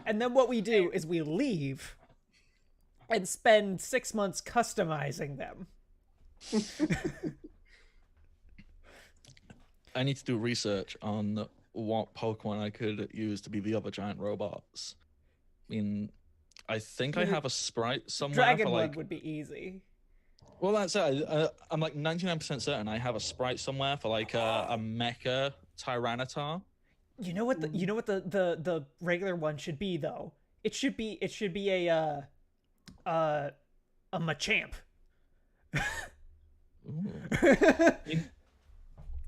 B: And then what we do is we leave and spend 6 months customizing them.
A: I need to do research on what Pokemon I could use to be the other giant robots. I mean, I think I have a sprite somewhere
B: Dragon
A: for like.
B: would be easy.
A: Well, that's it. I'm like 99% certain I have a sprite somewhere for like a Mecha Tyranitar.
B: You know what the regular one should be though? It should be a Machamp.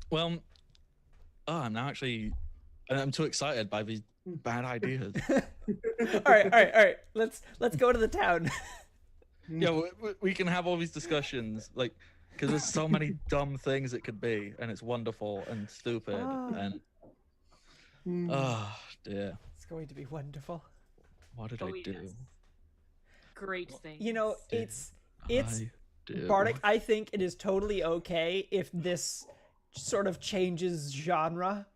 A: Well, I'm now actually. I'm too excited by these bad ideas.
B: all right. Let's go to the town.
A: Yeah, we can have all these discussions, like, because there's so many dumb things it could be, and it's wonderful and stupid, and oh dear,
B: It's going to be wonderful.
A: what did
D: Oh,
A: I do?
D: yes. Great thing.
B: You know, it's
A: I do?
B: Bardic. I think it is totally okay if this sort of changes genre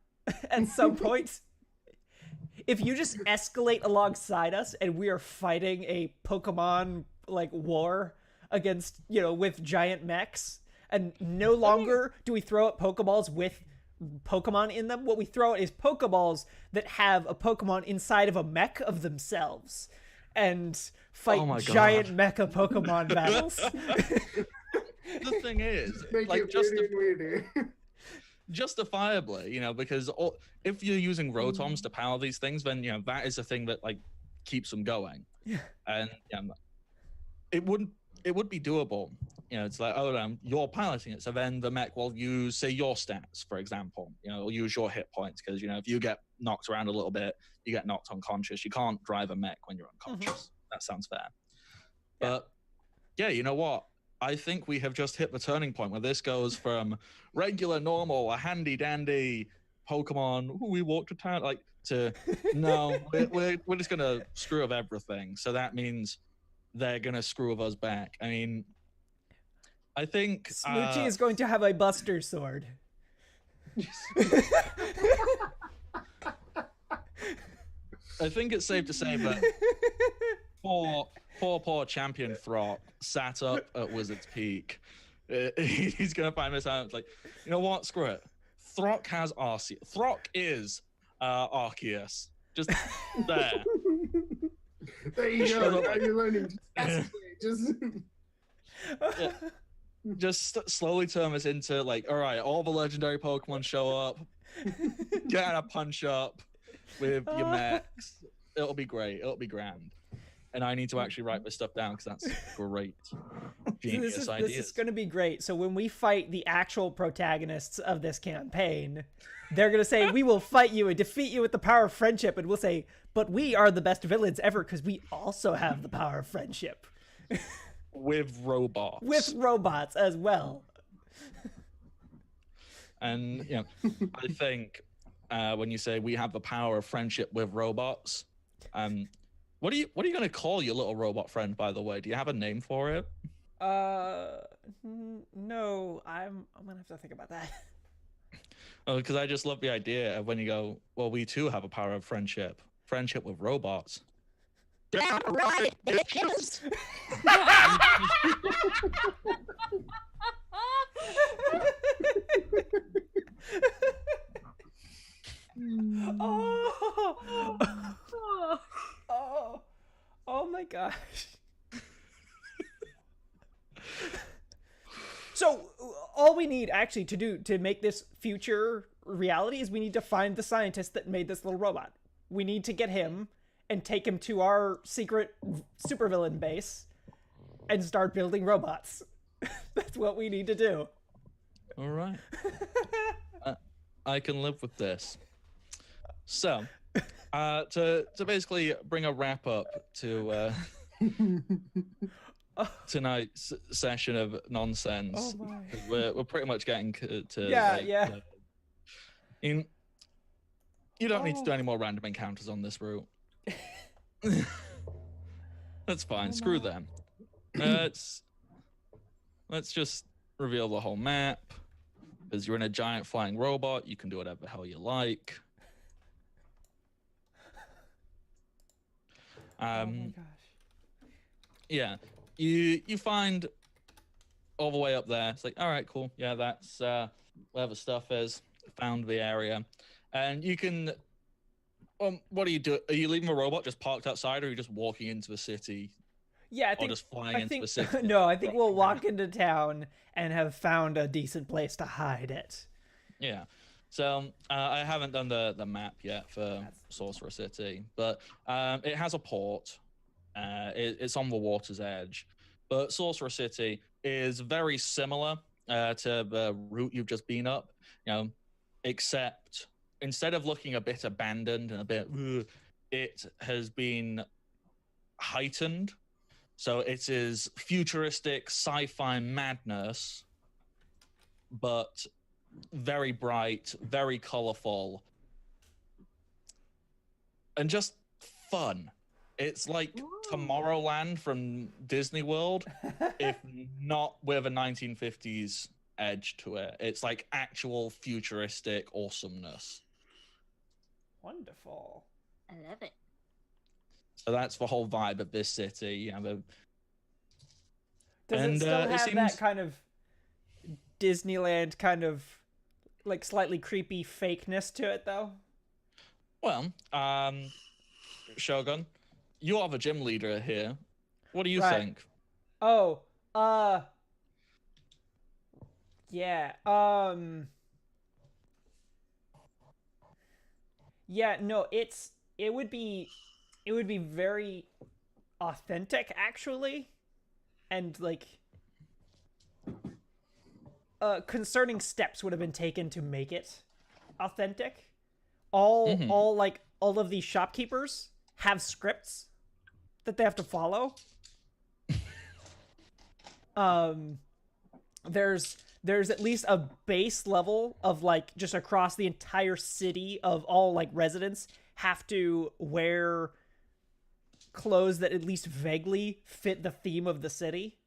B: at some point. If you just escalate alongside us and we are fighting a Pokemon like war against, with giant mechs, and no longer do we throw out Pokeballs with Pokemon in them. What we throw out is Pokeballs that have a Pokemon inside of a mech of themselves, and fight giant mecha Pokemon battles.
A: The thing is,
C: Make
A: like,
C: it weirder and weirder.
A: justifiably, because if you're using Rotoms to power these things, then that is a thing that like keeps them going.
B: Yeah.
A: And it would be doable. It's like, you're piloting it, so then the mech will use, say, your stats, for example. It'll use your hit points, because if you get knocked around a little bit, you get knocked unconscious. You can't drive a mech when you're unconscious. That sounds fair.
B: Yeah.
A: But yeah, you know what? I think we have just hit the turning point where this goes from regular, normal, a handy dandy Pokemon, we walk to town, like, to no, we're just gonna screw up everything. So that means they're gonna screw with us back. I mean, I think
B: Smoochie is going to have a Buster Sword.
A: I think it's safe to say that poor champion Throck sat up at Wizard's Peak. He's gonna find this out. It's like, you know what? Screw it. Throck has Arceus. Throck is Arceus. Just there.
C: There you go. Now you're learning. Just
A: Yeah. Just slowly turn this into like, all right, all the legendary Pokemon show up. Get a punch up with your mechs. It'll be great. It'll be grand. And I need to actually write this stuff down because that's great. genius
B: This
A: ideas.
B: is going to be great. So when we fight the actual protagonists of this campaign, they're going to say, we will fight you and defeat you with the power of friendship. And we'll say, but we are the best villains ever because we also have the power of friendship.
A: With robots.
B: With robots as well.
A: And, you know, I think when you say we have the power of friendship with robots, what are you going to call your little robot friend, by the way? Do you have a name for it?
B: No, I'm gonna have to think about that.
A: Oh, because I just love the idea of when you go, well, we too have a power of friendship with robots.
F: Damn right, bitches.
B: Oh my gosh. So all we need actually to make this future reality is we need to find the scientist that made this little robot. We need to get him and take him to our secret supervillain base and start building robots. That's what we need to do.
A: All right. I can live with this. So, to basically bring a wrap up to tonight's session of nonsense,
B: Oh my.
A: we're pretty much getting to
B: Yeah.
A: You don't need to do any more random encounters on this route. That's fine. Screw them. Let's just reveal the whole map. Because you're in a giant flying robot, you can do whatever the hell you like.
B: Oh my gosh.
A: Yeah, you find all the way up there. It's like, all right, cool. Yeah, that's where the stuff is. Found the area, and you can. What do you do? Are you leaving the robot just parked outside, or are you just walking into the city?
B: Yeah, I think.
A: Or just flying into the city?
B: No, I think we'll walk into town and have found a decent place to hide it.
A: Yeah. So I haven't done the map yet for Sorcerer City, but it has a port. It's on the water's edge. But Sorcerer City is very similar to the route you've just been up, you know, except instead of looking a bit abandoned and a bit, it has been heightened. So it is futuristic sci-fi madness, but very bright, very colorful, and just fun. It's like Tomorrowland from Disney World, if not with a 1950s edge to it. It's like actual futuristic awesomeness.
B: Wonderful.
D: I love it.
A: So that's the whole vibe of this city.
B: Does it still have that kind of Disneyland kind of like slightly creepy fakeness to it though?
A: Well, Shogun, you are the gym leader here. What do you think?
B: Oh, yeah, yeah, no, it would be very authentic actually, and like concerning steps would have been taken to make it authentic. All of these shopkeepers have scripts that they have to follow. There's at least a base level of like just across the entire city of all like residents have to wear clothes that at least vaguely fit the theme of the city.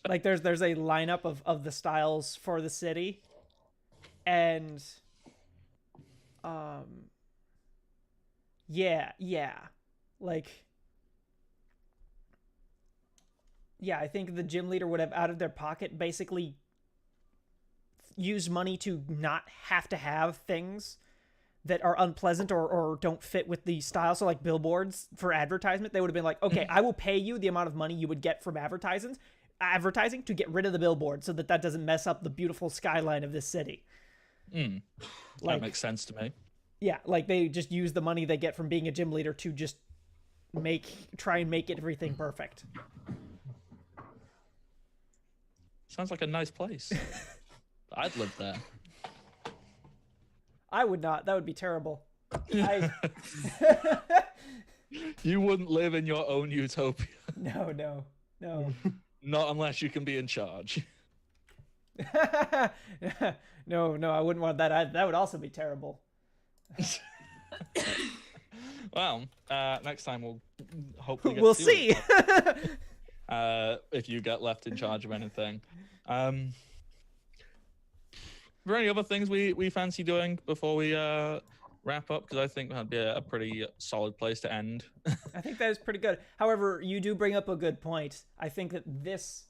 B: Like there's a lineup of the styles for the city, and I think the gym leader would have out of their pocket basically used money to not have to have things that are unpleasant or don't fit with the style. So like billboards for advertisement, they would have been like, okay, I will pay you the amount of money you would get from advertising to get rid of the billboard so that doesn't mess up the beautiful skyline of this city.
A: That makes sense to me.
B: Yeah, like they just use the money they get from being a gym leader to just try and make everything perfect.
A: Sounds like a nice place. I'd live there.
B: I would not. That would be terrible. I...
A: You wouldn't live in your own utopia.
B: No.
A: Not unless you can be in charge.
B: No, I wouldn't want that. That would also be terrible.
A: Well, next time we'll hopefully get
B: We'll
A: to
B: see.
A: if you get left in charge of anything. Are there any other things we fancy doing before we wrap up? Because I think that'd be a pretty solid place to end.
B: I think that is pretty good. However, you do bring up a good point. I think that this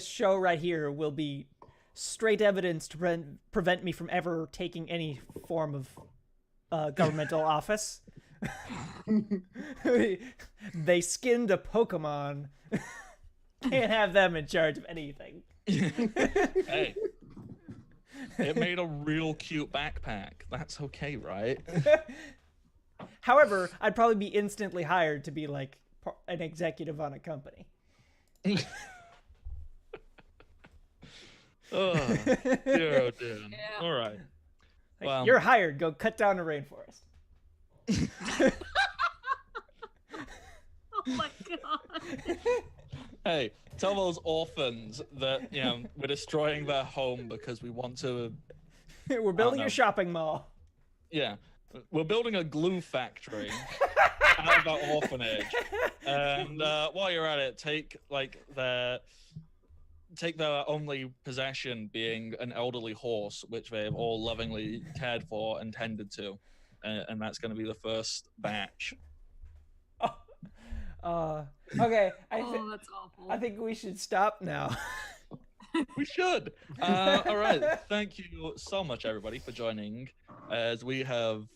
B: show right here will be straight evidence to prevent me from ever taking any form of governmental office. They skinned a Pokemon. Can't have them in charge of anything.
A: Hey, it made a real cute backpack. That's okay, right?
B: However, I'd probably be instantly hired to be like an executive on a company.
A: Oh, dear.
D: Yeah.
A: All right.
B: Like,
A: Well,
B: you're hired. Go cut down a rainforest.
D: Oh my god.
A: hey, tell those orphans that we're destroying their home because we want to.
B: We're building
A: know.
B: a shopping mall.
A: Yeah, we're building a glue factory out of that orphanage, and while you're at it, take their only possession being an elderly horse, which they've all lovingly cared for and tended to, and that's going to be the first batch.
B: Okay.
D: That's awful.
B: I think we should stop now.
A: We should. All right. Thank you so much, everybody, for joining. As we have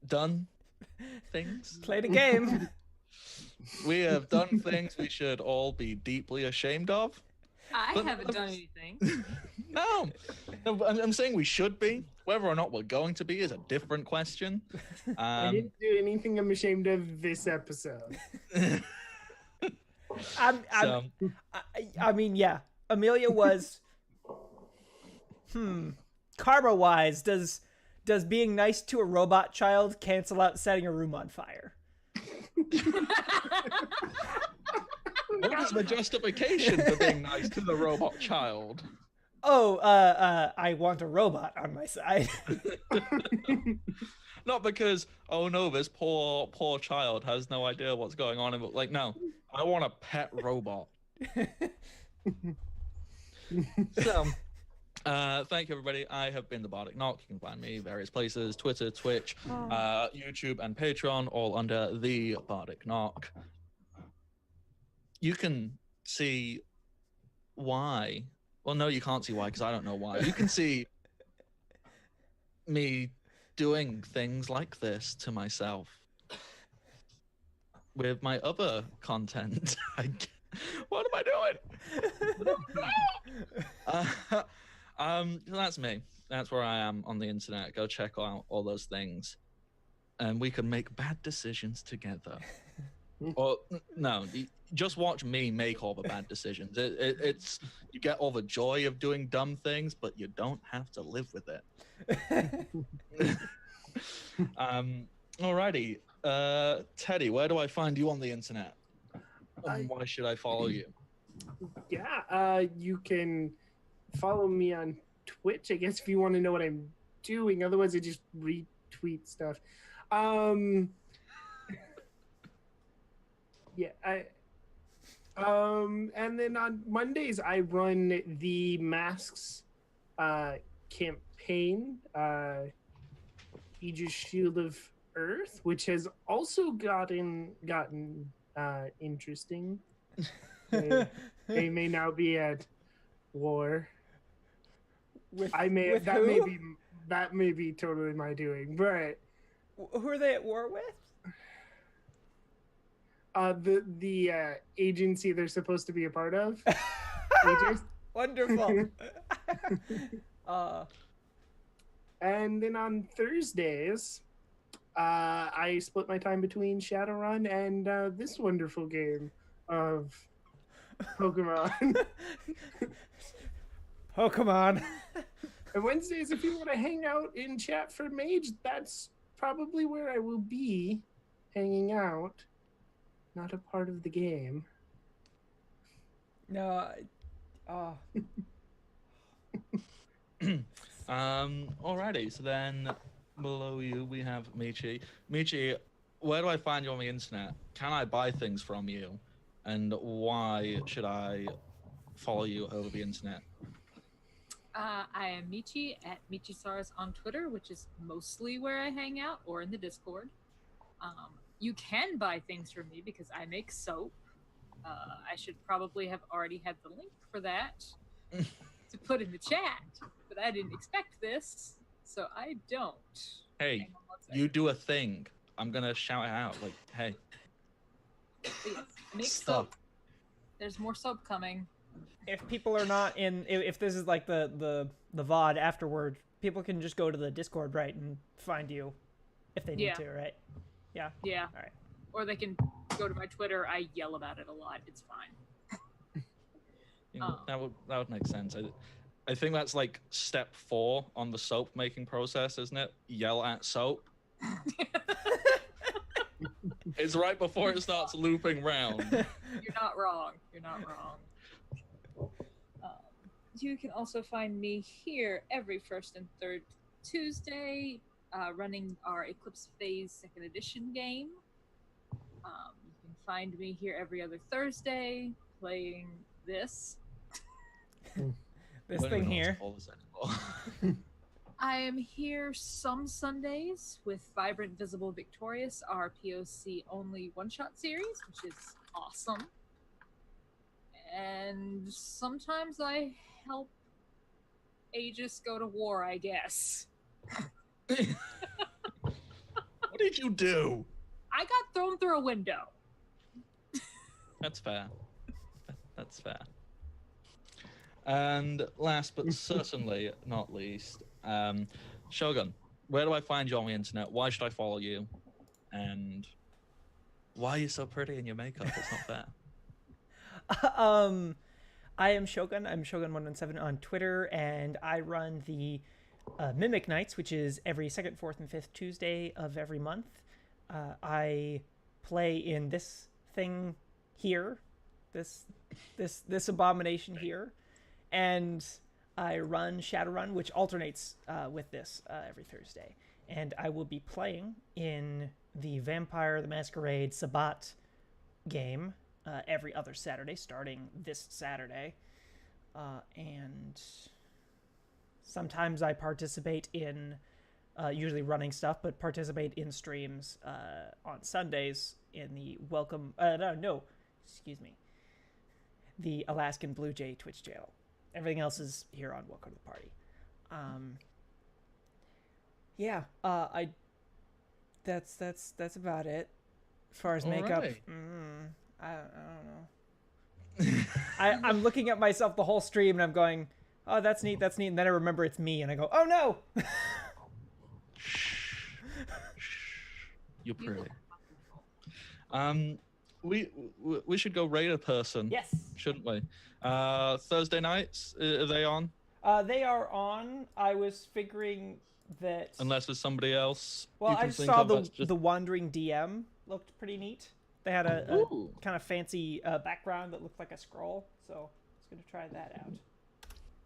A: done things.
B: Played a game.
A: We have done things we should all be deeply ashamed of.
D: I
A: But-
D: haven't done anything.
A: No, I'm saying we should be. Whether or not we're going to be is a different question.
C: I didn't do anything I'm ashamed of this episode.
B: I mean, yeah. Amelia was. Karma-wise, does being nice to a robot child cancel out setting a room on fire?
A: What is the justification for being nice to the robot child?
B: Oh, I want a robot on my side.
A: Not because, oh no, this poor child has no idea what's going on. Like, no, I want a pet robot. So, thank you, everybody. I have been the Bardic Knock. You can find me various places: Twitter, Twitch, YouTube, and Patreon, all under the Bardic Knock. You can see why. Well, no, you can't see why, because I don't know why. You can see me doing things like this to myself with my other content. What am I doing? That's me. That's where I am on the internet. Go check out all those things, and we can make bad decisions together. Or no, just watch me make all the bad decisions. It's you get all the joy of doing dumb things, but you don't have to live with it. Alrighty, Teddy, where do I find you on the internet? And why should I follow you?
C: Yeah, you can follow me on Twitch, I guess, if you want to know what I'm doing. Otherwise, I just retweet stuff. Yeah, and then on Mondays I run the Masks campaign, Aegis Shield of Earth, which has also gotten interesting. They may now be at war. That may be totally my doing, but
B: Who are they at war with?
C: The agency they're supposed to be a part of.
B: Wonderful.
C: And then on Thursdays, I split my time between Shadowrun and this wonderful game. of Pokemon.
B: Pokemon.
C: And Wednesdays, if you want to hang out in chat for Mage, that's probably where I will be hanging out. Not a part of the game.
B: No. Oh.
A: Alrighty, so then below you we have Michi. Michi, where do I find you on the internet? Can I buy things from you? And why should I follow you over the internet?
D: I am Michi at Michisars on Twitter, which is mostly where I hang out, or in the Discord. You can buy things from me because I make soap. I should probably have already had the link for that to put in the chat, but I didn't expect this, so I don't.
A: Hey,
D: Hang on one second.
A: you do a thing. I'm gonna shout it out. Like, hey.
D: Please, I make
A: Stop.
D: soap. There's more soap coming.
B: If people are not in, if this is like the VOD afterward, people can just go to the Discord, right, and find you if they need
D: Yeah.
B: to, right? Yeah.
D: Yeah.
B: All right.
D: Or they can go to my Twitter. I yell about it a lot. It's fine.
A: You know, that would make sense. I think that's like step 4 on the soap making process, isn't it? Yell at soap. It's right before it starts looping round.
D: You're not wrong. You're not wrong. You can also find me here every first and third Tuesday, running our Eclipse Phase 2nd Edition game. You can find me here every other Thursday playing this.
B: This thing here.
D: I am here some Sundays with Vibrant Visible Victorious, our POC only one-shot series, which is awesome. And sometimes I help Aegis go to war, I guess.
A: What did you do?
D: I got thrown through a window.
A: That's fair. That's fair. And last but certainly not least, Shogun, where do I find you on the internet? Why should I follow you? And why are you so pretty in your makeup? It's not fair.
B: I am Shogun. I'm Shogun117 on Twitter, and I run the Mimic Nights, which is every second, fourth, and fifth Tuesday of every month. I play in this thing here, this abomination here, and I run Shadowrun, which alternates with this every Thursday. And I will be playing in the Vampire the Masquerade Sabbat game every other Saturday, starting this Saturday. And sometimes I participate in, usually running stuff, but participate in streams on Sundays in the the Alaskan Blue Jay Twitch channel. Everything else is here on Welcome to the Party. That's about it. As far as makeup,
A: Alright.
B: I don't know. I'm looking at myself the whole stream and I'm going, oh, that's neat, and then I remember it's me and I go, oh no.
A: You're pretty. We should go raid a person.
B: Yes.
A: Shouldn't we? Thursday nights, are they on?
B: They are on. I was figuring that.
A: Unless there's somebody else.
B: Well,
A: you
B: I
A: can
B: just
A: think
B: saw
A: of that's just...
B: the Wandering DM looked pretty neat. They had a kind of fancy background that looked like a scroll, so I was gonna try that out.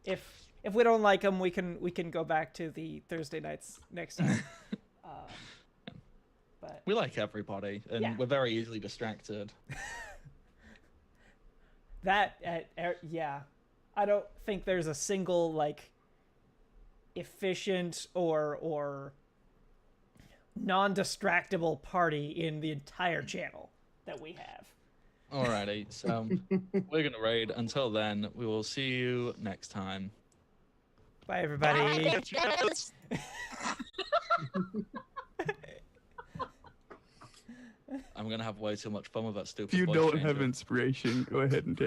B: If we don't like them, we can go back to the Thursday nights next time. But
A: We like everybody, and
B: Yeah.
A: we're very easily distracted.
B: yeah, I don't think there's a single like efficient or non-distractible party in the entire channel that we have.
A: Alrighty, so we're gonna raid. Until then, we will see you next time.
B: Bye, everybody.
F: Bye, bitches.
A: I'm gonna have way too much fun with that stupid
G: If you
A: voice
G: don't
A: changer.
G: have inspiration, go ahead and take